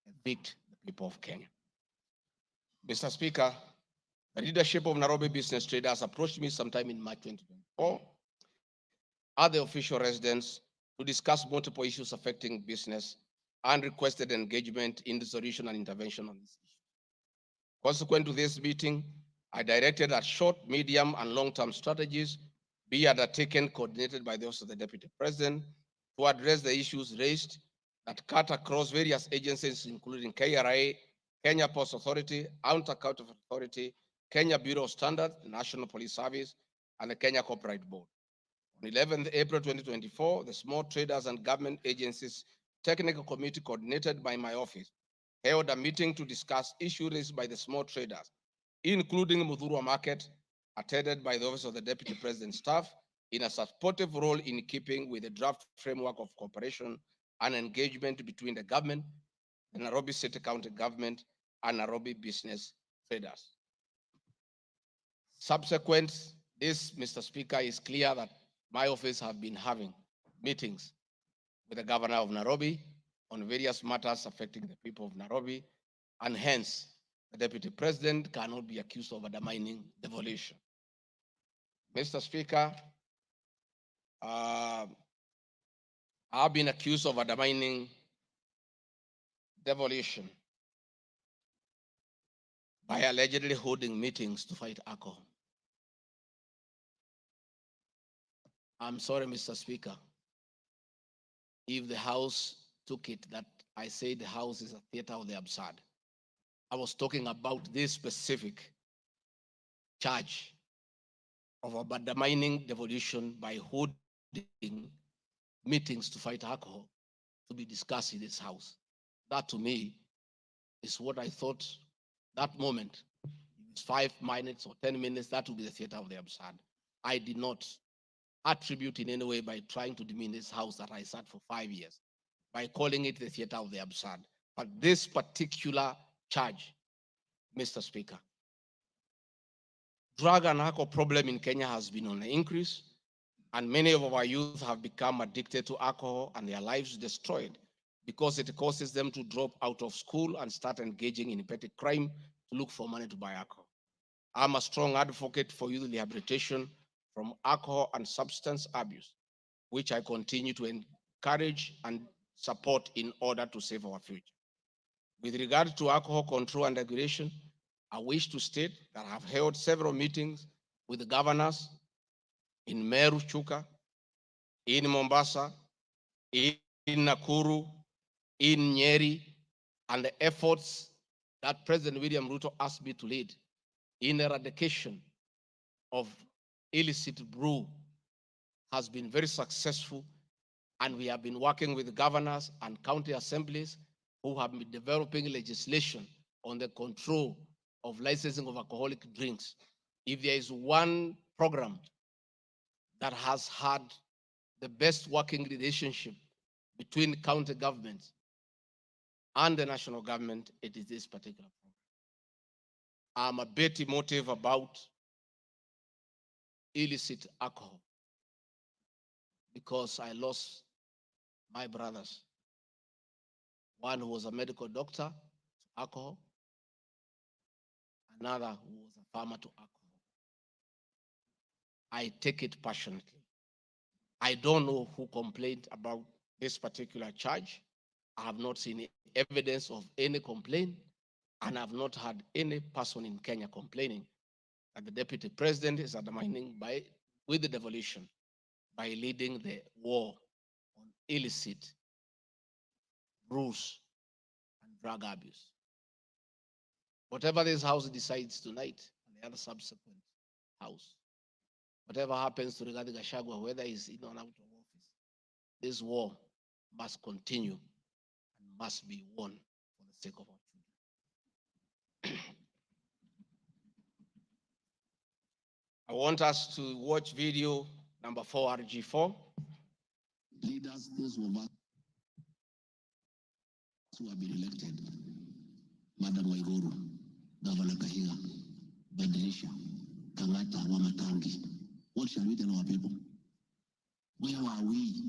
[SPEAKER 7] evict the people of Kenya. Mr. Speaker, the leadership of Nairobi business traders approached me sometime in March 2024 at the official residence to discuss multiple issues affecting business and requested engagement in the solution and intervention on this issue. Consequent to this meeting, I directed that short, medium, and long-term strategies be undertaken, coordinated by the Office of the Deputy President, to address the issues raised that cut across various agencies, including KRA, Kenya Post Authority, Anti-Counterfeit Authority, Kenya Bureau of Standards, the National Police Service, and the Kenya Copyright Board. On 11th April 2024, the Small Traders and Government Agencies Technical Committee, coordinated by my office, held a meeting to discuss issues raised by the small traders, including Muthurwa Market, attended by the Office of the Deputy President staff, in a supportive role in keeping with the draft framework of cooperation and engagement between the government, the Nairobi City County government, and Nairobi business traders. Subsequent this, Mr. Speaker, is clear that my office have been having meetings with the governor of Nairobi on various matters affecting the people of Nairobi, and hence the deputy president cannot be accused of undermining devolution. Mr. Speaker, I've been accused of undermining devolution by allegedly holding meetings to fight alcohol. I'm sorry, Mr. Speaker, if the House took it that I say the House is a theater of the absurd. I was talking about this specific charge of undermining devolution by holding meetings to fight alcohol to be discussed in this House. That to me is what I thought that moment. It's 5 minutes or 10 minutes, that would be the theater of the absurd. I did not attribute in any way by trying to demean this House that I sat for 5 years, by calling it the theater of the absurd. But this particular charge, Mr. Speaker, drug and alcohol problem in Kenya has been on the increase, and many of our youth have become addicted to alcohol and their lives destroyed because it causes them to drop out of school and start engaging in petty crime to look for money to buy alcohol. I'm a strong advocate for youth rehabilitation from alcohol and substance abuse, which I continue to encourage and support in order to save our future. With regard to alcohol control and regulation, I wish to state that I have held several meetings with the governors in Meru, Chuka, in Mombasa, in Nakuru, in Nyeri, and the efforts that President William Ruto asked me to lead in eradication of illicit brew has been very successful, and we have been working with governors and county assemblies who have been developing legislation on the control of licensing of alcoholic drinks. If there is one program that has had the best working relationship between county governments and the national government, it is this particular program. I'm a bit emotive about illicit alcohol because I lost my brothers. One who was a medical doctor to alcohol, another who was a farmer to alcohol. I take it passionately. I don't know who complained about this particular charge. I have not seen evidence of any complaint, and I've not had any person in Kenya complaining that the deputy president is undermining with the devolution by leading the war on illicit brews and drug abuse. Whatever this house decides tonight, and the other subsequent house, whatever happens to Rigathi Gachagua, whether he's in or out of office, this war must continue and must be won for the sake of our children. I want us to watch video number 4, RG4.
[SPEAKER 10] Leaders, those of us who have been elected, Madam Waiguru, Governor Kahiga, Badilisha, Kangata, Wamatangi, what shall we tell our people? Where are we?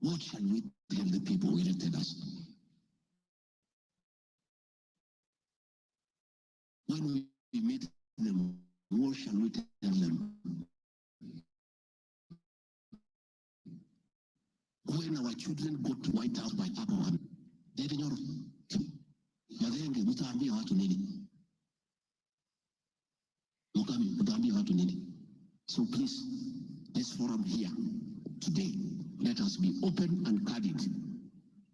[SPEAKER 10] What shall we tell the people who elected us? When we meet them, what shall we tell them? When our children go to White House by Papa, they didn't know. Madenge, mutaambia watu nini? Mutaambia watu nini? So please, this forum here today, let us be open and candid.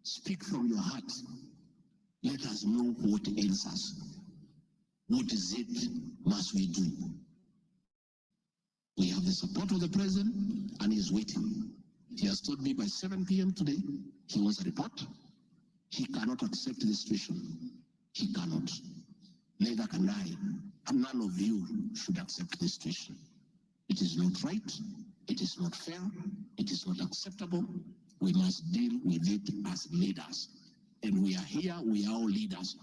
[SPEAKER 10] Speak from your heart. Let us know what ails us. What is it must we do? We have the support of the president, and he is waiting. He has told me by 7 p.m. today, he wants a report. He cannot accept the situation. He cannot. Neither can I. And none of you should accept this situation. It is not right. It is not fair. It is not acceptable. We must deal with it as leaders. And we are here, we are all leaders.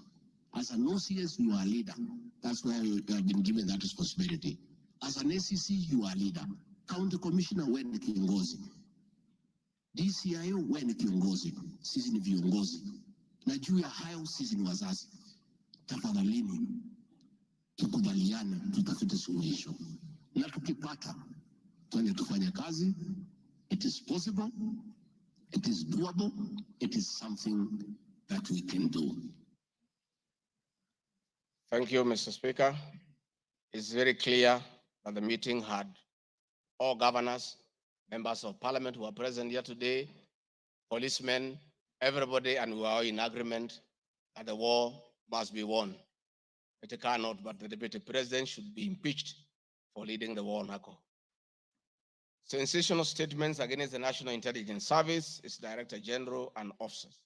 [SPEAKER 10] As an OCS, you are a leader. That's why you have been given that responsibility. As an ACC, you are a leader. County Commissioner, wewe ni kiongozi. DCIO, wewe ni kiongozi. Sisi ni viongozi. Na juu ya hayo, sisi ni wazazi. Tafadhalini, tukubaliane, tutafute suluhisho. Na tukipata, twende tufanye kazi. It is possible. It is doable. It is something that we can do.
[SPEAKER 7] Thank you, Mr. Speaker. It's very clear that the meeting had all governors, members of parliament who are present here today, policemen, everybody, and we are all in agreement that the war must be won. It cannot, but the deputy president should be impeached for leading the war on alcohol. Sensational statements against the National Intelligence Service, its Director General, and officers.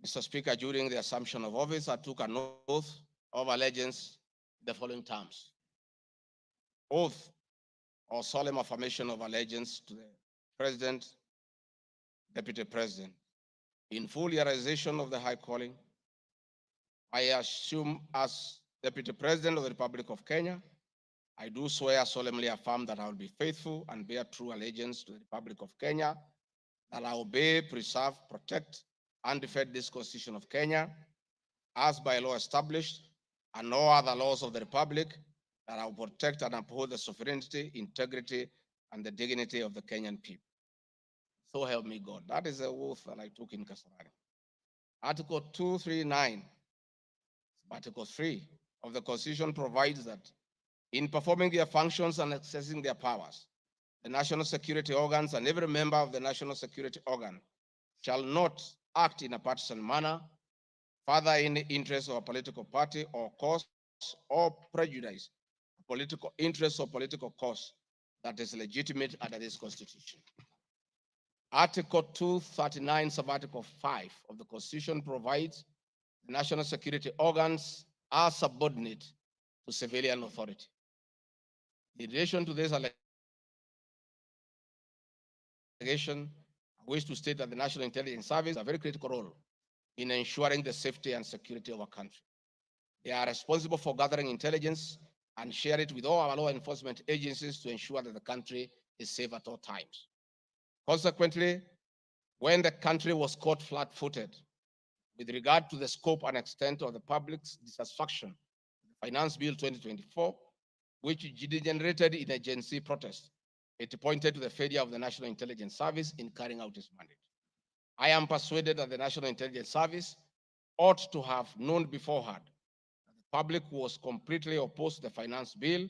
[SPEAKER 7] Mr. Speaker, during the assumption of office, I took an oath of allegiance in the following terms. Oath or solemn affirmation of allegiance to the President, Deputy President. In full realization of the high calling, I assume as Deputy President of the Republic of Kenya, I do swear solemnly affirm that I will be faithful and bear true allegiance to the Republic of Kenya, that I will obey, preserve, protect, and defend this Constitution of Kenya, as by law established, and no other laws of the Republic, that I will protect and uphold the sovereignty, integrity, and the dignity of the Kenyan people. So help me God. That is the oath that I took in Kasarani. Article 239, Article 3 of the Constitution provides that in performing their functions and accessing their powers, the national security organs and every member of the national security organ shall not act in a partisan manner, further in the interest of a political party or cause, or prejudice political interest or political cause that is legitimate under this Constitution. Article 239, sub-article 5 of the Constitution provides the national security organs are subordinate to civilian authority. In relation to this allegation, I wish to state that the National Intelligence Service has a very critical role in ensuring the safety and security of our country. They are responsible for gathering intelligence and share it with all our law enforcement agencies to ensure that the country is safe at all times. Consequently, when the country was caught flat-footed with regard to the scope and extent of the public's dissatisfaction with the Finance Bill 2024, which degenerated in a Gen Z protest, it pointed to the failure of the National Intelligence Service in carrying out its mandate. I am persuaded that the National Intelligence Service ought to have known beforehand that the public was completely opposed to the finance bill,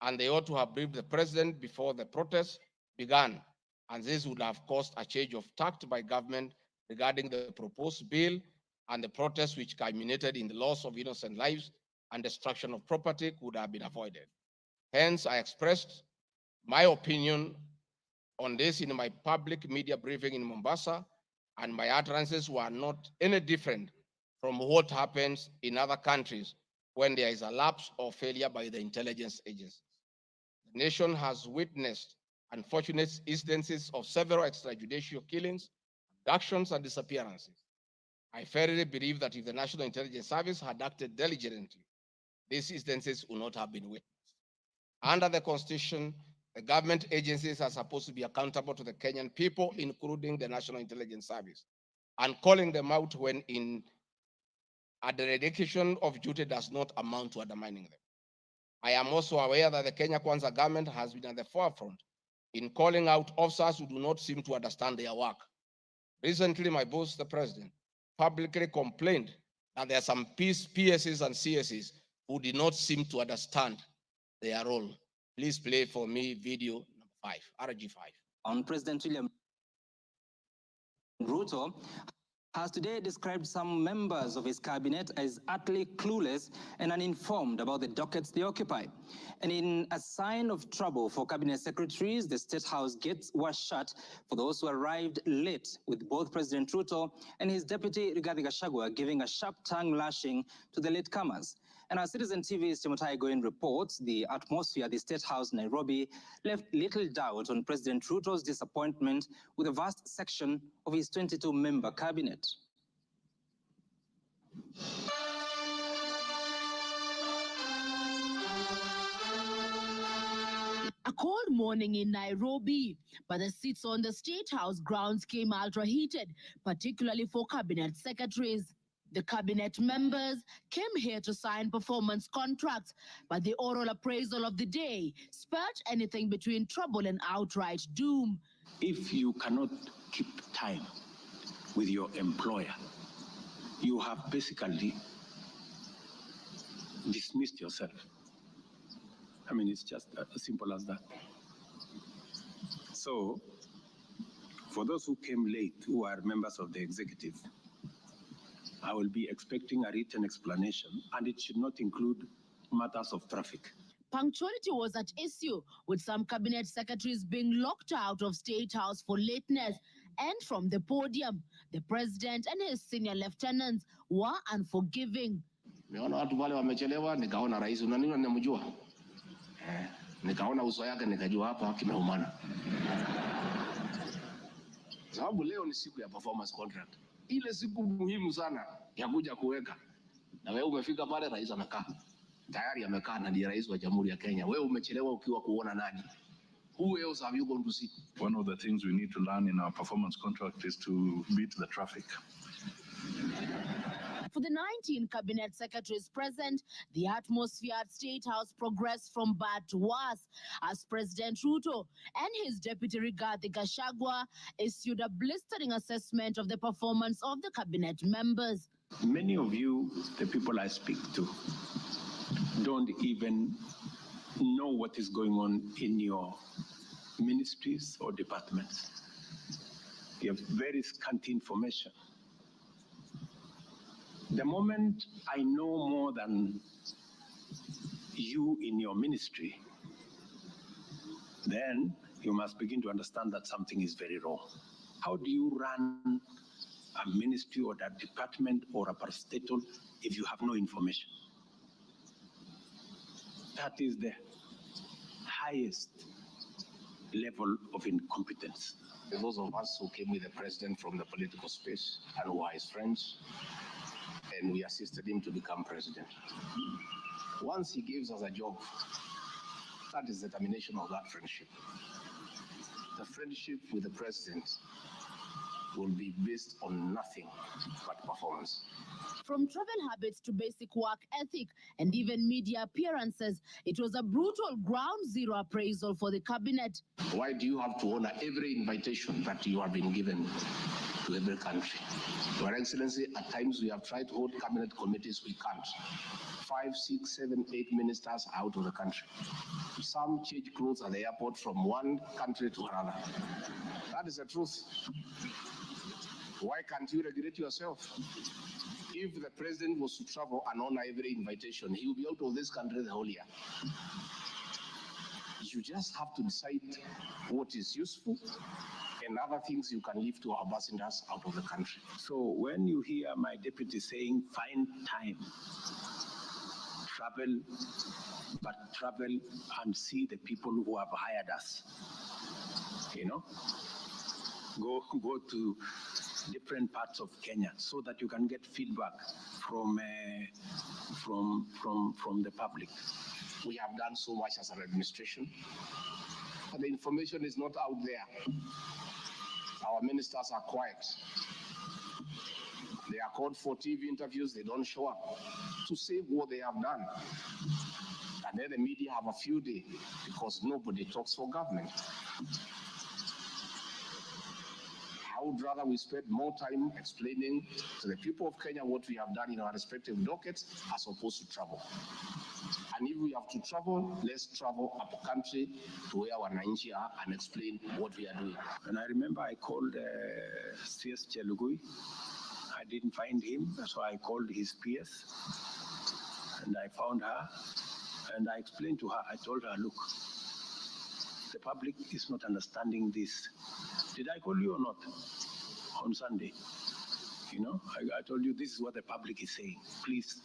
[SPEAKER 7] and they ought to have briefed the president before the protest began, and this would have caused a change of tact by government regarding the proposed bill, and the protest which culminated in the loss of innocent lives and destruction of property could have been avoided. Hence, I expressed my opinion on this in my public media briefing in Mombasa, and my utterances were not any different from what happens in other countries when there is a lapse or failure by the intelligence agencies. The nation has witnessed unfortunate instances of several extrajudicial killings, abductions, and disappearances. I firmly believe that if the National Intelligence Service had acted diligently, these instances would not have been witnessed. Under the Constitution, the government agencies are supposed to be accountable to the Kenyan people, including the National Intelligence Service, and calling them out when in a dereliction of duty does not amount to undermining them. I am also aware that the Kenya Kwanza government has been at the forefront in calling out officers who do not seem to understand their work. Recently, my boss, the president, publicly complained that there are some PSs and CSs who did not seem to understand their role. Please play for me video number 5, RG5.
[SPEAKER 12] On President William Ruto has today described some members of his cabinet as utterly clueless and uninformed about the dockets they occupy. And in a sign of trouble for cabinet secretaries, the State House gates were shut for those who arrived late, with both President Ruto and his deputy Rigathi Gachagua giving a sharp tongue lashing to the latecomers. And our Citizen TV's Timothai Goin reports the atmosphere at the State House, Nairobi, left little doubt on President Ruto's disappointment with a vast section of his 22-member cabinet.
[SPEAKER 13] A cold morning in Nairobi, but the seats on the State House grounds came ultra-heated, particularly for cabinet secretaries. The cabinet members came here to sign performance contracts, but the oral appraisal of the day spurred anything between trouble and outright doom.
[SPEAKER 5] If you cannot keep time with your employer, you have basically dismissed yourself. I mean, it's just as simple as that. So, for those who came late, who are members of the executive, I will be expecting a written explanation, and it should not include matters of traffic.
[SPEAKER 13] Punctuality was at issue, with some cabinet secretaries being locked out of State House for lateness. And from the podium, the president and his senior lieutenants were unforgiving.
[SPEAKER 10] Nimeona watu wale wamechelewa, nikaona rais unaniona namjua. Nikaona uso yake nikajua hapa kimeumana. Sababu leo ni siku ya performance contract. Ile siku muhimu sana ya kuja kuweka. Na wewe umefika pale, rais amekaa. Tayari amekaa na ndiye rais wa Jamhuri ya Kenya. Wewe umechelewa ukiwa kuona nani? Who else have you gone to see?
[SPEAKER 14] One of the things we need to learn in our performance contract is to beat the traffic.
[SPEAKER 13] For the 19 cabinet secretaries present, the atmosphere at State House progressed from bad to worse as President Ruto and his deputy Rigathi Gachagua issued a blistering assessment of the performance of the cabinet members.
[SPEAKER 5] Many of you, the people I speak to, don't even know what is going on in your ministries or departments. You have very scanty information. The moment I know more than you in your ministry, then you must begin to understand that something is very wrong. How do you run a ministry or a department or a parastatal if you have no information? That is the highest level of incompetence.
[SPEAKER 7] Those of us who came with the president from the political space and who are his friends, and we assisted him to become president. Once he gives us a job, that is the termination of that friendship. The friendship with the president will be based on nothing but performance.
[SPEAKER 13] From travel habits to basic work ethic and even media appearances, it was a brutal ground zero appraisal for the cabinet.
[SPEAKER 7] Why do you have to honor every invitation that you have been given to every country? Your Excellency, at times we have tried to hold cabinet committees, we can't. 5, 6, 7, 8 ministers out of the country. Some change clothes at the airport from one country to another. That is the truth. Why can't you regulate yourself? If the president was to travel and honor every invitation, he will be out of this country the whole year. You just have to decide what is useful and other things you can leave to our ambassadors out of the country.
[SPEAKER 5] So when you hear my deputy saying, find time, travel, but travel and see the people who have hired us, you know, go to different parts of Kenya so that you can get feedback from the public.
[SPEAKER 7] We have done so much as an administration, but the information is not out there. Our ministers are quiet. They are called for TV interviews, they don't show up to say what they have done. And then the media have a few days because nobody talks for government. I would rather we spend more time explaining to the people of Kenya what we have done in our respective dockets as opposed to travel. And if we have to travel, let's travel up country to where our Wananchi are and explain what we are doing.
[SPEAKER 5] And I remember I called CS Chelugui. I didn't find him, so I called his PS and I found her and I explained to her, I told her, look, the public is not understanding this. Did I call you or not on Sunday? You know, I told you this is what the public is saying. Please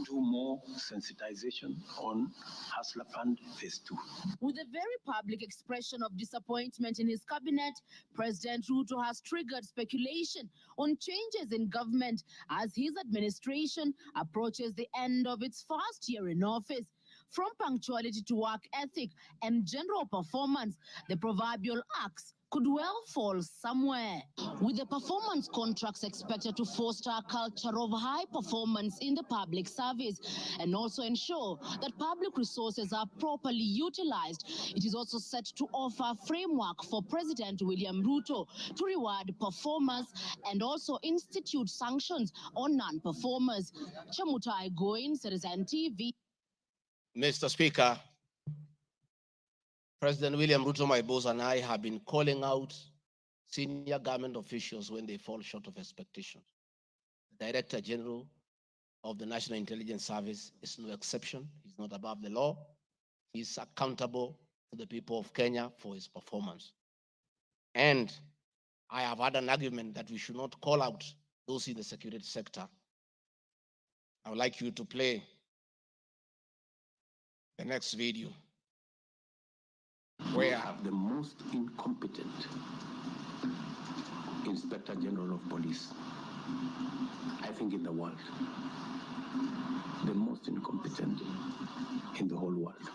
[SPEAKER 5] do more sensitization on Hustler Fund Phase 2.
[SPEAKER 13] With a very public expression of disappointment in his cabinet, President Ruto has triggered speculation on changes in government as his administration approaches the end of its first year in office. From punctuality to work ethic and general performance, the proverbial axe could well fall somewhere. With the performance contracts expected to foster a culture of high performance in the public service and also ensure that public resources are properly utilized, it is also set to offer a framework for President William Ruto to reward performers and also institute sanctions on non-performers. Chamutai Goin, Citizen TV.
[SPEAKER 7] Mr. Speaker, President William Ruto, my boss, and I have been calling out senior government officials when they fall short of expectations. The Director General of the National Intelligence Service is no exception. He's not above the law. He's accountable to the people of Kenya for his performance. And I have had an argument that we should not call out those in the security sector. I would like you to play the next video.
[SPEAKER 5] We have the most incompetent Inspector General of Police, I think, in the world. The most incompetent in the whole world.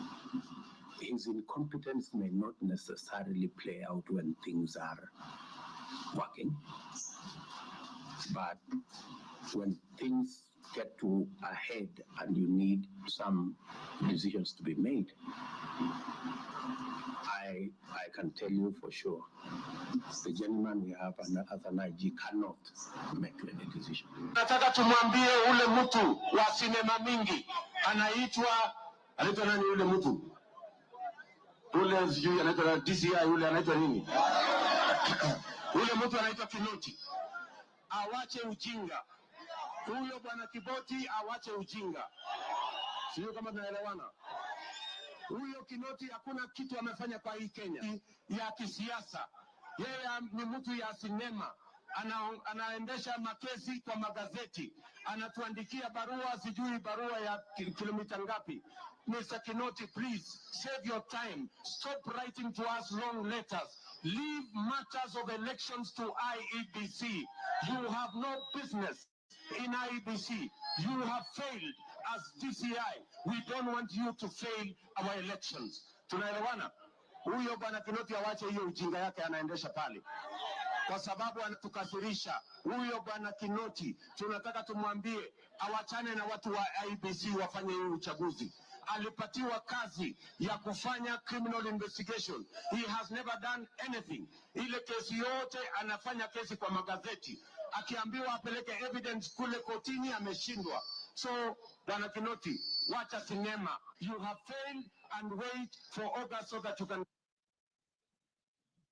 [SPEAKER 5] His incompetence may not necessarily play out when things are working, but when things get to a head and you need some decisions to be made, I can tell you for sure, the gentleman we have as an IG cannot make any decision.
[SPEAKER 11] Nataka tumwambie ule mtu wa sinema mingi anaitwa nani ule mtu?
[SPEAKER 8] ule sijui anaitwa DCI, ule anaitwa nini? Ule mtu anaitwa Kinoti awache ujinga. Huyo bwana Kiboti awache ujinga. Sio kama tunaelewana? Huyo Kinoti hakuna kitu amefanya kwa hii Kenya ya kisiasa. Yeye ni mtu ya sinema. Anaendesha makesi kwa magazeti, anatuandikia barua, sijui barua ya kilomita ngapi. Mr. Kinoti, please save your time. Stop writing to us long letters. Leave matters of elections to IEBC. You have no business in IEBC. You have failed as DCI. We don't want you to fail our elections. Tunaelewana? Huyo bwana Kinoti awache hiyo ujinga yake anaendesha pale, kwa sababu anatukasirisha. Huyo bwana Kinoti tunataka tumwambie awachane na watu wa IEBC wafanye hiyo uchaguzi. Alipatiwa kazi ya kufanya criminal investigation. He has never done anything. Ile kesi yote anafanya kesi kwa magazeti. Akiambiwa apeleke evidence kule kotini ameshindwa. So bwana Kinoti, wacha sinema. You have failed and wait for August so that you can.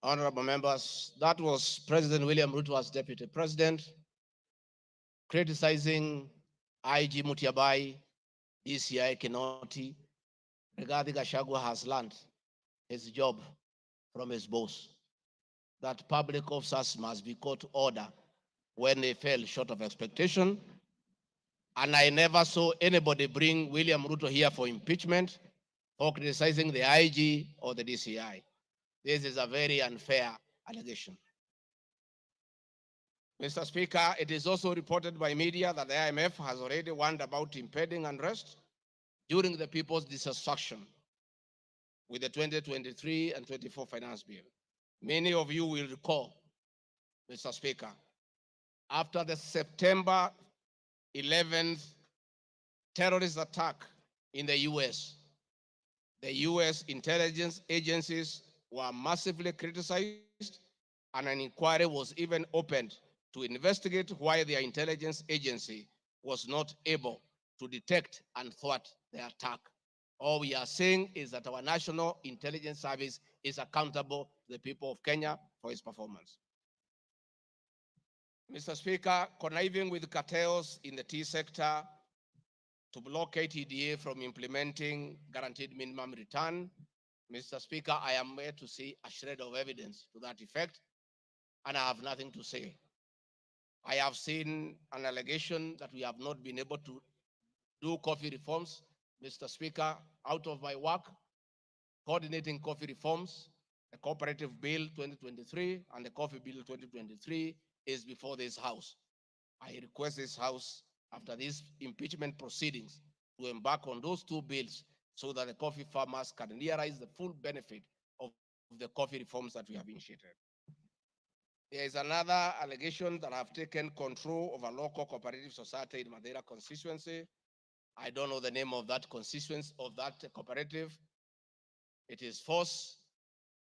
[SPEAKER 7] Honorable members, that was President William Ruto as Deputy President, criticizing IG Mutiabai, DCI Kinoti. Rigathi Gachagua has learned his job from his boss, that public officers must be caught to order when they fell short of expectation. And I never saw anybody bring William Ruto here for impeachment or criticizing the IG or the DCI. This is a very unfair allegation. Mr. Speaker, it is also reported by media that the IMF has already warned about impending unrest during the people's dissatisfaction with the 2023 and 24 finance bill. Many of you will recall, Mr. Speaker, after the September 11th terrorist attack in the US, the US intelligence agencies were massively criticized, and an inquiry was even opened to investigate why their intelligence agency was not able to detect and thwart the attack. All we are saying is that our National Intelligence Service is accountable to the people of Kenya for its performance. Mr. Speaker, conniving with cartels in the tea sector to block KTDA from implementing guaranteed minimum return, Mr. Speaker, I am here to see a shred of evidence to that effect, and I have nothing to say. I have seen an allegation that we have not been able to do coffee reforms, Mr. Speaker, out of my work, coordinating coffee reforms. The Cooperative Bill 2023 and the Coffee Bill 2023 is before this House. I request this House, after these impeachment proceedings, to embark on those two bills so that the coffee farmers can realize the full benefit of the coffee reforms that we have initiated. There is another allegation that I have taken control of a local cooperative society in Madeira constituency. I don't know the name of that constituency, of that cooperative. It is false.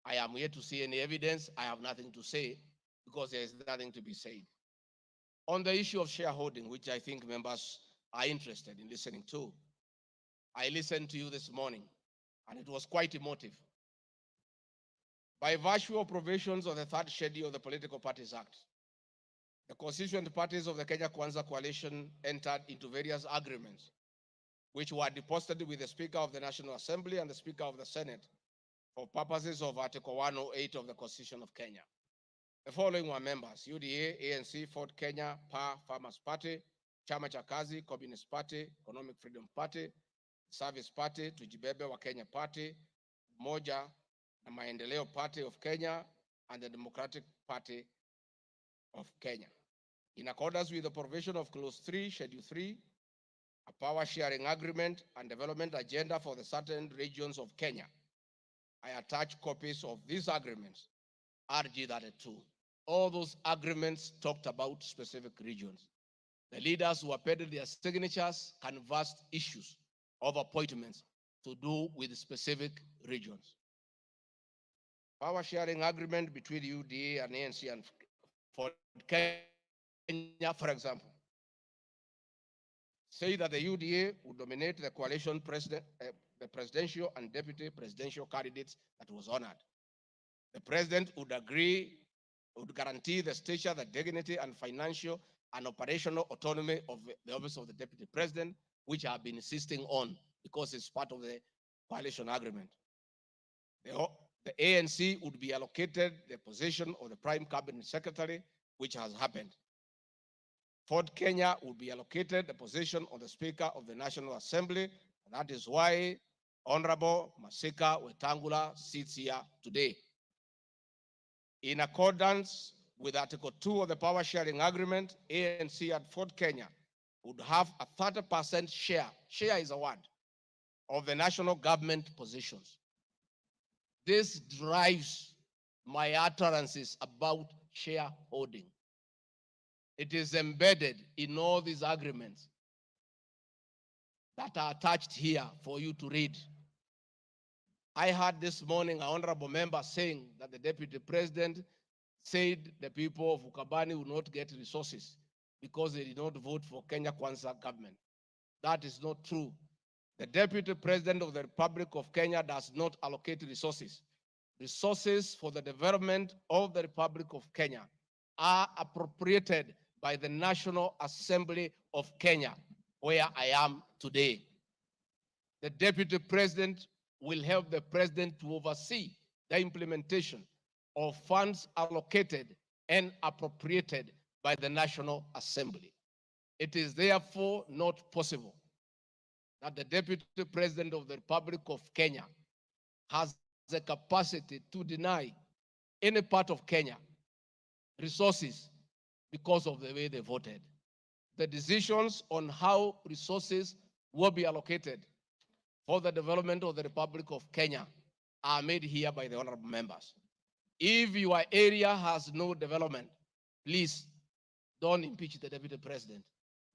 [SPEAKER 7] I am here to see any evidence. I have nothing to say because there is nothing to be said. On the issue of shareholding, which I think members are interested in listening to, I listened to you this morning, and it was quite emotive. By virtue of provisions of the third schedule of the Political Parties Act, the constituent parties of the Kenya Kwanza Coalition entered into various agreements, which were deposited with the Speaker of the National Assembly and the Speaker of the Senate for purposes of Article 108 of the Constitution of Kenya. The following were members: UDA, ANC, Ford Kenya, PA, Farmers Party, Chama cha Kazi, Communist Party, Economic Freedom Party, Service Party, Tujibebe wa Kenya Party, Moja na Maendeleo Party of Kenya, and the Democratic Party of Kenya. In accordance with the provision of Clause 3, Schedule 3, a power sharing agreement and development agenda for the certain regions of Kenya, I attach copies of these agreements, RG32. All those agreements talked about specific regions. The leaders who appended their signatures canvassed issues of appointments to do with specific regions. Power sharing agreement between UDA and ANC and for Kenya, for example, say that the UDA would nominate the coalition president, the presidential and deputy presidential candidates that was honored. The president would guarantee the stature, the dignity, and financial and operational autonomy of the office of the deputy president, which I have been insisting on because it's part of the coalition agreement. The ANC would be allocated the position of the prime cabinet secretary, which has happened. Ford Kenya would be allocated the position of the Speaker of the National Assembly. And that is why Honorable Masika Wetangula sits here today. In accordance with Article 2 of the Power Sharing Agreement, ANC at Fort Kenya would have a 30% share is a word, of the national government positions. This drives my utterances about shareholding. It is embedded in all these agreements that are attached here for you to read. I heard this morning an honorable member saying that the deputy president said the people of Ukabani will not get resources because they did not vote for Kenya Kwanza government. That is not true. The deputy president of the Republic of Kenya does not allocate resources. Resources for the development of the Republic of Kenya are appropriated by the National Assembly of Kenya, where I am today. The deputy president will help the president to oversee the implementation of funds allocated and appropriated by the National Assembly. It is therefore not possible that the deputy president of the Republic of Kenya has the capacity to deny any part of Kenya resources because of the way they voted. The decisions on how resources will be allocated for the development of the Republic of Kenya are made here by the honorable members. If your area has no development, please don't impeach the deputy president.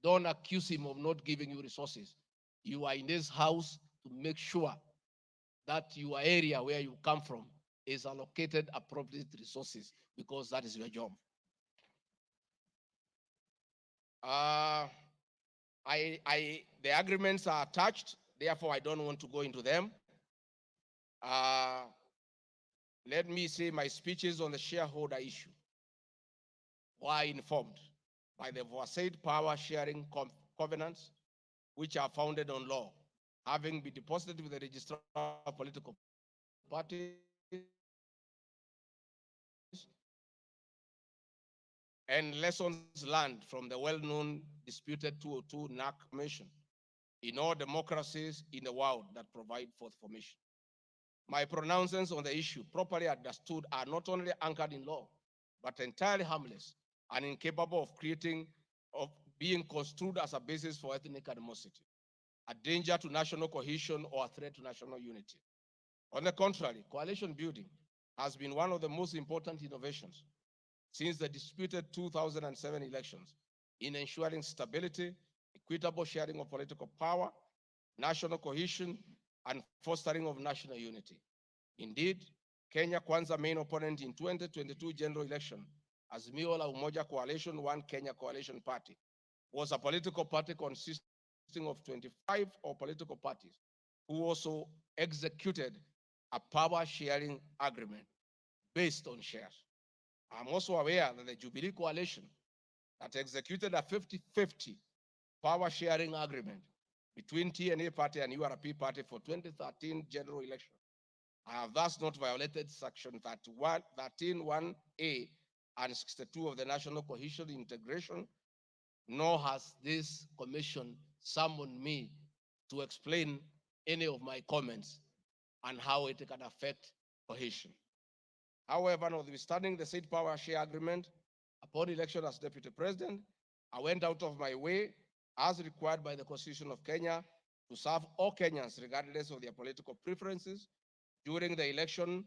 [SPEAKER 7] Don't accuse him of not giving you resources. You are in this house to make sure that your area where you come from is allocated appropriate resources because that is your job. The agreements are attached, therefore I don't want to go into them. Let me say my speeches on the shareholder issue were informed by the foresaid power sharing covenants, which are founded on law, having been deposited with the registrar of political parties and lessons learned from the well-known disputed 202 NAC Commission in all democracies in the world that provide for the formation. My pronouncements on the issue, properly understood, are not only anchored in law, but entirely harmless and incapable of being construed as a basis for ethnic animosity, a danger to national cohesion, or a threat to national unity. On the contrary, coalition building has been one of the most important innovations since the disputed 2007 elections in ensuring stability, equitable sharing of political power, national cohesion, and fostering of national unity. Indeed, Kenya Kwanza main opponent in 2022 general election, Azimio la Umoja Coalition, One Kenya Coalition Party, was a political party consisting of 25 political parties who also executed a power sharing agreement based on shares. I'm also aware that the Jubilee Coalition that executed a 50-50 power sharing agreement between TNA Party and URP Party for 2013 general election. I have thus not violated Section 13(1)(a) and 62 of the National Cohesion Integration, nor has this commission summoned me to explain any of my comments and how it can affect cohesion. However, notwithstanding the said power share agreement, upon election as deputy president, I went out of my way, as required by the Constitution of Kenya, to serve all Kenyans regardless of their political preferences during the election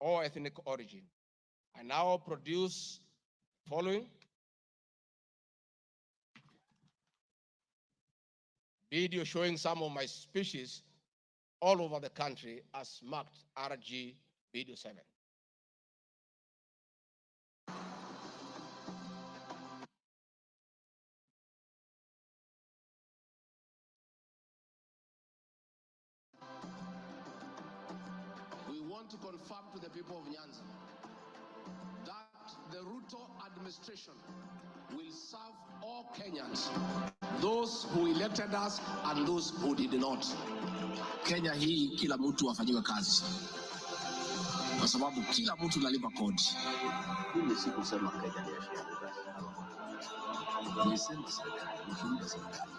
[SPEAKER 7] or ethnic origin. I now produce following video showing some of my speeches all over the country as marked RG Video 7.
[SPEAKER 23] want to confirm to the people of Nyanza that the Ruto administration will serve all Kenyans, those who elected us and those who did not. Kenya hii kila mtu afanyiwe kazi, kwa sababu kila mtu analipa kodi. Mimi si kusema Kenya ni shida, nisema serikali, nisema serikali.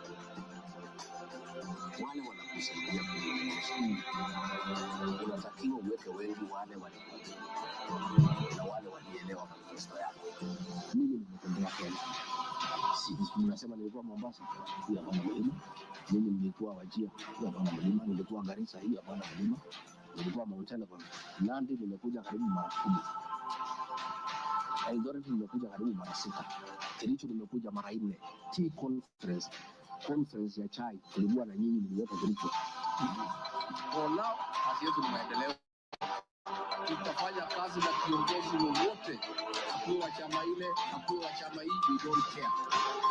[SPEAKER 23] Wale wanakusaidia unatakiwa uweke wengi wale na wale walielewa manifesto yako. Mimi nimetembea Kenya, ninasema nilikuwa Mombasa, hii hapana mlima. Mimi nilikuwa Wajir, hii hapana mlima. Nilikuwa Garissa, hii hapana mlima. Nilikuwa Mount Elgon. Nandi nimekuja karibu mara 10. Eldoret nimekuja karibu mara 6. Kericho nimekuja mara 4. Tea conference ya chai tulikuwa na nyinyi mliweka Kericho. For now, kazi yetu ni maendeleo. Tutafanya kazi na viongozi wowote, akiwa wa chama ile, akiwa wa chama hii, we don't care.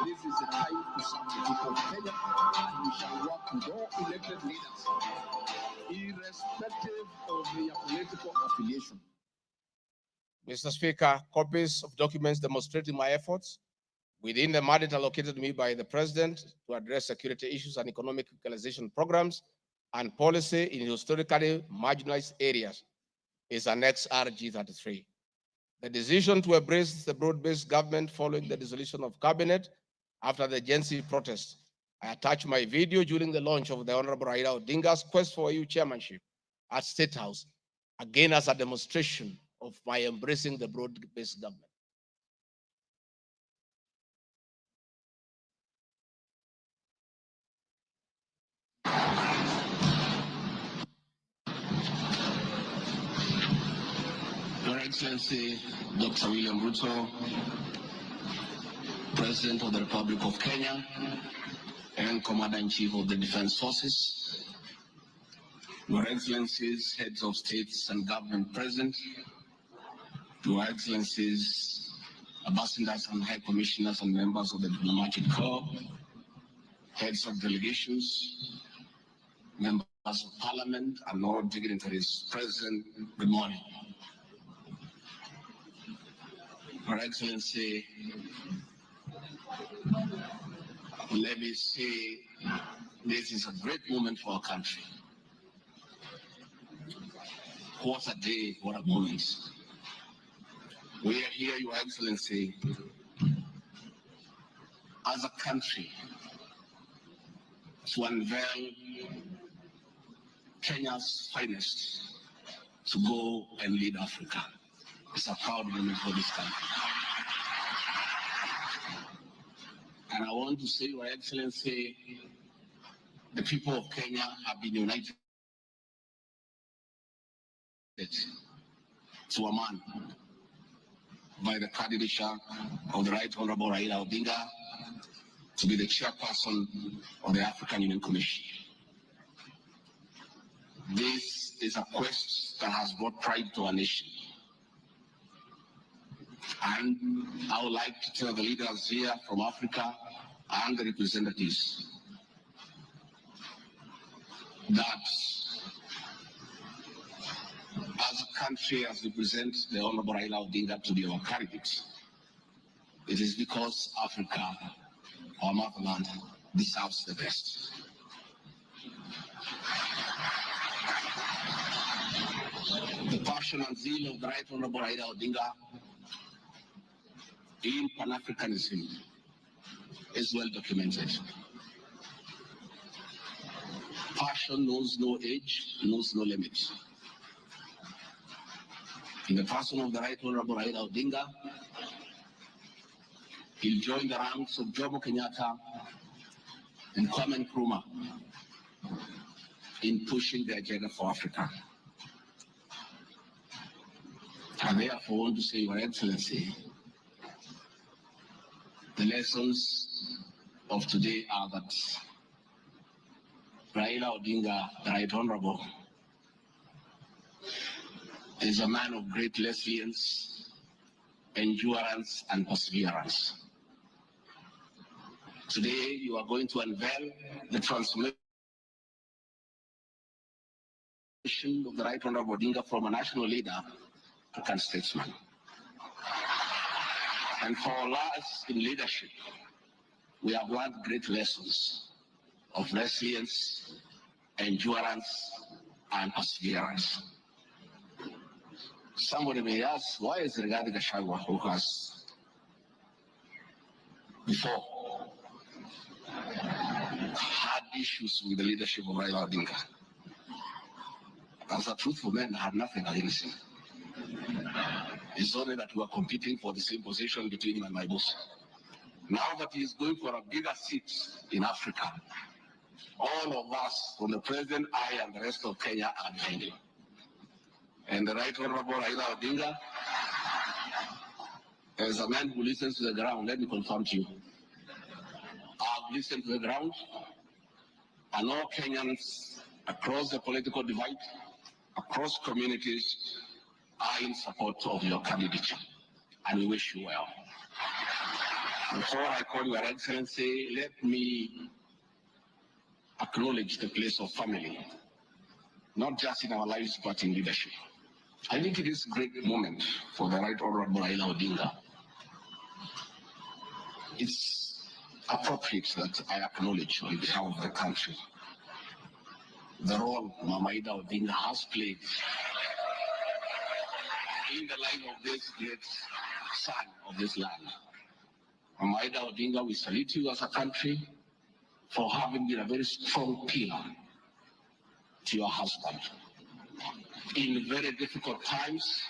[SPEAKER 23] This is the time to serve the people of Kenya, and we shall work with all elected leaders, irrespective of their political affiliation.
[SPEAKER 7] Mr. Speaker, copies of documents demonstrating my efforts within the mandate allocated me by the President to address security issues and economic equalization programs and policy in historically marginalized areas is Annex RG33. The decision to embrace the broad-based government following the dissolution of cabinet after the Gen Z protest. I attached my video during the launch of the Honorable Raila Odinga's quest for EU chairmanship at State House, again as a demonstration of my embracing the broad-based government.
[SPEAKER 23] Your Excellency, Dr. William Ruto, President of the Republic of Kenya and Commander-in-Chief of the Defense Forces, Your Excellencies, Heads of States and Government present, Your Excellencies, Ambassadors and High Commissioners and members of the Diplomatic Corps, Heads of Delegations, Members of Parliament, and all dignitaries present, good morning. Your Excellency, let me say this is a great moment for our country. What a day, what a moment. We are here, Your Excellency, as a country to unveil Kenya's finest to go and lead Africa. It's a proud moment for this country. And I want to say, Your Excellency, the people of Kenya have been united to a man by the candidature of the Right Honorable Raila Odinga to be the chairperson of the African Union Commission. This is a quest that has brought pride to our nation. And I would like to tell the leaders here from Africa and the representatives that as a country, as we present the Honorable Raila Odinga to be our candidate, it is because Africa, our motherland, deserves the best. The passion and zeal of the Right Honorable Raila Odinga in Pan-Africanism is well documented. Passion knows no age, knows no limit. In the person of the Right Honorable Raila Odinga, he'll join the ranks of Jomo Kenyatta and Kwame Nkrumah in pushing the agenda for Africa. I therefore want to say, Your Excellency, the lessons of today are that Raila Odinga, the Right Honorable, is a man of great resilience, endurance, and perseverance. Today, you are going to unveil the transformation of the Right Honorable Odinga from a national leader to African statesman. And for us in leadership, we have learned great lessons of resilience, endurance, and perseverance. Somebody may ask, why is Rigathi Gachagua, who has before had issues with the leadership of Raila Odinga? As a truthful man, I had nothing against him. It's only that we were competing for the same position between him and my boss. Now that he is going for a bigger seat in Africa, all of us, from the president, I, and the rest of Kenya, are behind him. And the Right Honorable Raila Odinga, as a man who listens to the ground, let me confirm to you, I've listened to the ground, and all Kenyans across the political divide, across communities, are in support of your candidature, and we wish you well. Before I call Your Excellency, let me acknowledge the place of family, not just in our lives, but in leadership. I think it is a great moment for the Right Honorable Raila Odinga. It's appropriate that I acknowledge on behalf of the country the role Mama Ida Odinga has played in the life of this great son of this land. Mama Ida Odinga, we salute you as a country for having been a very strong pillar to your husband in very difficult times,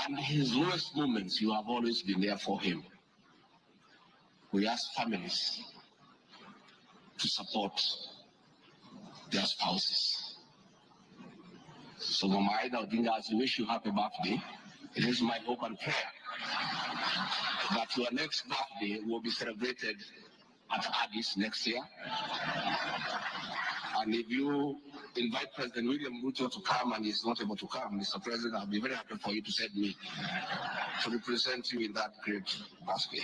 [SPEAKER 23] and his lowest moments, you have always been there for him. We ask families to support their spouses. So Mama Ida Odinga, as we wish you happy birthday, it is my hope and prayer that your next birthday will be celebrated at Addis next year. And if you invite President William Ruto to come and he's not able to come, Mr. President, I'll be very happy for you to send me to represent you in that great birthday.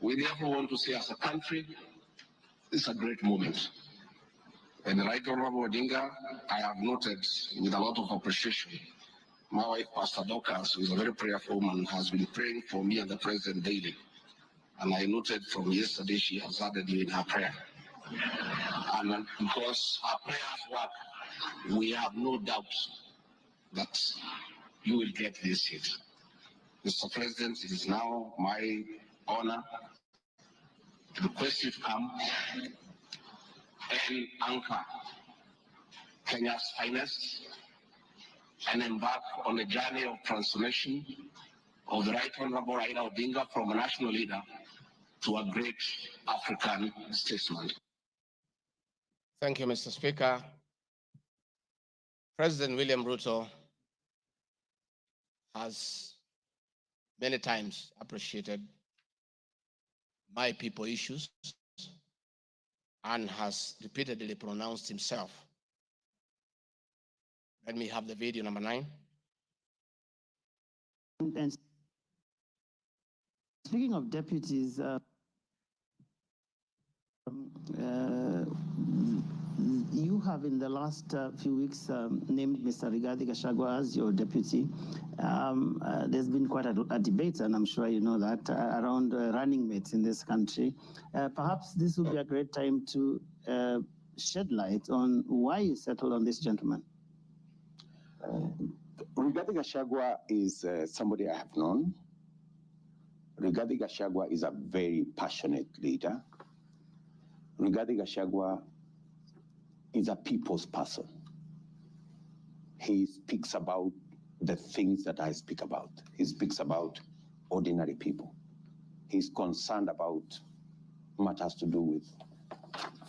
[SPEAKER 23] We therefore want to say as a country, it's a great moment. And the Right Honorable Odinga, I have noted with a lot of appreciation, my wife, Pastor Dorcas, who is a very prayerful woman, has been praying for me and the President daily. And I noted from yesterday she has added you in her prayer. And because our prayers work, we have no doubt that you will get this seat. Mr. President, it is now my honor to request you to come and anchor Kenya's finest and embark on a journey of transformation of the Right Honorable Raila Odinga from a national leader to a great African statesman.
[SPEAKER 7] Thank you, Mr. Speaker. President William Ruto has many times appreciated my people issues and has repeatedly pronounced himself. Let me have the video number 9.
[SPEAKER 15] And speaking of deputies, you have in the last few weeks named Mr. Rigathi Gachagua as your deputy. There's been quite a debate, and I'm sure you know that, around running mates in this country. Perhaps this would be a great time to shed light on why you settled on this gentleman.
[SPEAKER 16] Rigathi Gachagua is somebody I have known. Rigathi Gachagua is a very passionate leader. Rigathi Gachagua is a people's person. He speaks about the things that I speak about. He speaks about ordinary people. He's concerned about matters to do with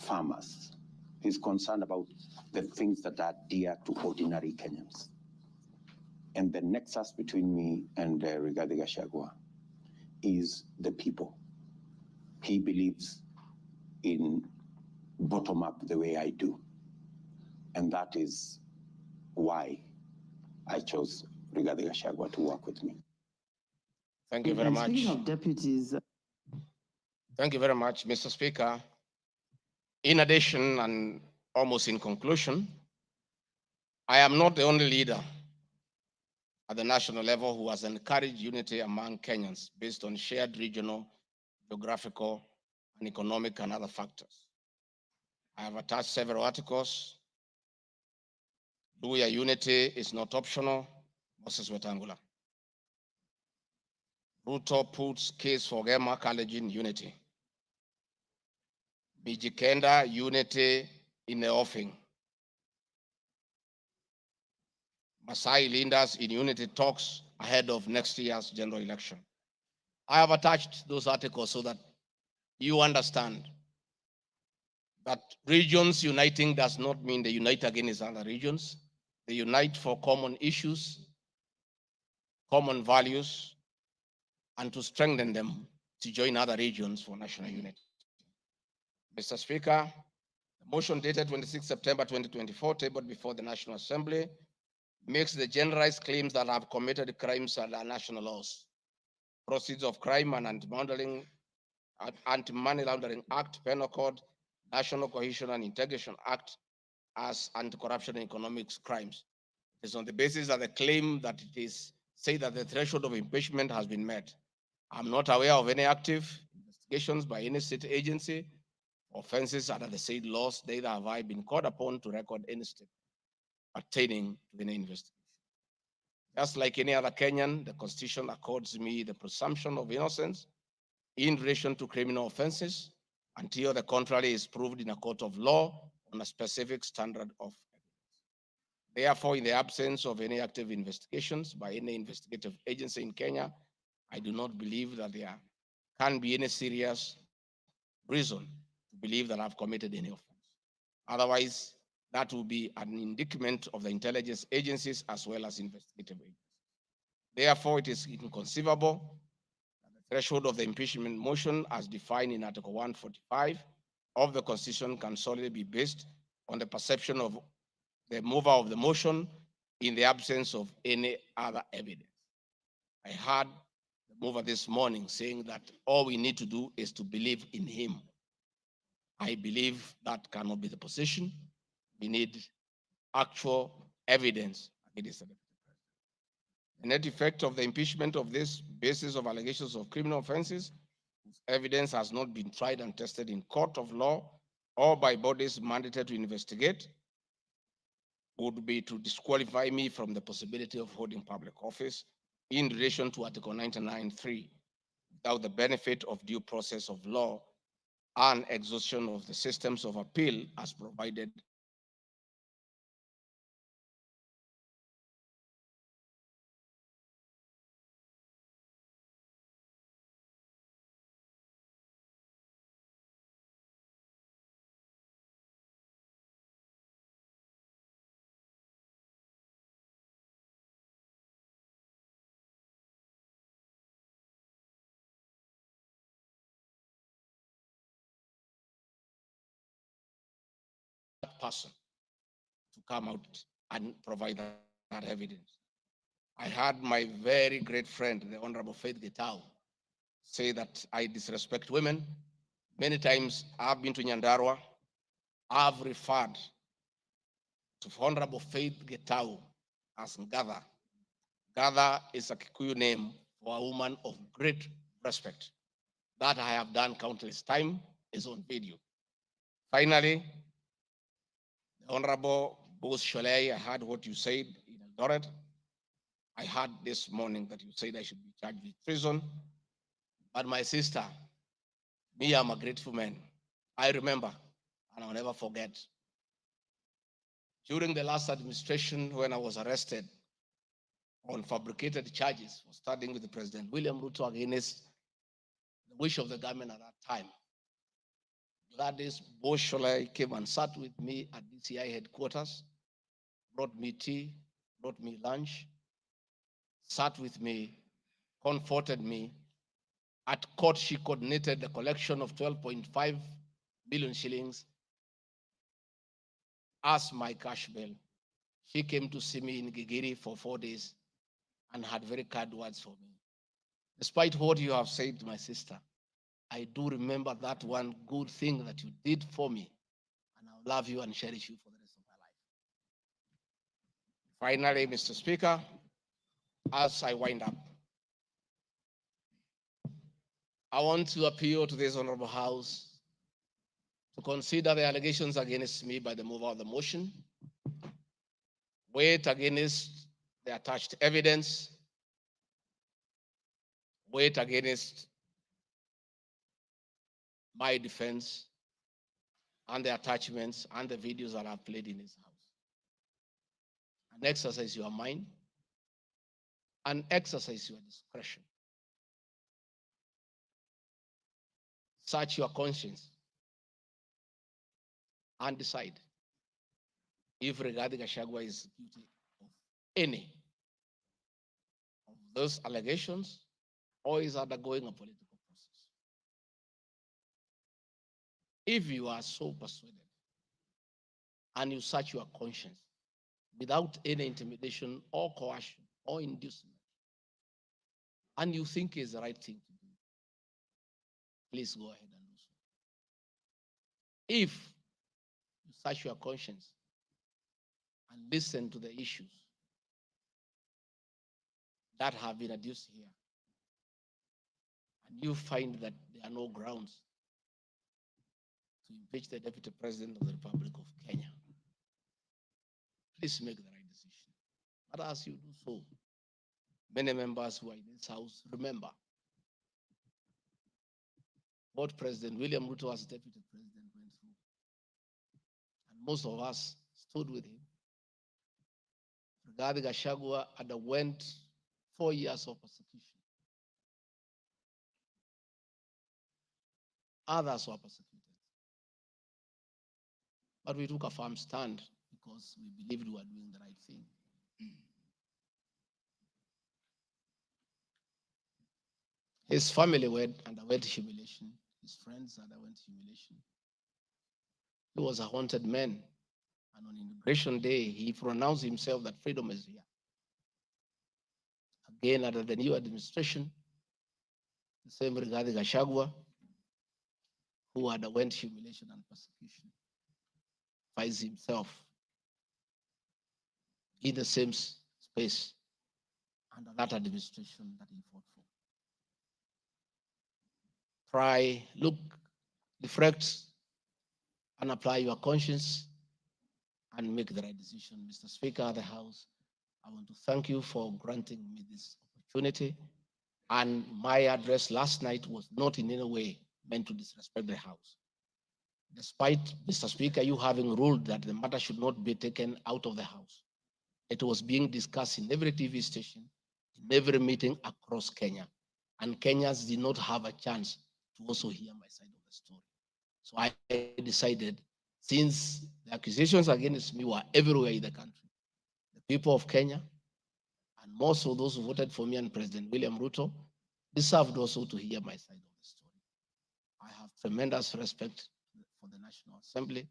[SPEAKER 16] farmers. He's concerned about the things that are dear to ordinary Kenyans. And the nexus between me and Rigathi Gachagua is the people. He believes in bottom-up the way I do. And that is why I chose Rigathi Gachagua to work with me.
[SPEAKER 7] Thank you very much.
[SPEAKER 15] Speaking of deputies...
[SPEAKER 7] Thank you very much, Mr. Speaker. In addition, and almost in conclusion, I am not the only leader at the national level who has encouraged unity among Kenyans based on shared regional, geographical, and economic and other factors. I have attached several articles. Luya unity is not optional, Moses Wetangula. Ruto puts case for Gema Kalenjin unity. Bijikenda unity in the offing. Masai leaders in unity talks ahead of next year's general election. I have attached those articles so that you understand that regions uniting does not mean they unite against other regions. They unite for common issues, common values, and to strengthen them to join other regions for national unity. Mr. Speaker, the motion dated 26 September 2024, tabled before the National Assembly, makes the generalized claims that I've committed crimes under national laws, Proceeds of Crime and Anti-Money Laundering Act, Penal Code, National Cohesion and Integration Act as anti-corruption and economic crimes. It is on the basis of the claim that it is said that the threshold of impeachment has been met. I'm not aware of any active investigations by any state agency, offenses under the said laws, neither have I been called upon to record any step pertaining to any investigation. Just like any other Kenyan, the Constitution accords me the presumption of innocence in relation to criminal offenses until the contrary is proved in a court of law on a specific standard of evidence. Therefore, in the absence of any active investigations by any investigative agency in Kenya, I do not believe that there can be any serious reason to believe that I've committed any offense. Otherwise, that will be an indictment of the intelligence agencies as well as investigative agencies. Therefore, it is inconceivable that the threshold of the impeachment motion as defined in Article 145 of the Constitution can solely be based on the perception of the mover of the motion in the absence of any other evidence. I heard the mover this morning saying that all we need to do is to believe in him. I believe that cannot be the position. We need actual evidence against the deputy president. The net effect of the impeachment of this basis of allegations of criminal offenses, whose evidence has not been tried and tested in court of law or by bodies mandated to investigate, would be to disqualify me from the possibility of holding public office in relation to Article 99(3) without the benefit of due process of law and exhaustion of the systems of appeal as provided that person to come out and provide that evidence. I had my very great friend, the Honorable Faith Getao, say that I disrespect women. Many times I've been to Nyandarua. I've referred to Honorable Faith Getao as Ngatha. Ngatha is a Kikuyu name for a woman of great respect. That I have done countless times is on video. Finally, the Honorable Bose Sholei, I heard what you said in Eldoret. I heard this morning that you said I should be charged with treason. But my sister, me, I'm a grateful man. I remember, and I'll never forget. During the last administration, when I was arrested on fabricated charges for standing with the President William Ruto against the wish of the government at that time, Gladys Bosholai came and sat with me at DCI headquarters, brought me tea, brought me lunch, sat with me, comforted me. At court, she coordinated the collection of 12.5 billion shillings as my cash bail. She came to see me in Gigiri for 4 days and had very kind words for me. Despite what you have said, my sister, I do remember that one good thing that you did for me, and I'll I'll love you and cherish you for the rest of my life. Finally, Mr. Speaker, as I wind up, I want to appeal to this Honorable House to consider the allegations against me by the mover of the motion, weigh it against the attached evidence, weigh it against my defense and the attachments and the videos that I've played in this house. And exercise your mind and exercise your discretion. Search your conscience and decide if Rigathi Gachagua is guilty of any of those allegations or is undergoing a political process. If you are so persuaded and you search your conscience without any intimidation or coercion or inducement, and you think is the right thing to do, please go ahead and do so. If you search your conscience and listen to the issues that have been adduced here, and you find that there are no grounds to impeach the Deputy President of the Republic of Kenya, please make the right decision. But as you do so, many members who are in this house remember what President William Ruto as Deputy President went through. And most of us stood with him. Rigathi Gachagua underwent 4 years of persecution. Others were persecuted. But we took a firm stand because we believed we were doing the right thing. His family underwent humiliation. His friends underwent humiliation. He was a haunted man. And on Inauguration Day, he pronounced himself that freedom is here. Again, under the new administration, the same Rigathi Gachagua, who underwent humiliation and persecution, finds himself in the same space under that administration that he fought for. Try, look, reflect, and apply your conscience and make the right decision. Mr. Speaker of the House, I want to thank you for granting me this opportunity. And my address last night was not in any way meant to disrespect the House. Despite, Mr. Speaker, you having ruled that the matter should not be taken out of the House, it was being discussed in every TV station, in every meeting across Kenya. And Kenyans did not have a chance to also hear my side of the story. So I decided, since the accusations against me were everywhere in the country, the people of Kenya, and most of those who voted for me and President William Ruto, deserved also to hear my side of the story. I have tremendous respect for the National Assembly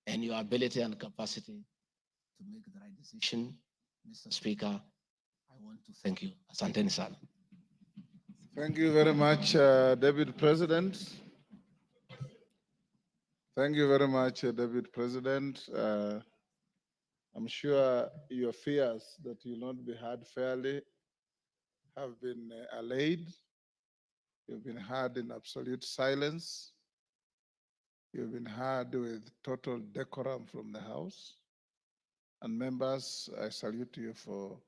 [SPEAKER 7] and your ability and capacity to make the right decision. Mr. Speaker, I want to thank you. Asanteni sana.
[SPEAKER 2] Thank you very much, Deputy President. Thank you very much, Deputy President. I'm sure your fears that you'll not be heard fairly have been allayed. You've been heard in absolute silence. You've been heard with total decorum from the House. And members, I salute you for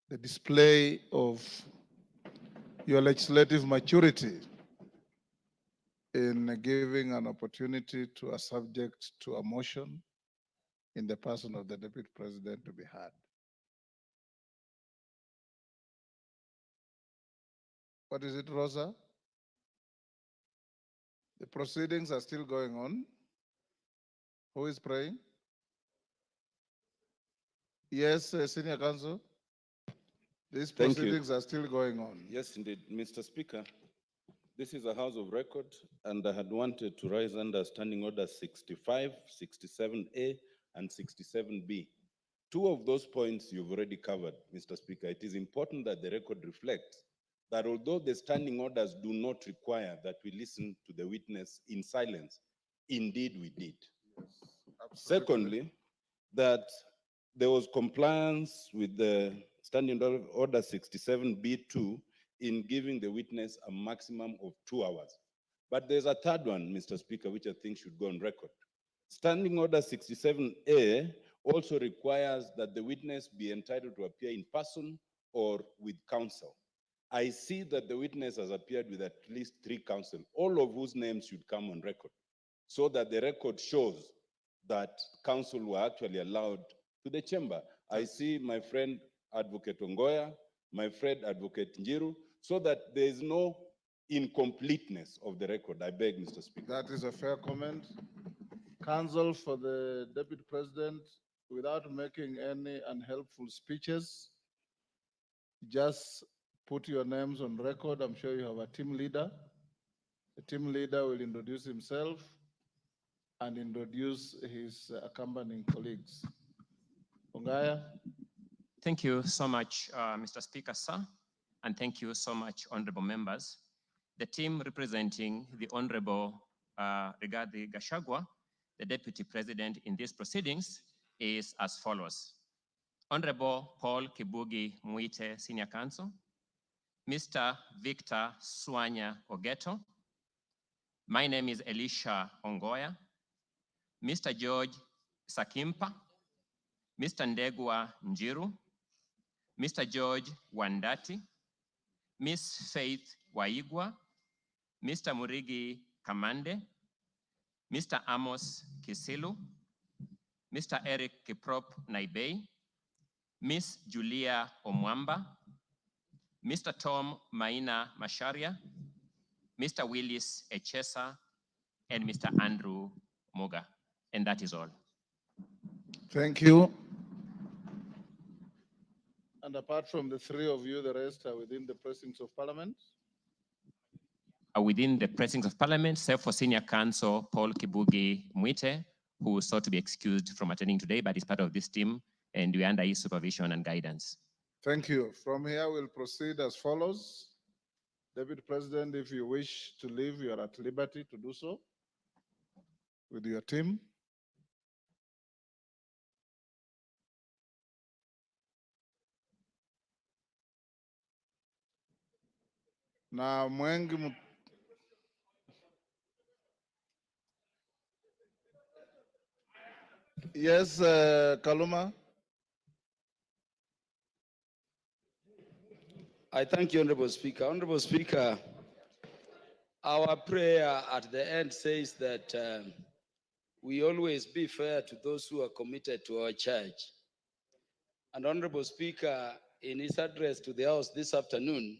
[SPEAKER 2] the display of your legislative maturity in giving an opportunity to a subject to a motion in the person of the Deputy President to be heard. What is it, Rosa? The proceedings are still going on. Who is praying? Yes, Senior Counsel. These proceedings are still going on.
[SPEAKER 1] Yes, indeed. Mr. Speaker, this is a House of Record, and I had wanted to rise under Standing Order 65, 67A, and 67B. Two of those points you've already covered, Mr. Speaker. It is important that the record reflects that although the standing orders do not require that we listen to the witness in silence, indeed we did. Secondly, that there was compliance with the Standing Order 67B2 in giving the witness a maximum of 2 hours. But there's a third one, Mr. Speaker, which I think should go on record. Standing Order 67A also requires that the witness be entitled to appear in person or with counsel. I see that the witness has appeared with at least 3 counsel, all of whose names should come on record, so that the record shows that counsel were actually allowed to the chamber. I see my friend Advocate Ongoya, my friend Advocate Njiru, so that there is no incompleteness of the record. I beg, Mr. Speaker.
[SPEAKER 2] That is a fair comment. Counsel for the Deputy President, without making any unhelpful speeches, just put your names on record. I'm sure you have a team leader. The team leader will introduce himself and introduce his accompanying colleagues. Ongaya.
[SPEAKER 4] Thank you so much, Mr. Speaker, sir, and thank you so much, honorable members. The team representing the Honorable Rigathi Gachagua, the Deputy President in these proceedings, is as follows. Honorable Paul Kibugi Muite, Senior Counsel, Mr. Victor Swanya Ogeto, my name is Elisha Ongoya, Mr. George Sakimpa, Mr. Ndegwa Njiru, Mr. George Wandati, Miss Faith Waigwa, Mr. Murigi Kamande, Mr. Amos Kisilu, Mr. Eric Kiprop Naibei, Miss Julia Omwamba, Mr. Tom Maina Masharia, Mr. Willis Echesa, and Mr. Andrew Moga. And that is all.
[SPEAKER 2] Thank you. And apart from the 3 of you, the rest are within the precincts of Parliament?
[SPEAKER 4] Are within the precincts of Parliament, save for Senior Counsel Paul Kibugi Muite, who sought to be excused from attending today, but is part of this team, and we are under his supervision and guidance.
[SPEAKER 2] Thank you. From here, we'll proceed as follows. Deputy President, if you wish to leave, you are at liberty to do so with your team. Na mwengi Yes, Kaluma.
[SPEAKER 17] I thank you, Honorable Speaker. Honorable Speaker, our prayer at the end says that we always be fair to those who are committed to our church. And Honorable Speaker, in his address to the House this afternoon,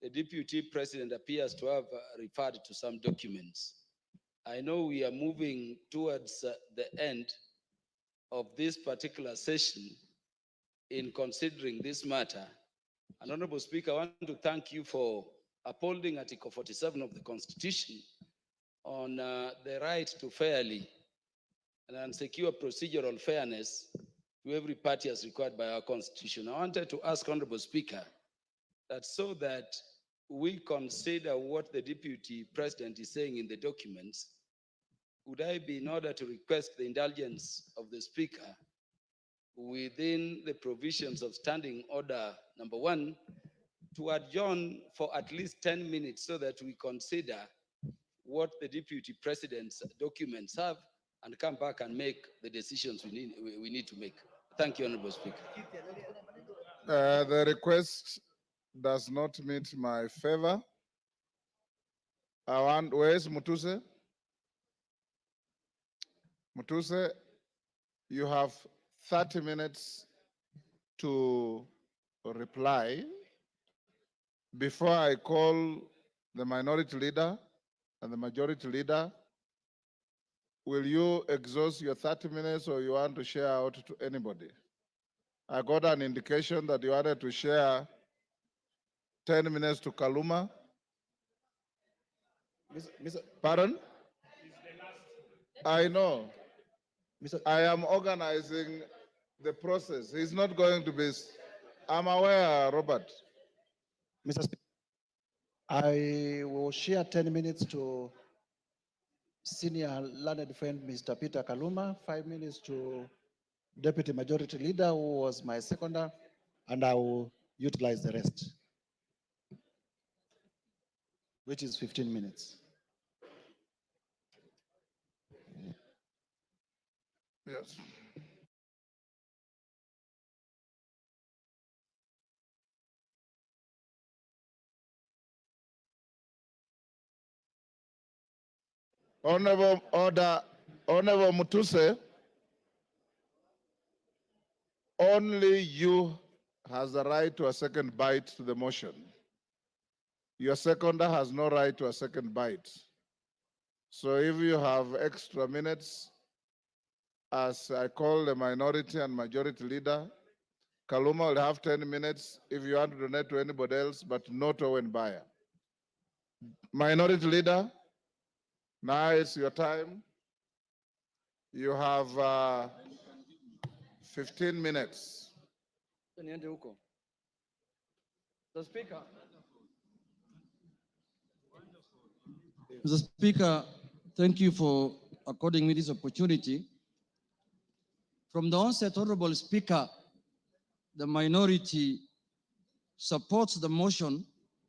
[SPEAKER 17] the Deputy President appears to have referred to some documents. I know we are moving towards the end of this particular session in considering this matter. And Honorable Speaker, I want to thank you for upholding Article 47 of the Constitution on the right to fairly and secure procedural fairness to every party as required by our Constitution. I wanted to ask Honorable Speaker that so that we consider what the Deputy President is saying in the documents, would I be in order to request the indulgence of the Speaker within the provisions of Standing Order number 1 to adjourn for at least 10 minutes so that we consider what the Deputy President's documents have and come back and make the decisions we need to make. Thank you, Honorable Speaker.
[SPEAKER 2] The request does not meet my favor. Where's Mutuse? Mutuse, you have 30 minutes to reply before I call the minority leader and the majority leader. Will you exhaust your 30 minutes or you want to share out to anybody? I got an indication that you wanted to share 10 minutes to Kaluma. Pardon? I know. I am organizing the process. He's not going to be. I'm aware, Robert.
[SPEAKER 18] Mr. Speaker, I will share 10 minutes to
[SPEAKER 6] senior learned friend, Mr. Peter Kaluma, 5 minutes to Deputy Majority Leader, who was my seconder, and I will utilize the rest, which is 15 minutes.
[SPEAKER 2] Yes. Honorable Mutuse, only you has the right to a second bite to the motion. Your seconder has no right to a second bite. So if you have extra minutes, as I call the minority and majority leader, Kaluma will have 10 minutes if you want to donate to anybody else, but not Owen Bayer. Minority leader, now it's your time. You have 15 minutes.
[SPEAKER 3] Mr. Speaker.
[SPEAKER 18] Mr. Speaker, thank you for according me this opportunity. From the onset, Honorable Speaker, the minority supports the motion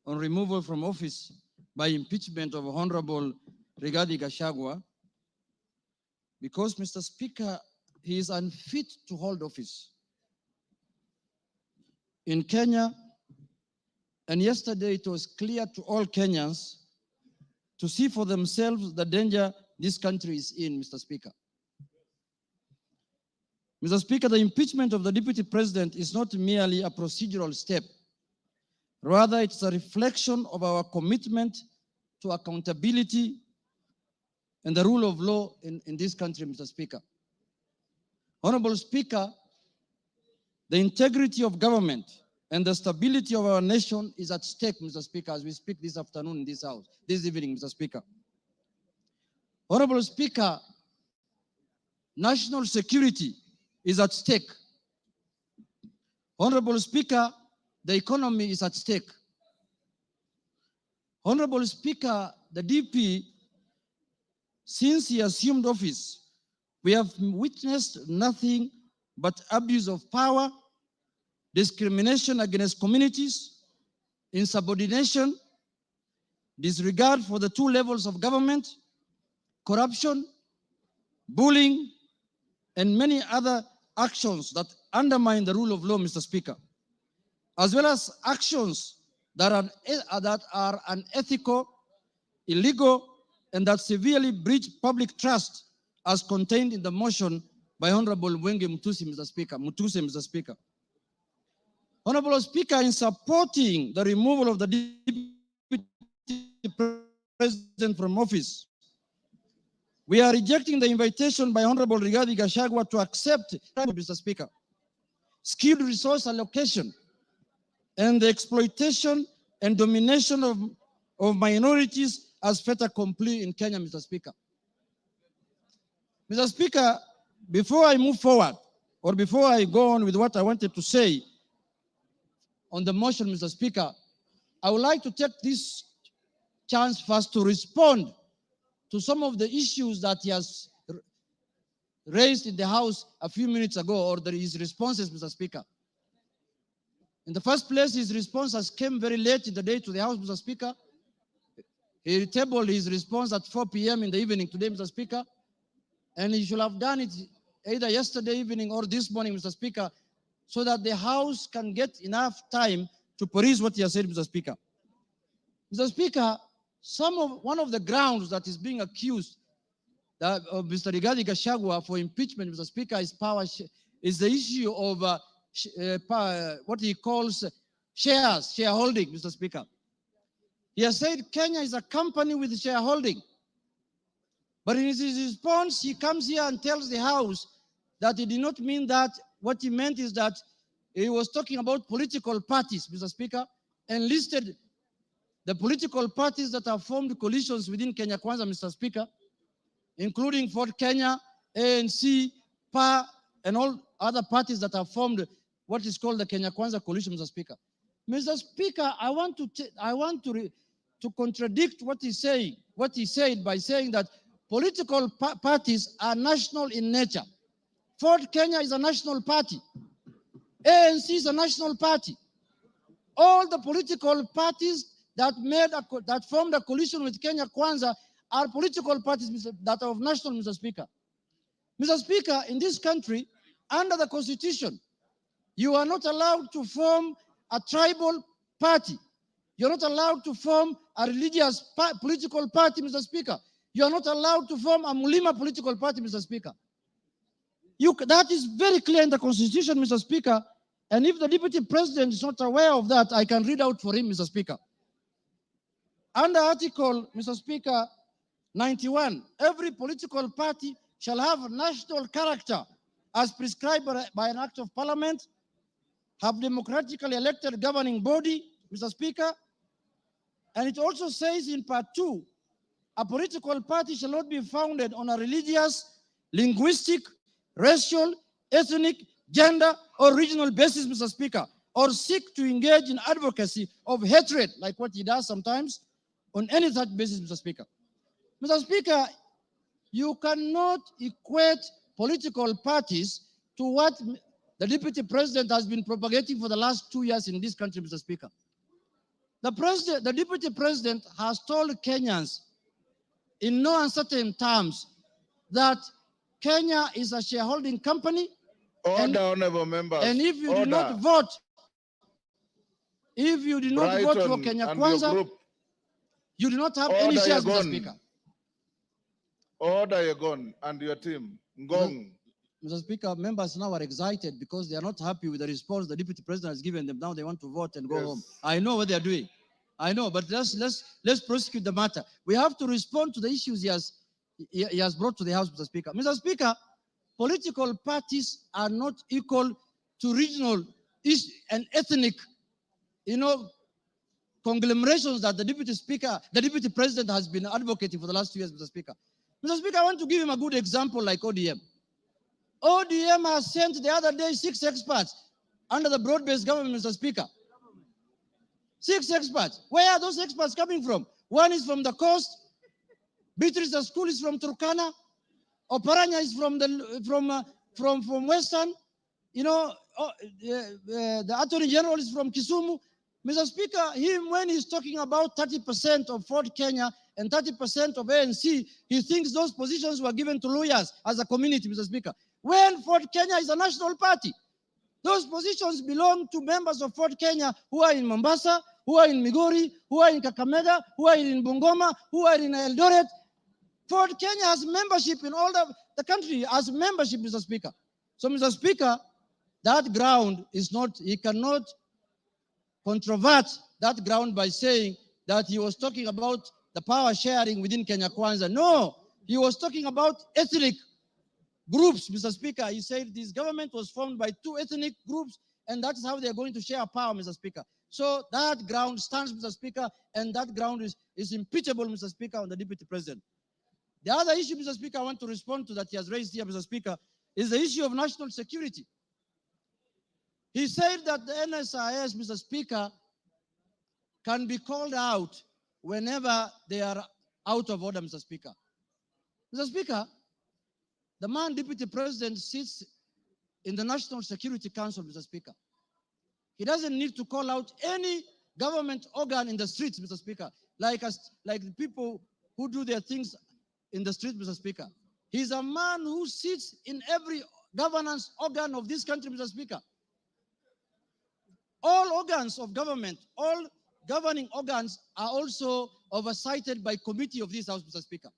[SPEAKER 18] on removal from office by impeachment of Honorable Rigathi Gachagua because, Mr. Speaker, he is unfit to hold office. In Kenya, and yesterday it was clear to all Kenyans to see for themselves the danger this country is in, Mr. Speaker. Mr. Speaker, the impeachment of the Deputy President is not merely a procedural step. Rather, it's a reflection of our commitment to accountability and the rule of law in this country, Mr. Speaker. Honorable Speaker, the integrity of government and the stability of our nation is at stake, Mr. Speaker, as we speak this afternoon in this house, this evening, Mr. Speaker. Honorable Speaker, national security is at stake. Honorable Speaker, the economy is at stake. Honorable Speaker, the DP, since he assumed office, we have witnessed nothing but abuse of power, discrimination against communities, insubordination, disregard for the two levels of government, corruption, bullying, and many other actions that undermine the rule of law, Mr. Speaker, as well as actions that are unethical, illegal, and that severely breach public trust as contained in the motion by Honorable Mwenge Mutuse, Mr. Speaker. Honorable Speaker, in supporting the removal of the Deputy President from office, we are rejecting the invitation by Honorable Rigathi Gachagua to accept, Mr. Speaker, skilled resource allocation and the exploitation and domination of minorities as fait accompli in Kenya, Mr. Speaker. Mr. Speaker, before I move forward, or before I go on with what I wanted to say on the motion, Mr. Speaker, I would like to take this chance first to respond to some of the issues that he has raised in the House a few minutes ago, or his responses, Mr. Speaker. In the first place, his response has come very late in the day to the House, Mr. Speaker. He tabled his response at 4 p.m. in the evening today, Mr. Speaker, and he should have done it either yesterday evening or this morning, Mr. Speaker, so that the House can get enough time to peruse what he has said, Mr. Speaker. Mr. Speaker, one of the grounds that is being accused of Mr. Rigathi Gachagua for impeachment, Mr. Speaker, is the issue of what he calls shareholding, Mr. Speaker. He has said Kenya is a company with shareholding. But in his response, he comes here and tells the House that he did not mean that. What he meant is that he was talking about political parties, Mr. Speaker, and listed the political parties that have formed coalitions within Kenya Kwanza, Mr. Speaker, including Ford Kenya, ANC, PA, and all other parties that have formed what is called the Kenya Kwanza coalition, Mr. Speaker. Mr. Speaker, I want to contradict what he's saying, what he said by saying that political parties are national in nature. Ford Kenya is a national party. ANC is a national party. All the political parties that formed a coalition with Kenya Kwanza are political parties that are of national, Mr. Speaker. Mr. Speaker, in this country, under the Constitution, you are not allowed to form a tribal party. You're not allowed to form a religious political party, Mr. Speaker. You are not allowed to form a Mulima political party, Mr. Speaker. That is very clear in the Constitution, Mr. Speaker. And if the Deputy President is not aware of that, I can read out for him, Mr. Speaker. Under Article, Mr. Speaker, 91, every political party shall have national character as prescribed by an act of parliament, have democratically elected governing body, Mr. Speaker. And it also says in part 2, a political party shall not be founded on a religious, linguistic, racial, ethnic, gender, or regional basis, Mr. Speaker, or seek to engage in advocacy of hatred, like what he does sometimes, on any such basis, Mr. Speaker. Mr. Speaker, you cannot equate political parties to what the Deputy President has been propagating for the last 2 years in this country, Mr. Speaker. The Deputy President has told Kenyans in no uncertain terms that Kenya is a shareholding company.
[SPEAKER 2] Order, honorable members.
[SPEAKER 18] And if you
[SPEAKER 2] Order.
[SPEAKER 18] do not vote, for Kenya Kwanza, you do not have any shares, Mr. Speaker.
[SPEAKER 2] Order, Yagon, and your team. Ngong.
[SPEAKER 18] Mr. Speaker, members now are excited because they are not happy with the response the Deputy President has given them. Now they want to vote and go home. I know what they are doing. I know, but let's prosecute the matter. We have to respond to the issues he has brought to the House, Mr. Speaker. Mr. Speaker, political parties are not equal to regional and ethnic, conglomerations that the Deputy President has been advocating for the last 2 years, Mr. Speaker. Mr. Speaker, I want to give him a good example like ODM. ODM has sent the other day 6 experts under the broad-based government, Mr. Speaker. 6 experts. Where are those experts coming from? One is from the coast. Beatrice School is from Turkana. Oparanya is from Western. The Attorney General is from Kisumu. Mr. Speaker, when he's talking about 30% of Ford Kenya and 30% of ANC, he thinks those positions were given to lawyers as a community, Mr. Speaker. When Ford Kenya is a national party, those positions belong to members of Ford Kenya who are in Mombasa, who are in Migori, who are in Kakamega, who are in Bungoma, who are in Eldoret. Ford Kenya has membership in all the country, has membership, Mr. Speaker. So, Mr. Speaker, that ground is not, he cannot controvert that ground by saying that he was talking about the power sharing within Kenya Kwanza. No, he was talking about ethnic groups, Mr. Speaker. He said this government was formed by 2 ethnic groups, and that's how they're going to share power, Mr. Speaker. So that ground stands, Mr. Speaker, and that ground is impeachable, Mr. Speaker, on the Deputy President. The other issue, Mr. Speaker, I want to respond to that he has raised here, Mr. Speaker, is the issue of national security. He said that the NSIS, Mr. Speaker, can be called out whenever they are out of order, Mr. Speaker. Mr. Speaker, the man Deputy President sits in the National Security Council, Mr. Speaker. He doesn't need to call out any government organ in the streets, Mr. Speaker, like the people who do their things in the street, Mr. Speaker. He's a man who sits in every governance organ of this country, Mr. Speaker. All organs of government, all governing organs are also oversighted by committee of this House, Mr. Speaker.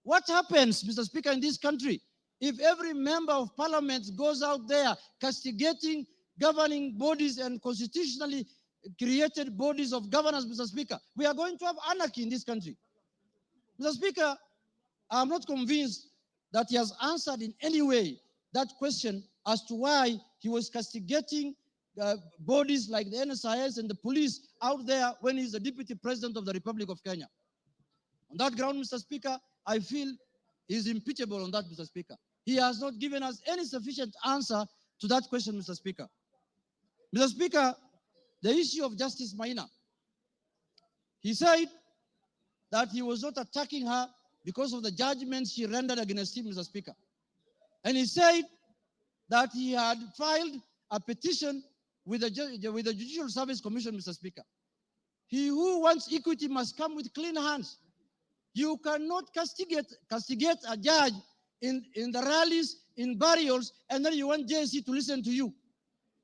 [SPEAKER 18] What happens, Mr. Speaker, in this country if every member of parliament goes out there castigating governing bodies and constitutionally created bodies of governance, Mr. Speaker? We are going to have anarchy in this country. Mr. Speaker, I'm not convinced that he has answered in any way that question as to why he was castigating bodies like the NSIS and the police out there when he's the Deputy President of the Republic of Kenya. On that ground, Mr. Speaker, I feel he's impeachable on that, Mr. Speaker. He has not given us any sufficient answer to that question, Mr. Speaker. Mr. Speaker, the issue of Justice Maina. He said that he was not attacking her because of the judgment she rendered against him, Mr. Speaker. And he said that he had filed a petition with the Judicial Service Commission, Mr. Speaker. He who wants equity must come with clean hands. You cannot castigate a judge in the rallies, in burials, and then you want JSC to listen to you.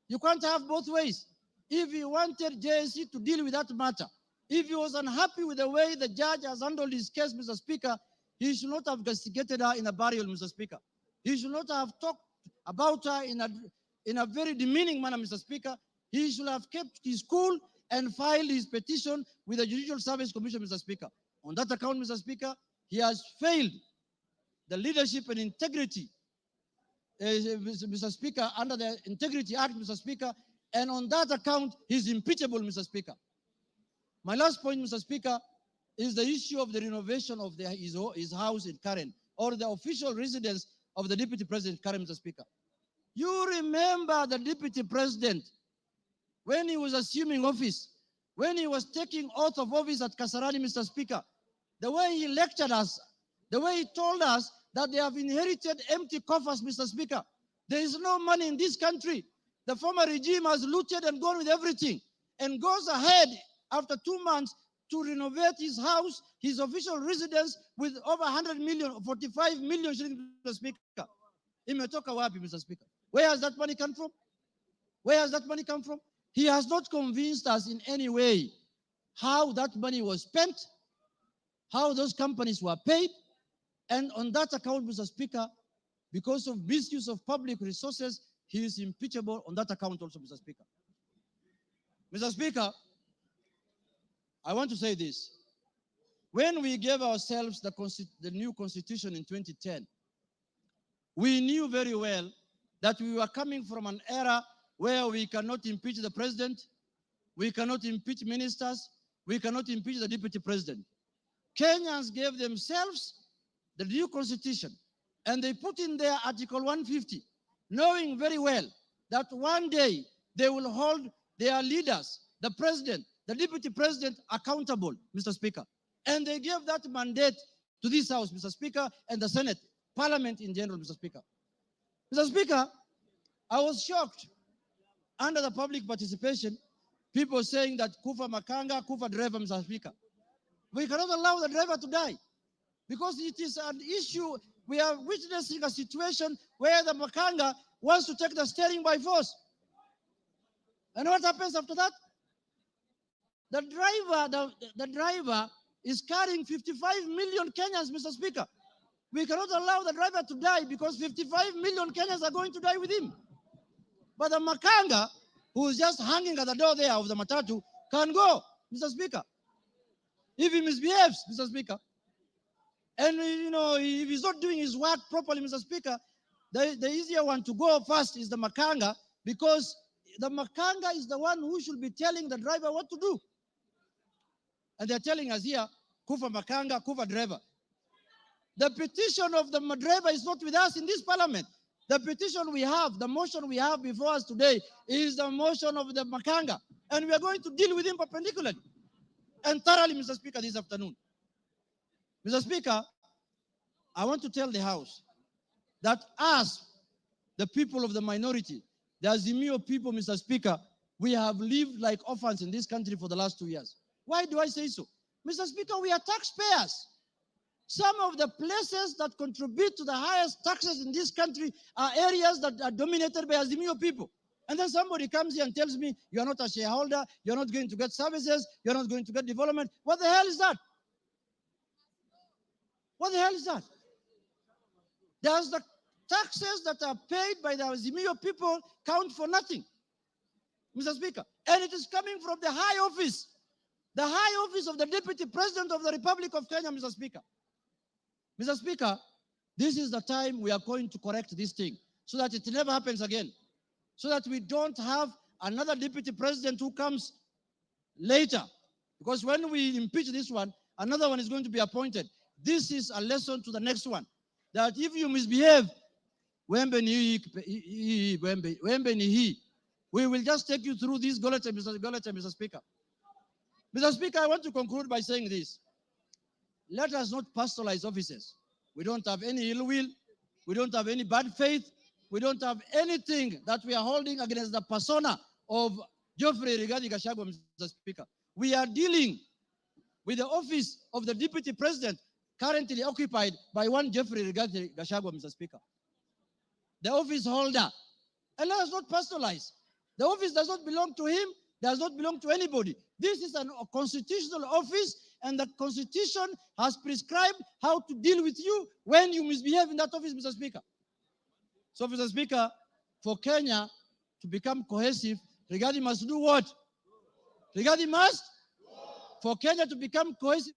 [SPEAKER 18] You can't have both ways. If he wanted JSC to deal with that matter, if he was unhappy with the way the judge has handled his case, Mr. Speaker, he should not have castigated her in a burial, Mr. Speaker. He should not have talked about her in a very demeaning manner, Mr. Speaker. He should have kept his cool and filed his petition with the Judicial Service Commission, Mr. Speaker. On that account, Mr. Speaker, he has failed the leadership and integrity, Mr. Speaker, under the Integrity Act, Mr. Speaker, and on that account, he's impeachable, Mr. Speaker. My last point, Mr. Speaker, is the issue of the renovation of his house in Karen, or the official residence of the Deputy President Karen, Mr. Speaker. You remember the Deputy President, when he was assuming office, when he was taking oath of office at Kasarani, Mr. Speaker, the way he lectured us, the way he told us that they have inherited empty coffers, Mr. Speaker. There is no money in this country. The former regime has looted and gone with everything, and goes ahead after 2 months to renovate his house, his official residence, with over 100 million, 45 million shillings, Mr. Speaker. Imetoka wapi, Mr. Speaker? Where has that money come from? Where has that money come from? He has not convinced us in any way how that money was spent, how those companies were paid, and on that account, Mr. Speaker, because of misuse of public resources, he is impeachable on that account also, Mr. Speaker. Mr. Speaker, I want to say this. When we gave ourselves the new constitution in 2010, we knew very well that we were coming from an era where we cannot impeach the president, we cannot impeach ministers, we cannot impeach the deputy president. Kenyans gave themselves the new constitution, and they put in there Article 150, knowing very well that one day they will hold their leaders, the president, the deputy president, accountable, Mr. Speaker. And they gave that mandate to this House, Mr. Speaker, and the Senate, Parliament in general, Mr. Speaker. Mr. Speaker, I was shocked under the public participation, people saying that Kufa Makanga, Kufa driver, Mr. Speaker. We cannot allow the driver to die because it is an issue. We are witnessing a situation where the Makanga wants to take the steering by force. And what happens after that? The driver is carrying 55 million Kenyans, Mr. Speaker. We cannot allow the driver to die because 55 million Kenyans are going to die with him. But the Makanga, who is just hanging at the door there of the matatu, can go, Mr. Speaker, if he misbehaves, Mr. Speaker. And, you know, if he's not doing his work properly, Mr. Speaker, the easier one to go first is the Makanga, because the Makanga is the one who should be telling the driver what to do. And they're telling us here, Kufa Makanga, Kufa driver. The petition of the driver is not with us in this parliament. The petition we have, the motion we have before us today is the motion of the Makanga. And we are going to deal with him perpendicularly and thoroughly, Mr. Speaker, this afternoon. Mr. Speaker, I want to tell the House that us, the people of the minority, the Azimio people, Mr. Speaker, we have lived like orphans in this country for the last 2 years. Why do I say so? Mr. Speaker, we are taxpayers. Some of the places that contribute to the highest taxes in this country are areas that are dominated by Azimio people. And then somebody comes here and tells me, you are not a shareholder, you're not going to get services, you're not going to get development. What the hell is that? What the hell is that? Does the taxes that are paid by the Azimio people count for nothing, Mr. Speaker? And it is coming from the high office of the Deputy President of the Republic of Kenya, Mr. Speaker. Mr. Speaker, this is the time we are going to correct this thing so that it never happens again, so that we don't have another Deputy President who comes later. Because when we impeach this one, another one is going to be appointed. This is a lesson to the next one, that if you misbehave, we will just take you through this Mr. Speaker. Mr. Speaker, I want to conclude by saying this. let us not personalize offices. We don't have any ill will. We don't have any bad faith. We don't have anything that we are holding against the persona of Geoffrey Rigathi Gachagua, Mr. Speaker. We are dealing with the office of the Deputy President currently occupied by one Geoffrey Rigathi Gachagua, Mr. Speaker. The office holder. And let us not personalize. The office does not belong to him, does not belong to anybody. This is a constitutional office, and the Constitution has prescribed how to deal with you when you misbehave in that office, Mr. Speaker. So, Mr. Speaker, for Kenya to become cohesive, Rigathi must do what? Rigathi must? For Kenya to become cohesive.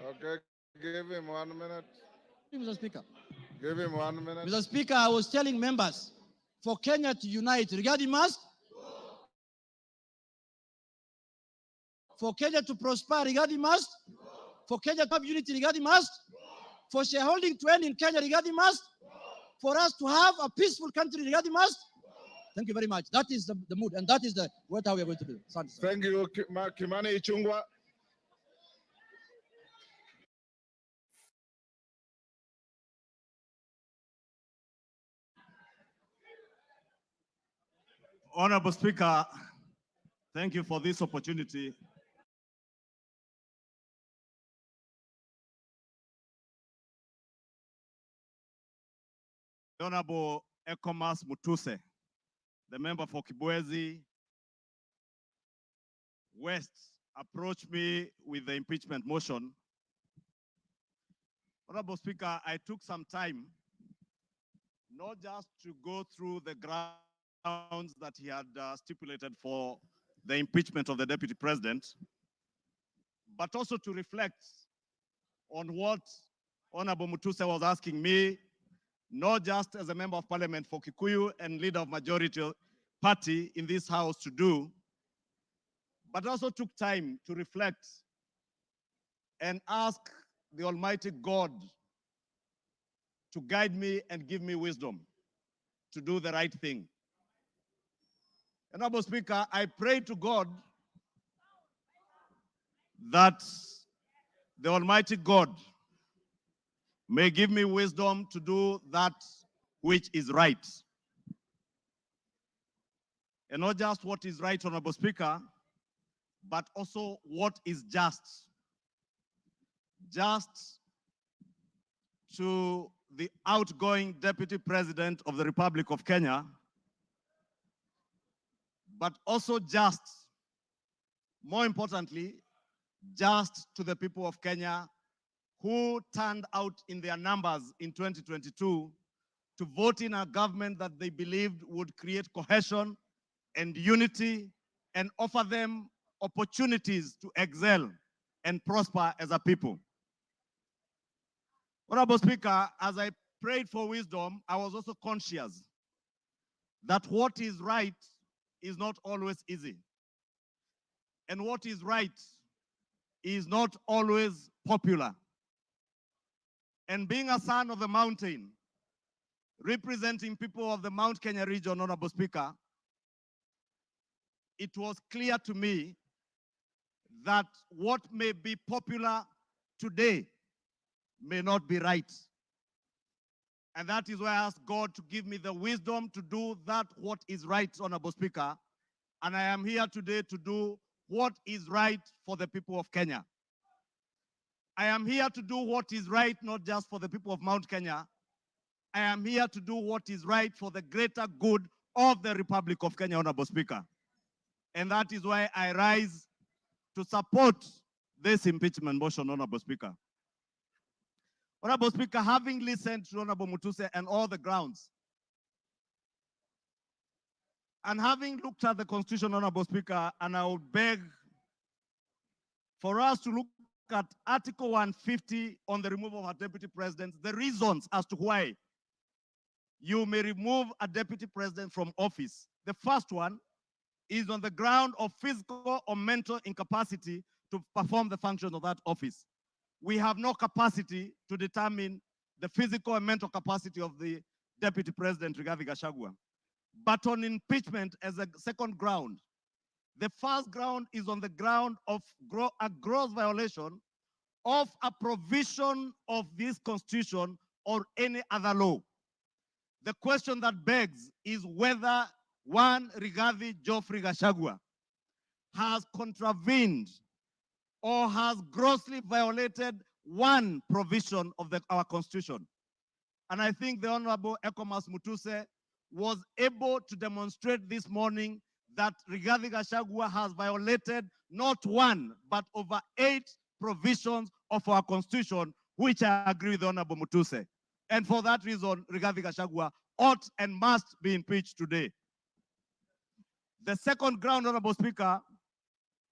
[SPEAKER 2] Okay, give him 1 minute.
[SPEAKER 18] Mr. Speaker.
[SPEAKER 2] Give him 1 minute.
[SPEAKER 18] Mr. Speaker, I was telling members, for Kenya to unite, Rigathi must. For Kenya to prosper, Rigathi must. For Kenya to have unity, Rigathi must. For shareholding to end in Kenya, Rigathi must. For us to have a peaceful country, Rigathi must. Thank you very much. That is the mood, and that is what we are going to do.
[SPEAKER 2] Thank you, Kimani Ichung'wah.
[SPEAKER 9] Honorable Speaker, thank you for this opportunity. Honorable Ekomas Mutuse, the member for Kibwezi West, approached me with the impeachment motion. Honorable Speaker, I took some time not just to go through the grounds that he had stipulated for the impeachment of the Deputy President, but also to reflect on what Honorable Mutuse was asking me, not just as a member of parliament for Kikuyu and leader of majority party in this house to do, but also took time to reflect and ask the Almighty God to guide me and give me wisdom to do the right thing. Honorable Speaker, I pray to God that the Almighty God may give me wisdom to do that which is right. And not just what is right, Honorable Speaker, but also what is just. Just to the outgoing Deputy President of the Republic of Kenya, but also just, more importantly, just to the people of Kenya who turned out in their numbers in 2022 to vote in a government that they believed would create cohesion and unity and offer them opportunities to excel and prosper as a people. Honorable Speaker, as I prayed for wisdom, I was also conscious that what is right is not always easy. And what is right is not always popular. And being a son of the mountain, representing people of the Mount Kenya region, Honorable Speaker, it was clear to me that what may be popular today may not be right. And that is why I asked God to give me the wisdom to do that what is right, Honorable Speaker. And I am here today to do what is right for the people of Kenya. I am here to do what is right, not just for the people of Mount Kenya. I am here to do what is right for the greater good of the Republic of Kenya, Honorable Speaker. And that is why I rise to support this impeachment motion, Honorable Speaker. Honorable Speaker, having listened to Honorable Mutuse and all the grounds, and having looked at the Constitution, Honorable Speaker, and I would beg for us to look at Article 150 on the removal of a Deputy President, the reasons as to why you may remove a Deputy President from office. The first one is on the ground of physical or mental incapacity to perform the functions of that office. We have no capacity to determine the physical and mental capacity of the Deputy President, Rigathi Gachagua. But on impeachment as a second ground, the first ground is on the ground of a gross violation of a provision of this constitution or any other law. The question that begs is whether one Rigathi Geoffrey Gachagua has contravened or has grossly violated one provision of our constitution. And I think the Honorable Ekomas Mutuse was able to demonstrate this morning that Rigathi Gachagua has violated not one, but over 8 provisions of our constitution, which I agree with the Honorable Mutuse. And for that reason, Rigathi Gachagua ought and must be impeached today. The second ground, Honorable Speaker,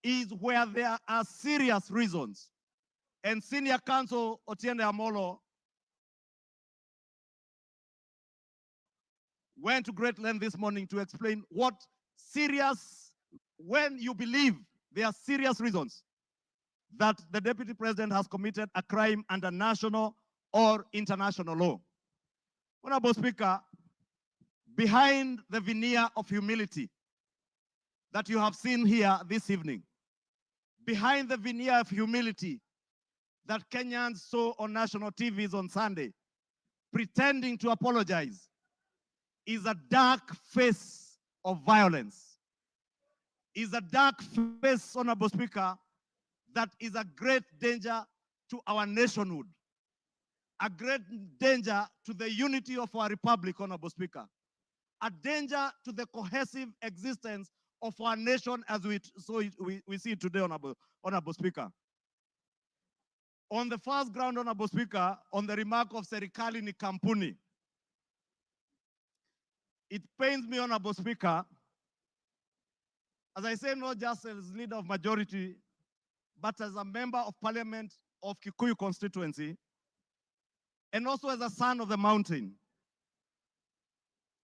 [SPEAKER 9] is where there are serious reasons. And Senior Counsel Otiende Amolo went to great length this morning to explain what serious, when you believe there are serious reasons that the Deputy President has committed a crime under national or international law. Honorable Speaker, behind the veneer of humility that you have seen here this evening, behind the veneer of humility that Kenyans saw on national TVs on Sunday, pretending to apologize, is a dark face of violence, is a dark face, Honorable Speaker, that is a great danger to our nationhood, a great danger to the unity of our republic, Honorable Speaker, a danger to the cohesive existence of our nation as we see it today, Honorable Speaker. On the first ground, Honorable Speaker, on the remark of Serikali ni kampuni, it pains me, Honorable Speaker, as I say, not just as leader of majority, but as a member of parliament of Kikuyu constituency, and also as a son of the mountain,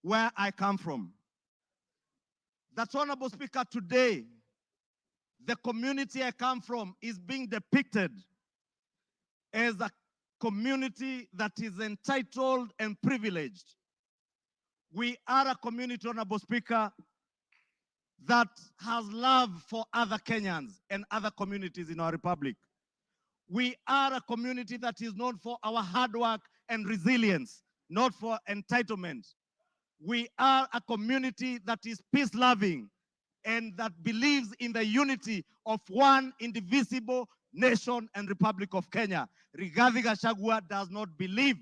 [SPEAKER 9] where I come from. That, Honorable Speaker, today, the community I come from is being depicted as a community that is entitled and privileged. We are a community, Honorable Speaker, that has love for other Kenyans and other communities in our republic. We are a community that is known for our hard work and resilience, not for entitlement. We are a community that is peace-loving and that believes in the unity of one indivisible nation and Republic of Kenya. Rigathi Gachagua does not believe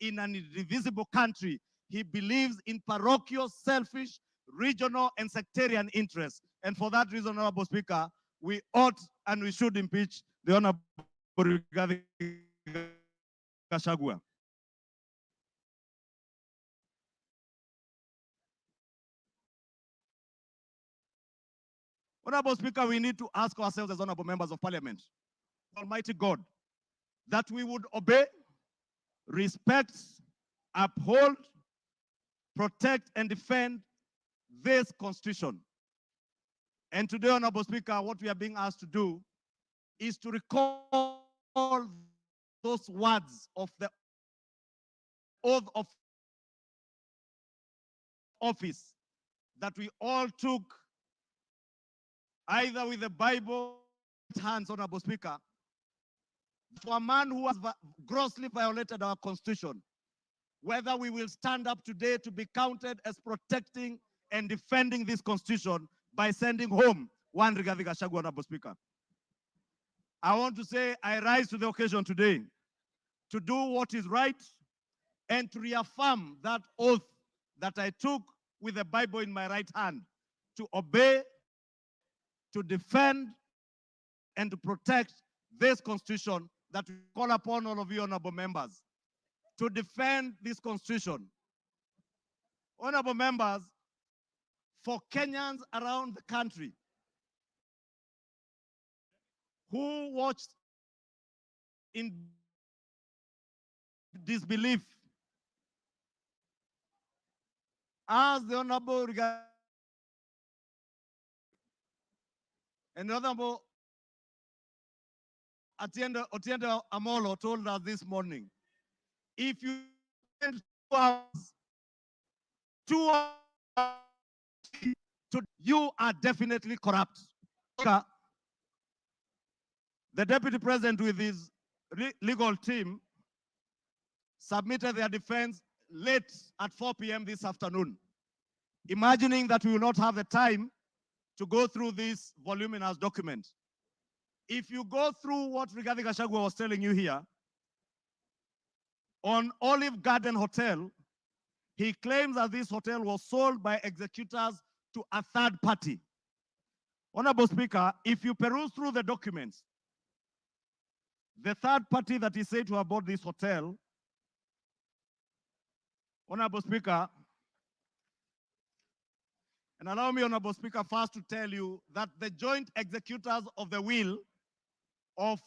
[SPEAKER 9] in an indivisible country. He believes in parochial, selfish, regional, and sectarian interests. And for that reason, Honorable Speaker, we ought and we should impeach the Honorable Rigathi Gachagua. Honorable Speaker, we need to ask ourselves as honorable members of parliament, Almighty God, that we would obey, respect, uphold, protect, and defend this constitution. And today, Honorable Speaker, what we are being asked to do is to recall those words of the oath of office that we all took either with the Bible in hands, Honorable Speaker, for a man who has grossly violated our constitution, whether we will stand up today to be counted as protecting and defending this constitution by sending home one Rigathi Gachagua, Honorable Speaker. I want to say I rise to the occasion today to do what is right and to reaffirm that oath that I took with the Bible in my right hand, to obey, to defend, and to protect this constitution that we call upon all of you, honorable members, to defend this constitution. Honorable members, for Kenyans around the country who watched in disbelief as the Honorable Rigathi and the Honorable Otiende Amolo told us this morning, If you spend 2 hours, 2 hours, you are definitely corrupt. The deputy president with his legal team submitted their defense late at 4 p.m. this afternoon, imagining that we will not have the time to go through this voluminous document. If you go through what Rigathi Gachagua was telling you here, on Olive Garden Hotel, he claims that this hotel was sold by executors to a third party. Honorable Speaker, if you peruse through the documents, the third party that is said to have bought this hotel, Honorable Speaker, and allow me, Honorable Speaker, first to tell you that the joint executors of the will of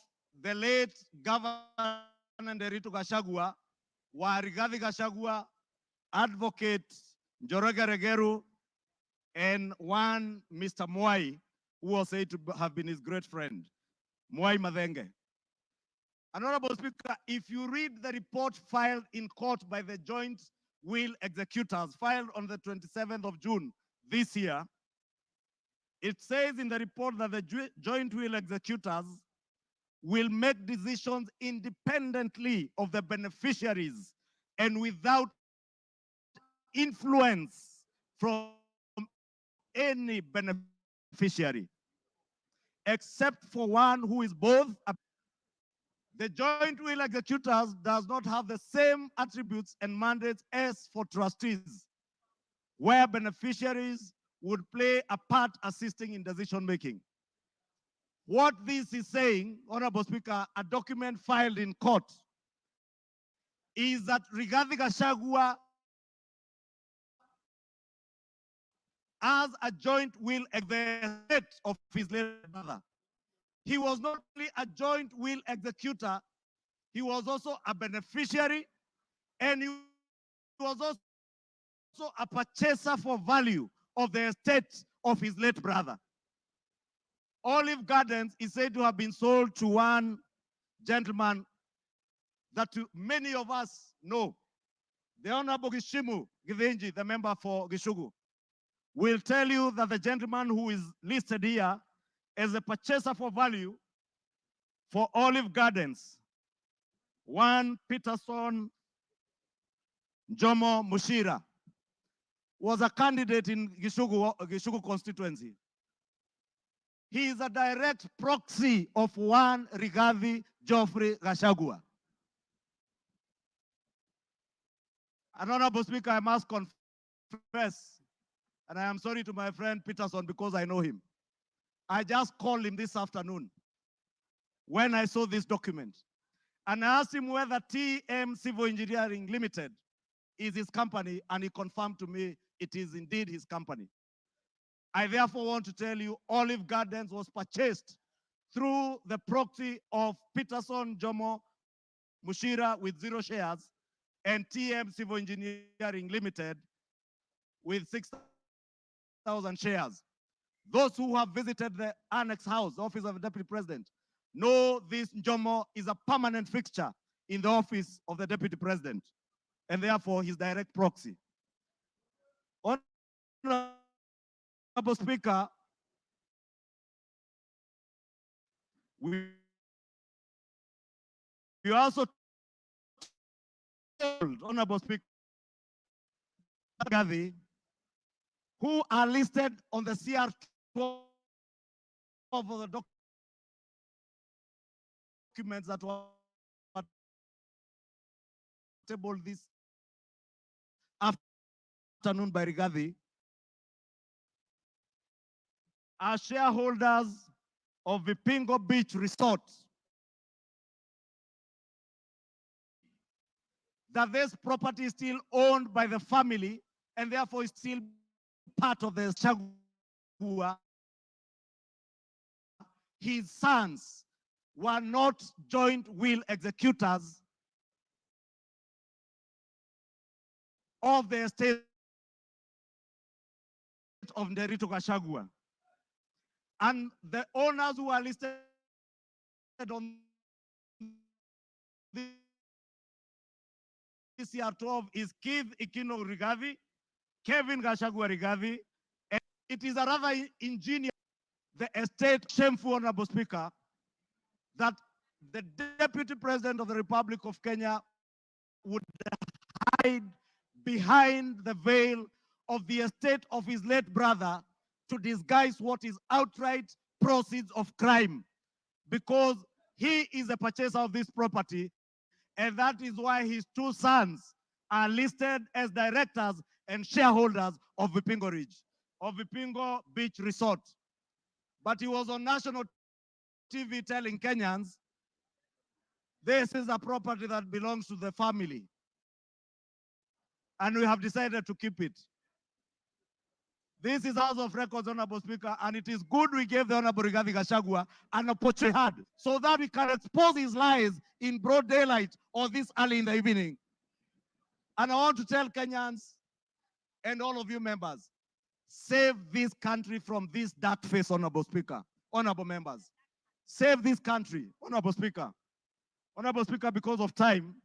[SPEAKER 9] the late Governor Nderitu Gachagua were Rigathi Gachagua, Advocate Njoroge Regeru, and one Mr. Mwai, who was said to have been his great friend, Mwai Madenge. Honorable Speaker, if you read the report filed in court by the joint will executors, filed on the 27th of June this year, it says in the report that the joint will executors will make decisions independently of the beneficiaries and without influence from any beneficiary, except for one who is both. The joint will executors does not have the same attributes and mandates as for trustees, where beneficiaries would play a part assisting in decision making. What this is saying, Honorable Speaker, a document filed in court, is that Rigathi Gachagua, as a joint will execute of his late brother, he was not only a joint will executor, he was also a beneficiary, and he was also a purchaser for value of the estate of his late brother. Olive Gardens is said to have been sold to one gentleman that many of us know. The Honorable Gishimu Githinji, the member for Gishugu, will tell you that the gentleman who is listed here as a purchaser for value for Olive Gardens, one Peterson Jomo Mushira, was a candidate in Gishugu constituency. He is a direct proxy of one Rigathi Geoffrey Gachagua. And Honorable Speaker, I must confess, and I am sorry to my friend Peterson because I know him. I just called him this afternoon when I saw this document. And I asked him whether TM Civil Engineering Limited is his company, and he confirmed to me it is indeed his company. I therefore want to tell you Olive Gardens was purchased through the proxy of Peterson Jomo Mushira with 0 shares and TM Civil Engineering Limited with 6,000 shares. Those who have visited the Annex House, the office of the Deputy President, know this Jomo is a permanent fixture in the office of the Deputy President, and therefore his direct proxy. Honorable Speaker, we also told, Honorable Speaker, Rigathi, who are listed on the CR12 of the documents that were tabled this afternoon by Rigathi, are shareholders of Vipingo Beach Resort. That this property is still owned by the family and therefore is still part of the Gachagua. His sons were not joint will executors of the estate of Nderitu Gachagua. And the owners who are listed on CR12 is Keith Ikino Rigathi, Kevin Gachagua Rigathi, and it is a rather ingenious, the estate, shameful, Honorable Speaker, that the Deputy President of the Republic of Kenya would hide behind the veil of the estate of his late brother to disguise what is outright proceeds of crime, because he is a purchaser of this property, and that is why his two sons are listed as directors and shareholders of Vipingo Ridge, of Vipingo Beach Resort. But he was on national TV telling Kenyans, this is a property that belongs to the family, and we have decided to keep it. This is House of Records, Honorable Speaker, and it is good we gave the Honorable Rigathi Gachagua an opportunity so that we can expose his lies in broad daylight or this early in the evening. And I want to tell Kenyans and all of you members, save this country from this dark face, Honorable Speaker, honorable members. Save this country, Honorable Speaker. Honorable Speaker, because of time,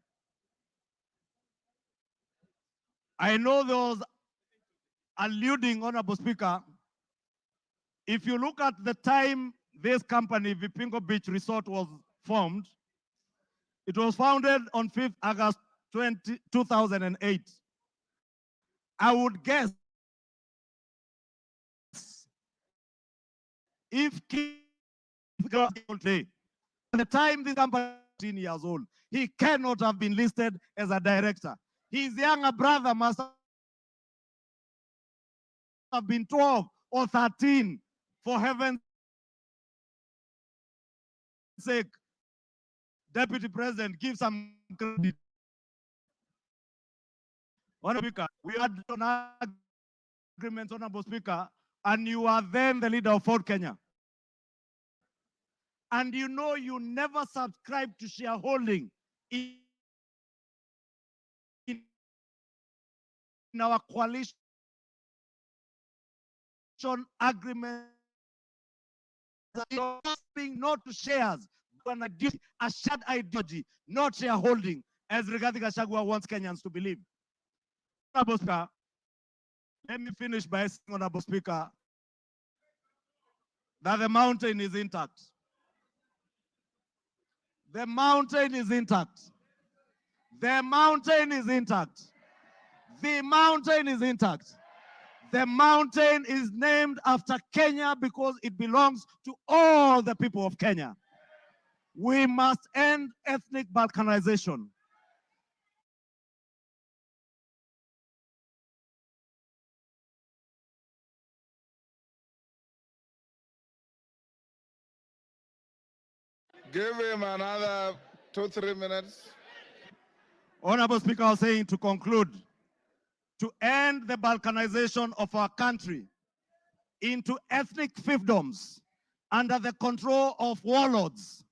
[SPEAKER 9] I know there was alluding, Honorable Speaker, if you look at the time this company, Vipingo Beach Resort, was formed, it was founded on 5th August 2008. I would guess if at the time this company was 18 years old, he cannot have been listed as a director. His younger brother must have been 12 or 13. For heaven's sake, Deputy President, give some credit. Honorable Speaker, we had an agreement, Honorable Speaker, and you are then the leader of Ford Kenya. And you know you never subscribed to shareholding in our coalition agreement, not to shares, but a shared ideology, not shareholding, as Rigathi Gachagua wants Kenyans to believe. Honorable Speaker, let me finish by saying, Honorable Speaker, that the mountain is intact. The mountain is intact. The mountain is intact. The mountain is intact. The mountain is named after Kenya because it belongs to all the people of Kenya. We must end ethnic balkanization.
[SPEAKER 2] Give him another 2-3 minutes.
[SPEAKER 9] Honorable Speaker, I was saying to conclude, to end the balkanization of our country into ethnic fiefdoms under the control of warlords,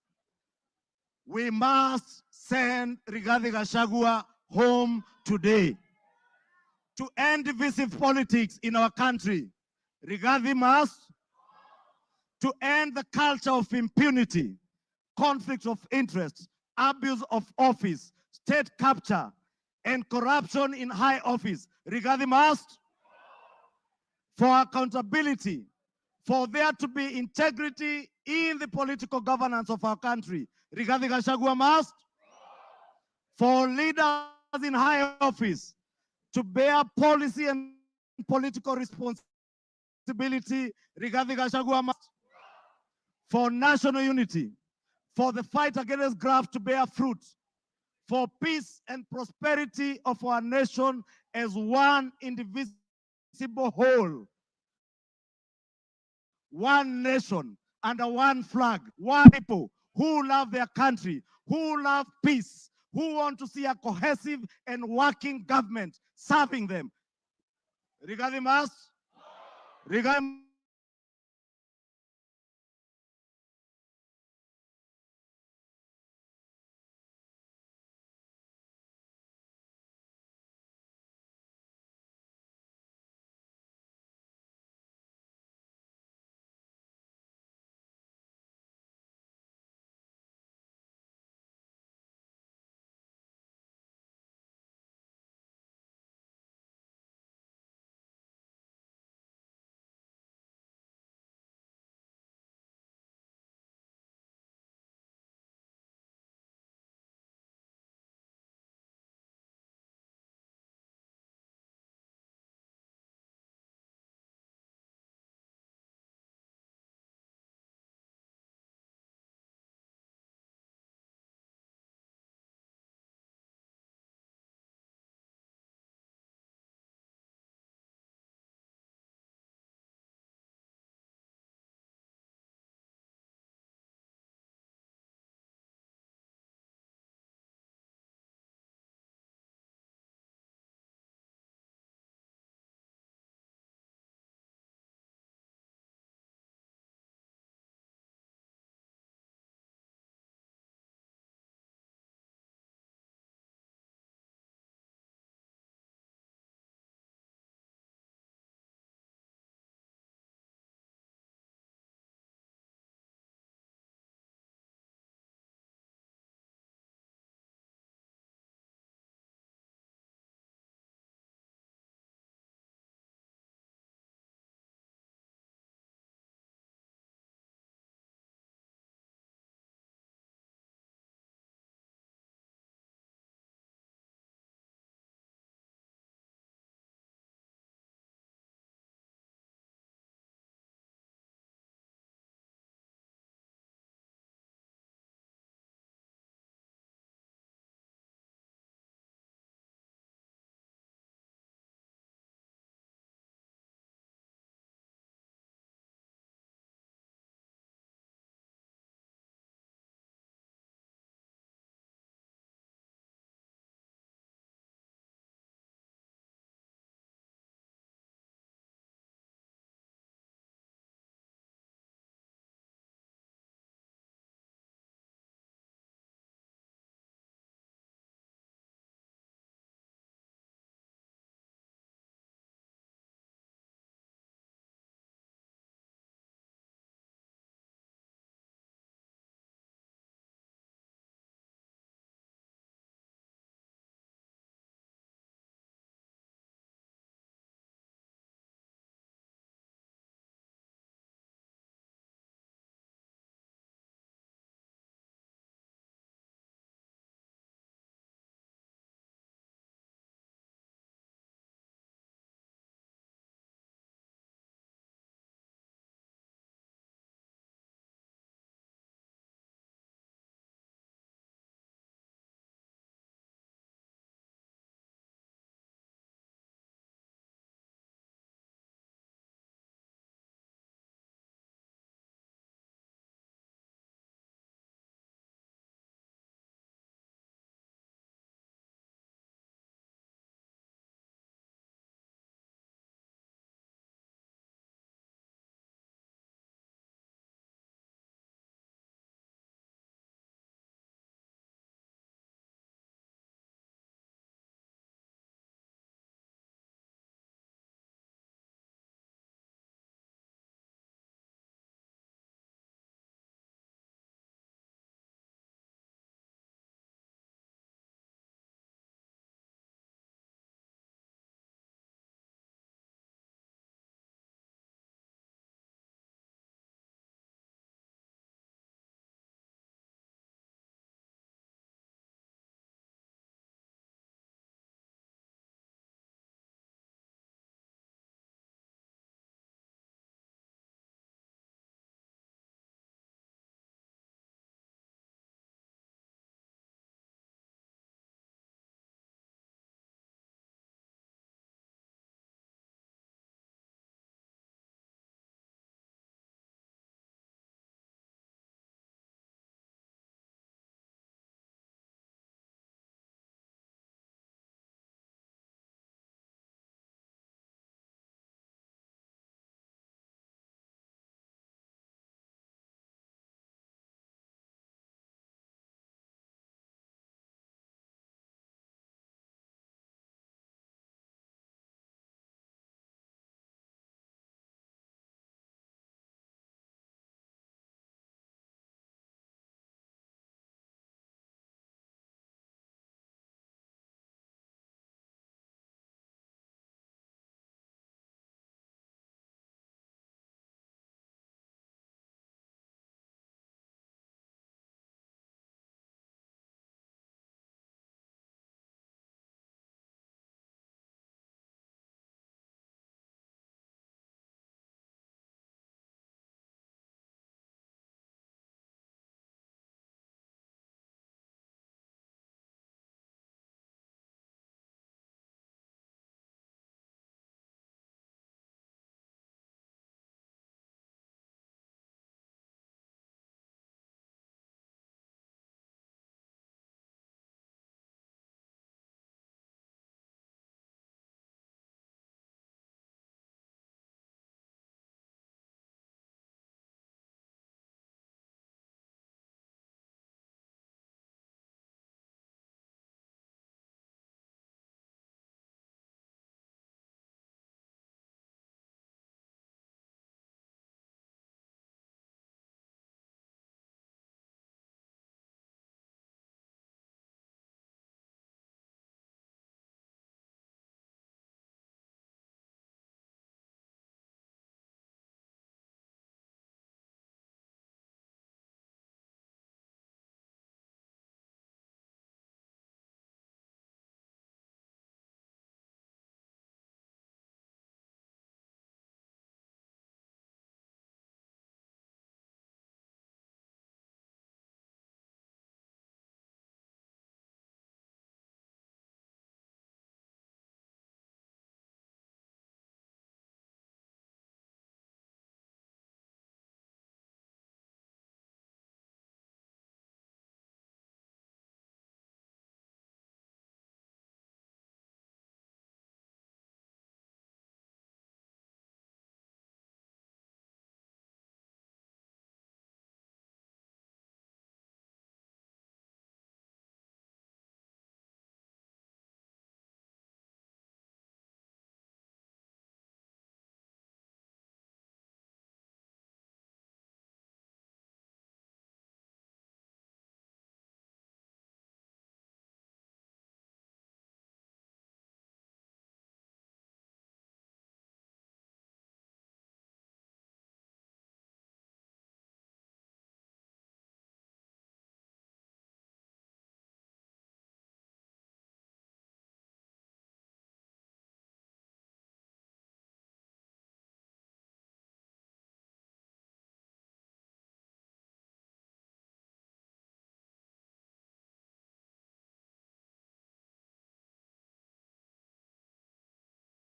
[SPEAKER 9] we must send Rigathi Gachagua home today. To end divisive politics in our country, Rigathi must. To end the culture of impunity, conflict of interest, abuse of office, state capture, and corruption in high office, Rigathi must. For accountability, for there to be integrity in the political governance of our country, Rigathi Gachagua must. For leaders in high office to bear policy and political responsibility, Rigathi Gachagua must. For national unity, for the fight against graft to bear fruit, for peace and prosperity of our nation as one indivisible whole, one nation under one flag, one people who love their country, who love peace, who want to see a cohesive and working government serving them. Rigathi must. Rigathi